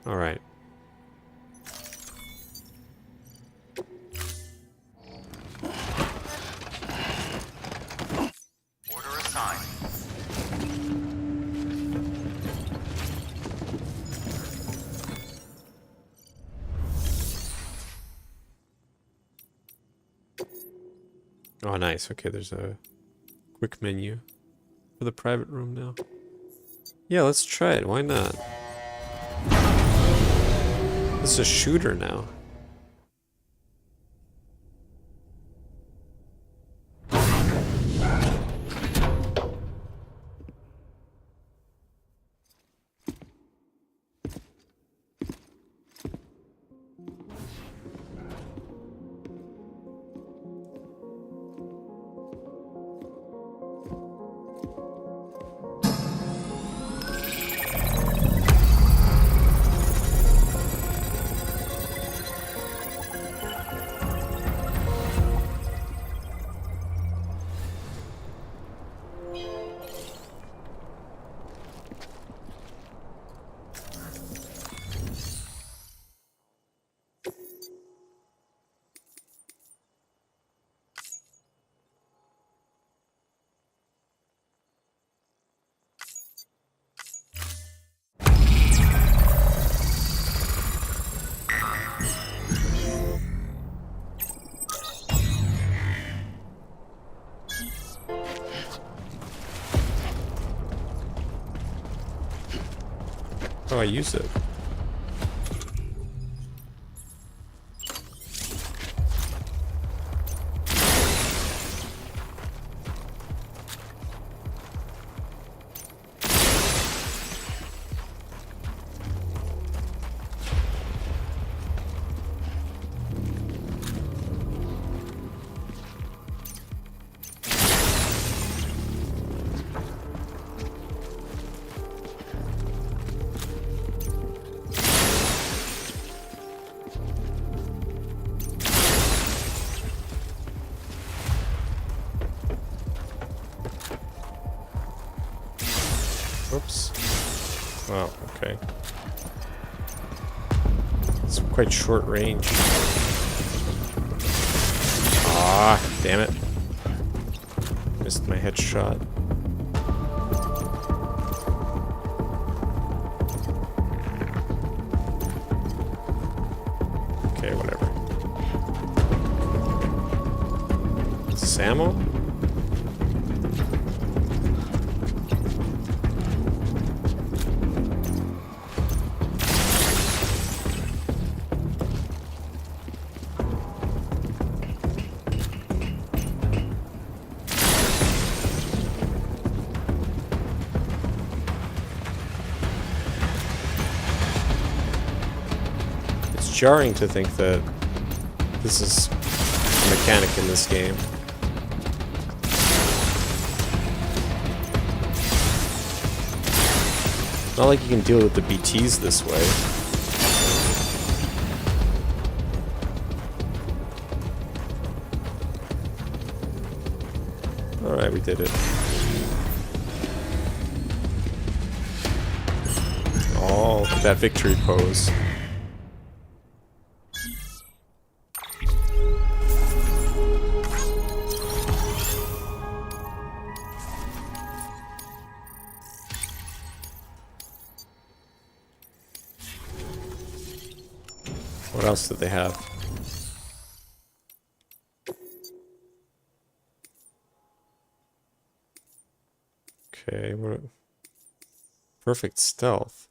All right. Order assigned. Oh, nice. Okay, there's a quick menu for the private room now. Yeah, let's try it. Why not? This is a shooter now. Oh, I use it. Whoops. Wow, okay. It's quite short range. Ah, damn it. Missed my headshot. Okay, whatever. Is this ammo? Jarring to think that this is a mechanic in this game. Not like you can deal with the BTs this way. Alright, we did it. Oh, look at that victory pose. What else did they have? Okay, what? Perfect stealth.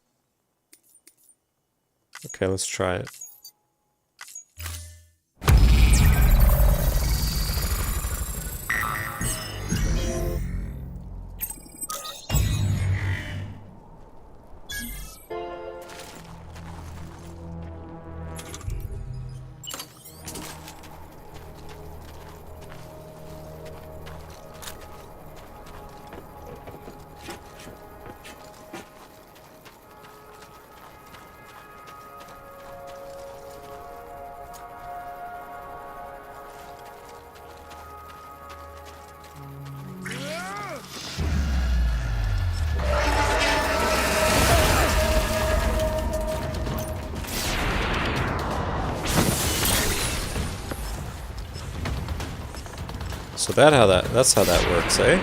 Okay, let's try it. So that's how that works, eh?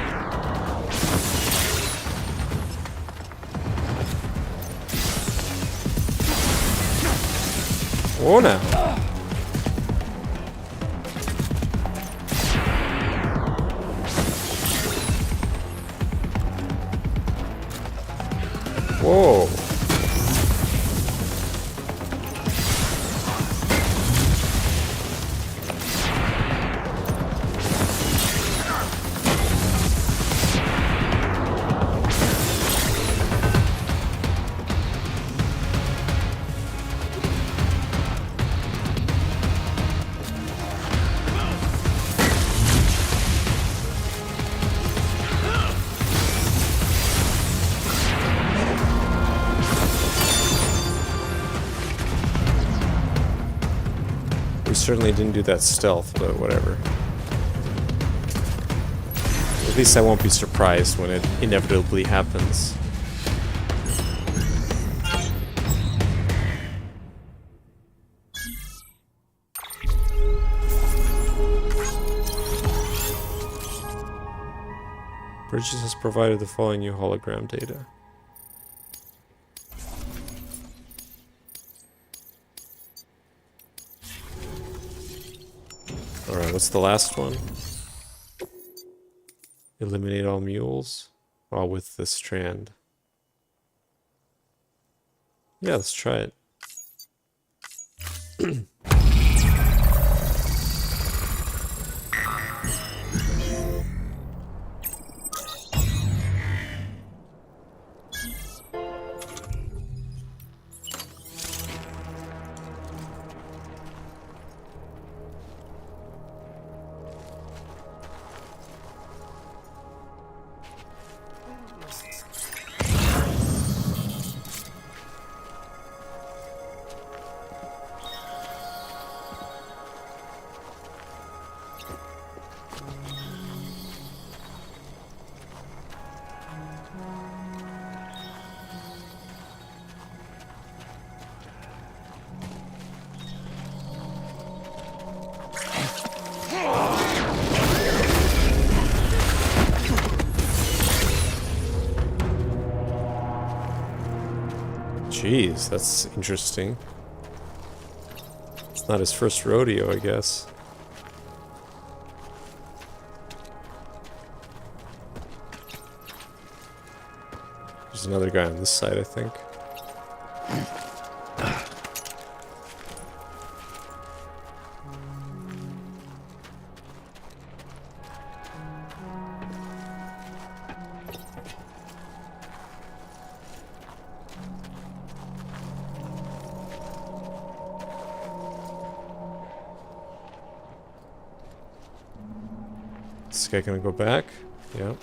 Whoa now. Whoa. Certainly didn't do that stealth, but whatever. At least I won't be surprised when it inevitably happens. Bridges has provided the following new hologram data. Alright, what's the last one? Eliminate all mules while with the strand. Yeah, let's try it. Jeez, that's interesting. It's not his first rodeo, I guess. There's another guy on this side, I think. Is this guy gonna go back? Yeah.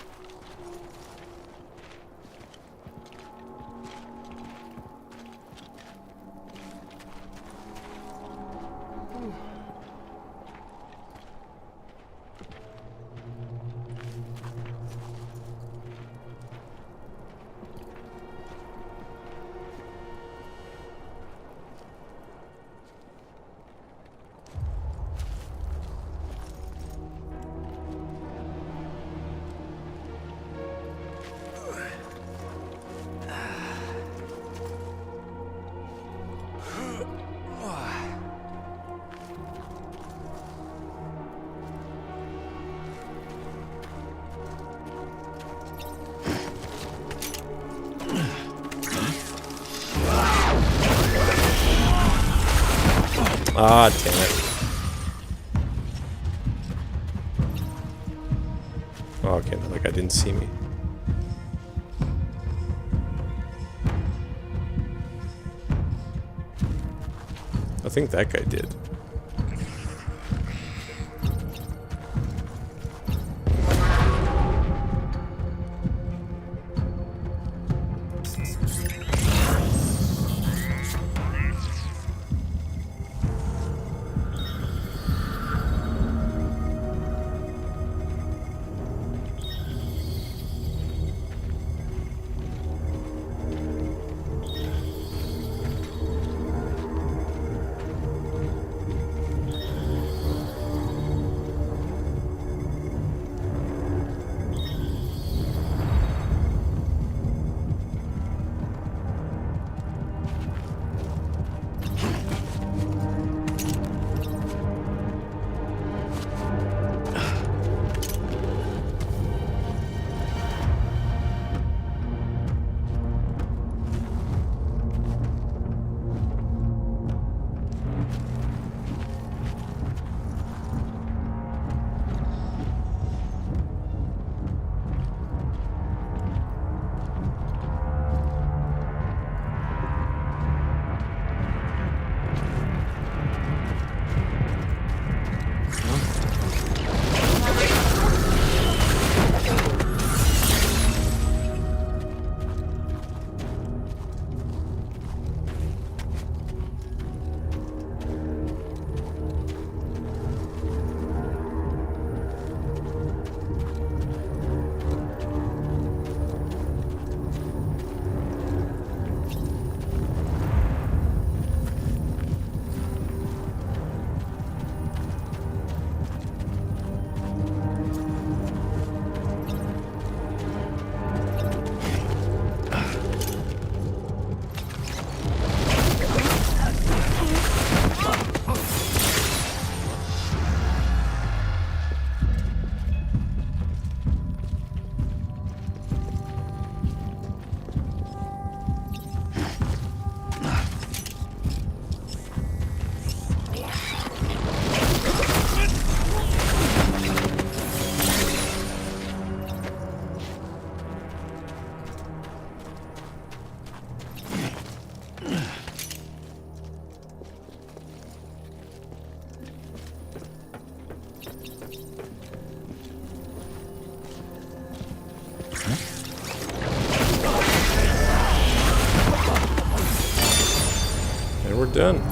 Ah, damn it. Oh, okay, no, that guy didn't see me. I think that guy did. done.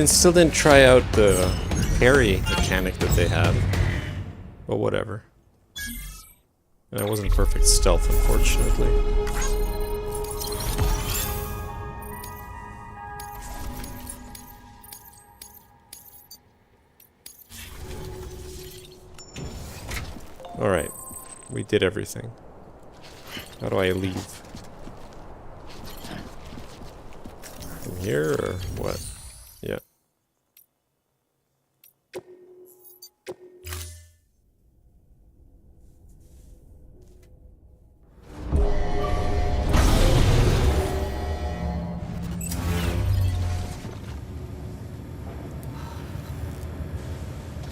Still didn't try out the parry mechanic that they have. But whatever. That wasn't perfect stealth, unfortunately. Alright. We did everything. How do I leave? From here or what? Yeah.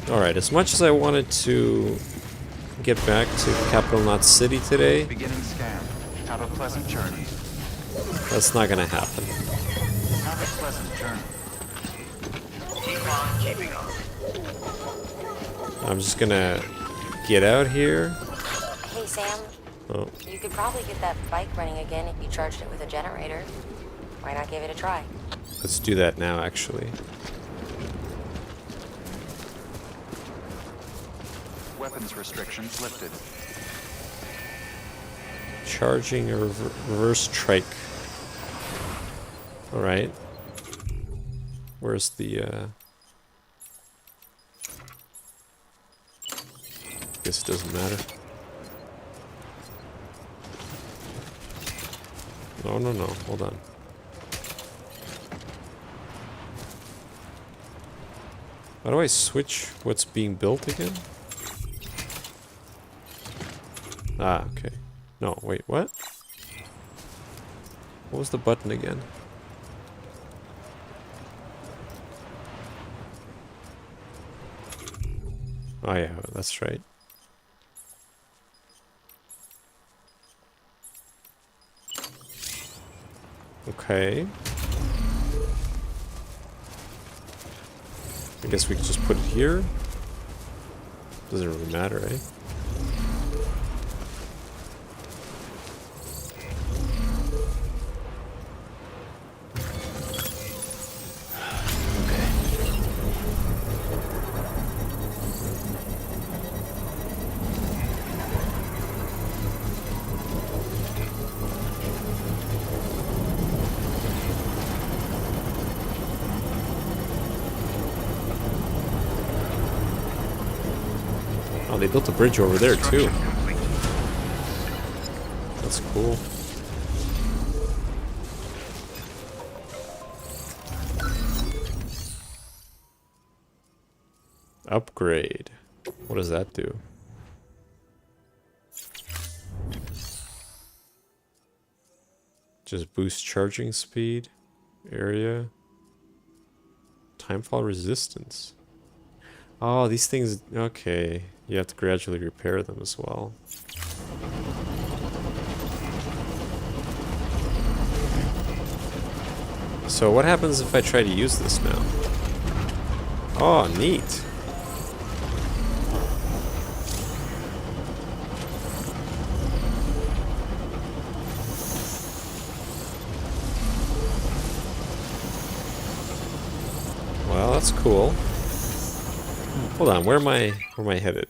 Alright, as much as I wanted to get back to Capital Knot City today, Beginning scan. Have a pleasant journey. that's not gonna happen. Have a pleasant journey. Keep on keeping on. I'm just gonna get out here. Hey, Sam. Oh, You could probably get that bike running again if you charged it with a generator. Why not give it a try? let's do that now, actually. Weapons restrictions lifted. Charging a reverse trike. Alright. Where's the, guess it doesn't matter. No, no, no. Hold on. How do I switch what's being built again? Ah, okay. No, wait, what? What was the button again? Oh yeah, that's right. Okay. I guess we could just put it here. Doesn't really matter, eh? Oh, they built a bridge over there too. That's cool. Upgrade. What does that do? Just boost charging speed, area, timefall resistance. Oh, these things, okay. You have to gradually repair them as well. So what happens if I try to use this now? Oh, neat. Well, that's cool. Hold on, where am I headed?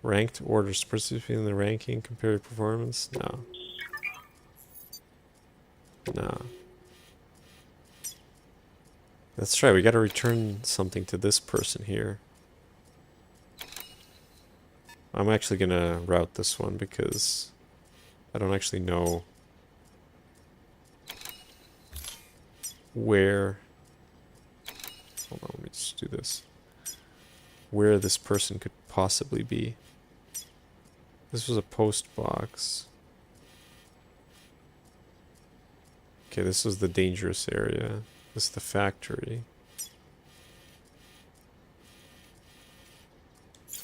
Ranked orders, participating in the ranking, comparative performance? No. No. That's right, we gotta return something to this person here. I'm actually gonna route this one because I don't actually know where... Hold on, let me just do this. Where this person could possibly be. This was a post box. Okay, this was the dangerous area. This is the factory.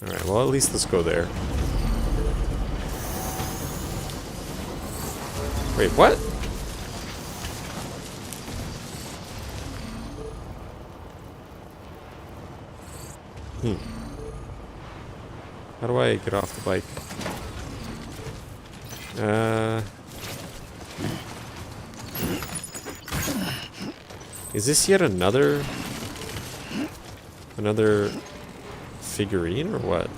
Alright, well at least let's go there. Wait, what? How do I get off the bike? Is this yet another figurine or what?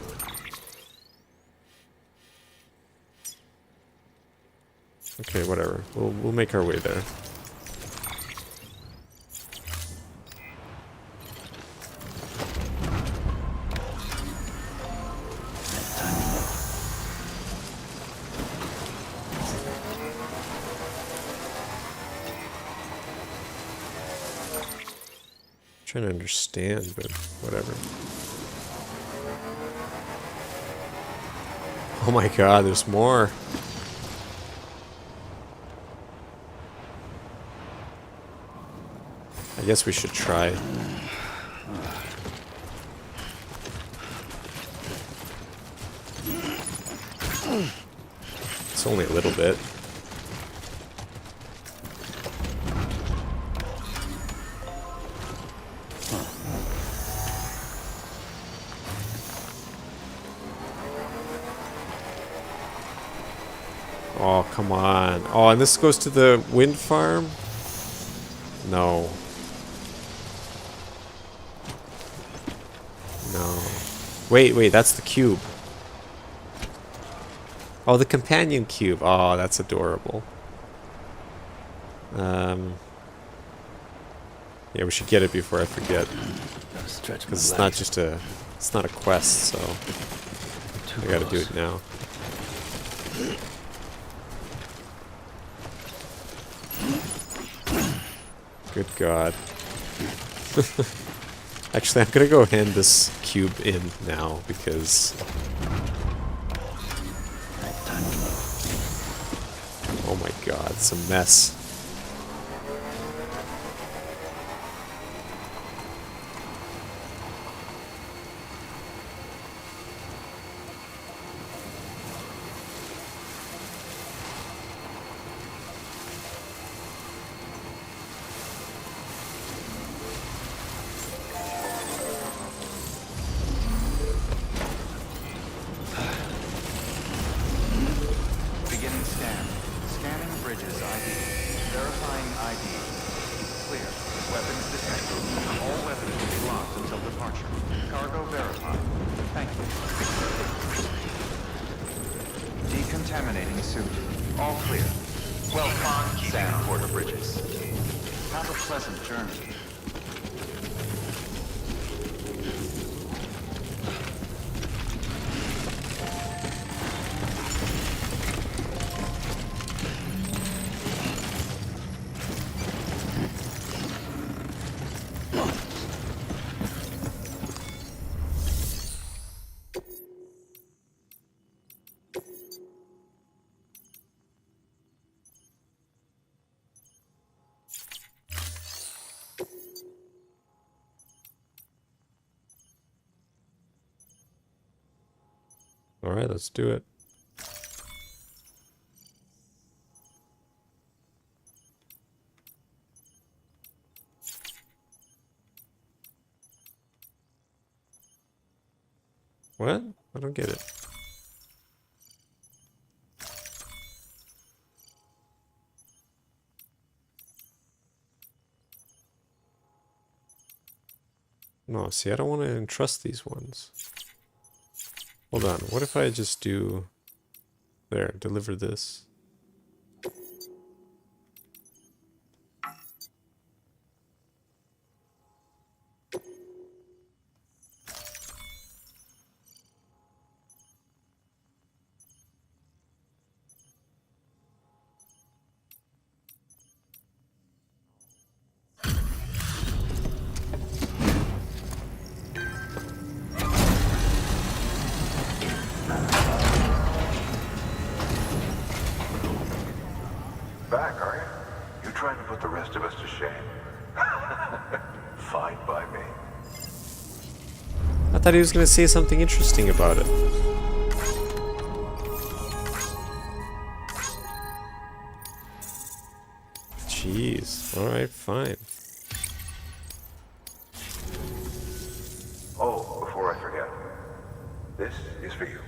Okay, whatever. We'll make our way there. Trying to understand, but whatever. Oh my god, there's more. I guess we should try. It's only a little bit. Oh, come on. Oh, and this goes to the wind farm? No. No. Wait, that's the cube. Oh, the companion cube. Oh, that's adorable. Yeah, we should get it before I forget. Because it's not just a... It's not a quest, so... I gotta do it now. Good God. Actually, I'm gonna go hand this cube in now, because... Oh my god, it's a mess. Decontaminating suit. All clear. Welcome, Sam Porter Bridges. Have a pleasant journey. Alright, let's do it. What? I don't get it. No, see, I don't want to entrust these ones. Hold on, what if I just do... There, deliver this. Back, are you? You trying to put the rest of us to shame? Fine by me. I thought he was going to say something interesting about it. Jeez. Alright, fine. Oh, before I forget. This is for you.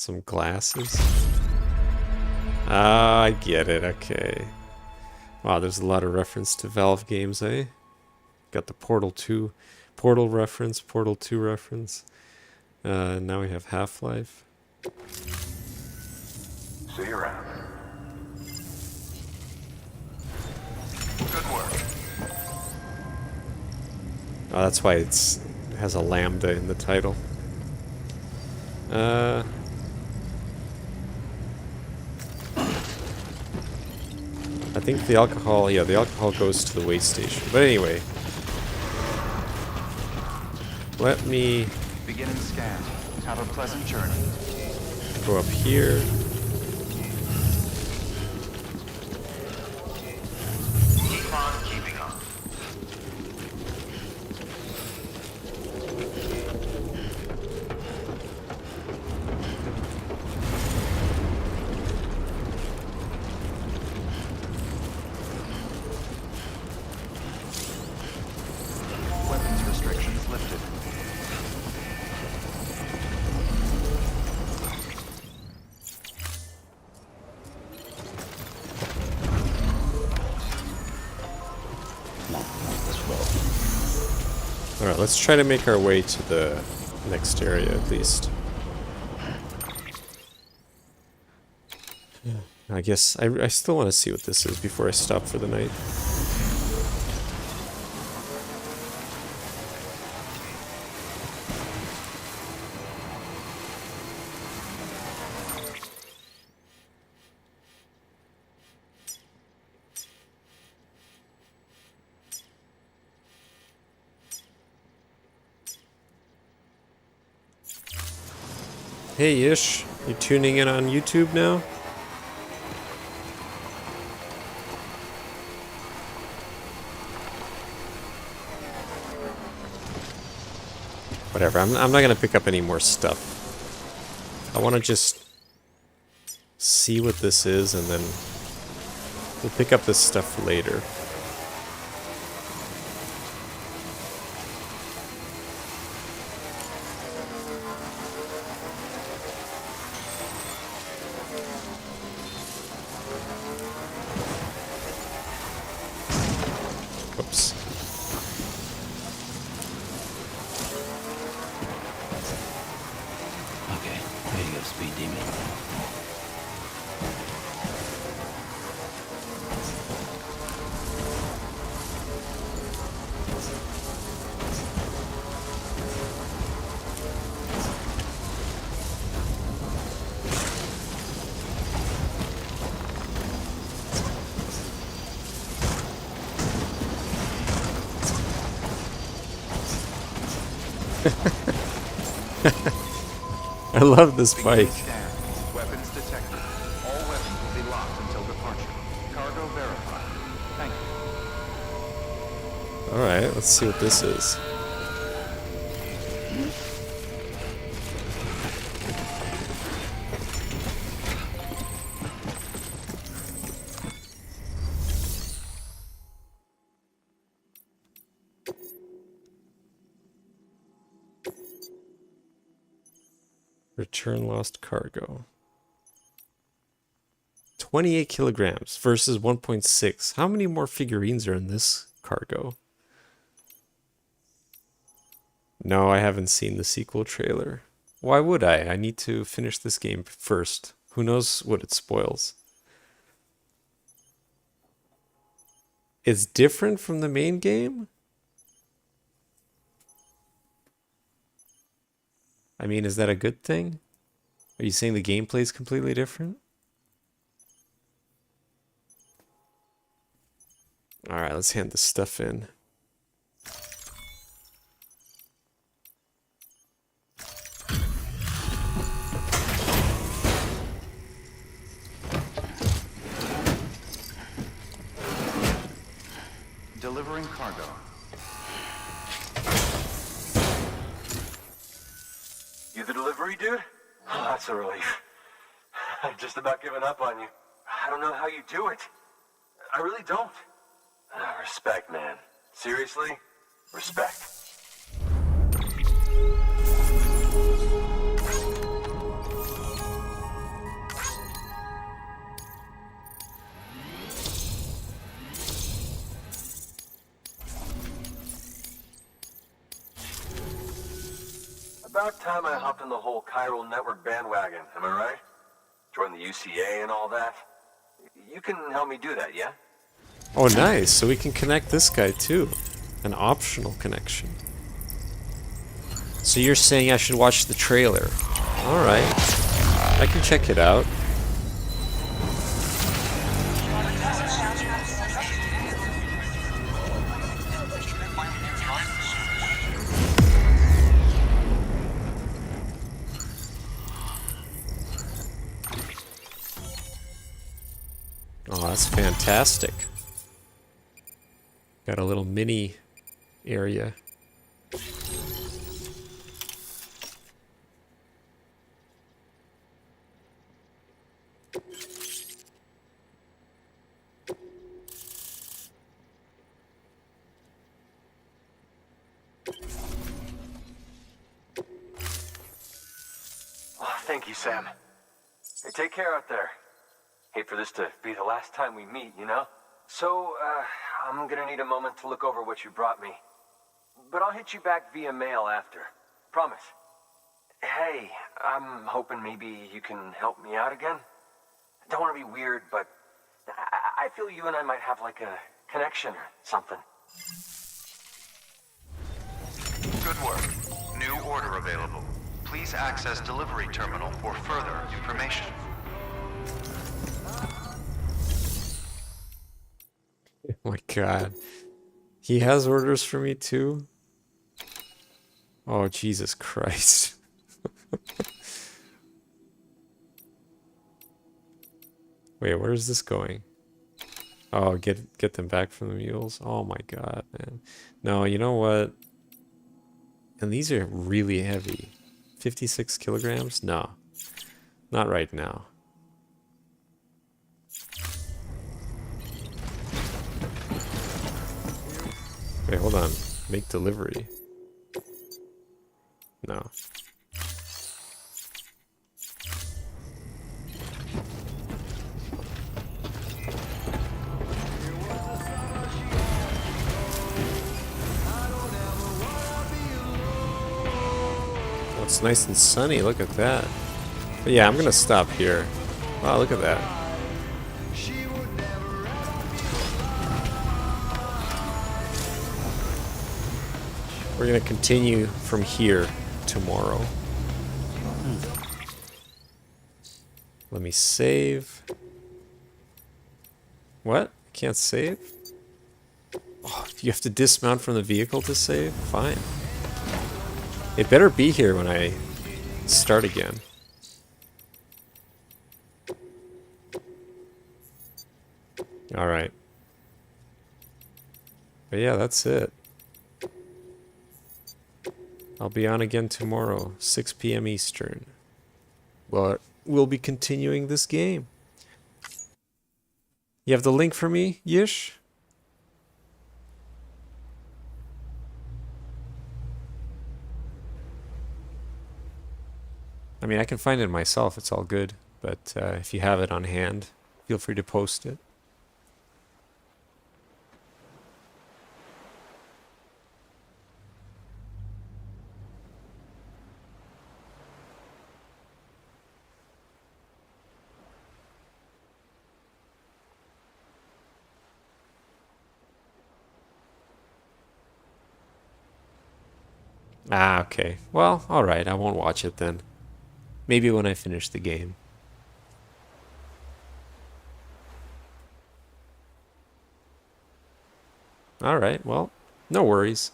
Some glasses. Ah, I get it. Okay. Wow, there's a lot of reference to Valve games, eh? Got the Portal 2, Portal reference, Portal 2 reference. Now we have Half-Life. See you around. Good work. Oh, that's why it has a lambda in the title. I think the alcohol, yeah, the alcohol goes to the waste station. But anyway, let me Beginning scan. Have a pleasant journey. go up here. Keep on keeping on. Weapons restrictions lifted. Alright, let's try to make our way to the next area at least. I guess I still want to see what this is before I stop for the night. Hey Ish, you tuning in on YouTube now? Whatever, I'm not gonna pick up any more stuff. I wanna just see what this is and then we'll pick up this stuff later. Whoops. Okay, there you go, Speed Demon. I love this bike. Scan. Weapons detected. All weapons will be locked until departure. Cargo verified. Thank you. Alright, let's see what this is. Return lost cargo. 28 kilograms versus 1.6. How many more figurines are in this cargo? No, I haven't seen the sequel trailer. Why would I? I need to finish this game first. Who knows what it spoils? It's different from the main game? I mean, is that a good thing? Are you saying the gameplay is completely different? Alright, let's hand this stuff in. Delivering cargo. You the delivery dude? Oh, that's a relief. I've just about given up on you. I don't know how you do it. I really don't. Respect, man. Seriously? Respect. About time I hopped on the whole chiral network bandwagon, am I right? Join the UCA and all that. You can help me do that, yeah? Oh, nice. So we can connect this guy too. An optional connection. So you're saying I should watch the trailer. Alright. I can check it out. Oh, that's fantastic. Got a little mini area. Oh, thank you, Sam. Hey, take care out there. Hate for this to be the last time we meet, you know? So, I'm gonna need a moment to look over what you brought me. But I'll hit you back via mail after. Promise. Hey, I'm hoping maybe you can help me out again. Don't want to be weird, but I feel you and I might have like a connection or something. Good work. New order available. Please access delivery terminal for further information. Oh my god. He has orders for me too? Oh, Jesus Christ. Wait, where's this going? Oh, get them back from the mules? Oh my god, man. No, you know what? And these are really heavy. 56 kilograms? No. Not right now. Wait, hold on. Make delivery. No. Oh, it's nice and sunny. Look at that. But yeah, I'm gonna stop here. Wow, look at that. We're gonna continue from here tomorrow. Let me save. What? Can't save? Oh, you have to dismount from the vehicle to save? Fine. It better be here when I start again. Alright. But yeah, that's it. I'll be on again tomorrow, 6 p.m. Eastern. But we'll be continuing this game. You have the link for me, Yish? I mean, I can find it myself, it's all good. But if you have it on hand, feel free to post it. Ah, okay. Well, alright, I won't watch it then. Maybe when I finish the game. Alright, well, no worries.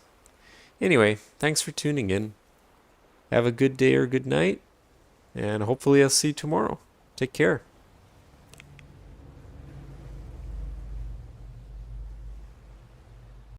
Anyway, thanks for tuning in. Have a good day or good night, and hopefully I'll see you tomorrow. Take care.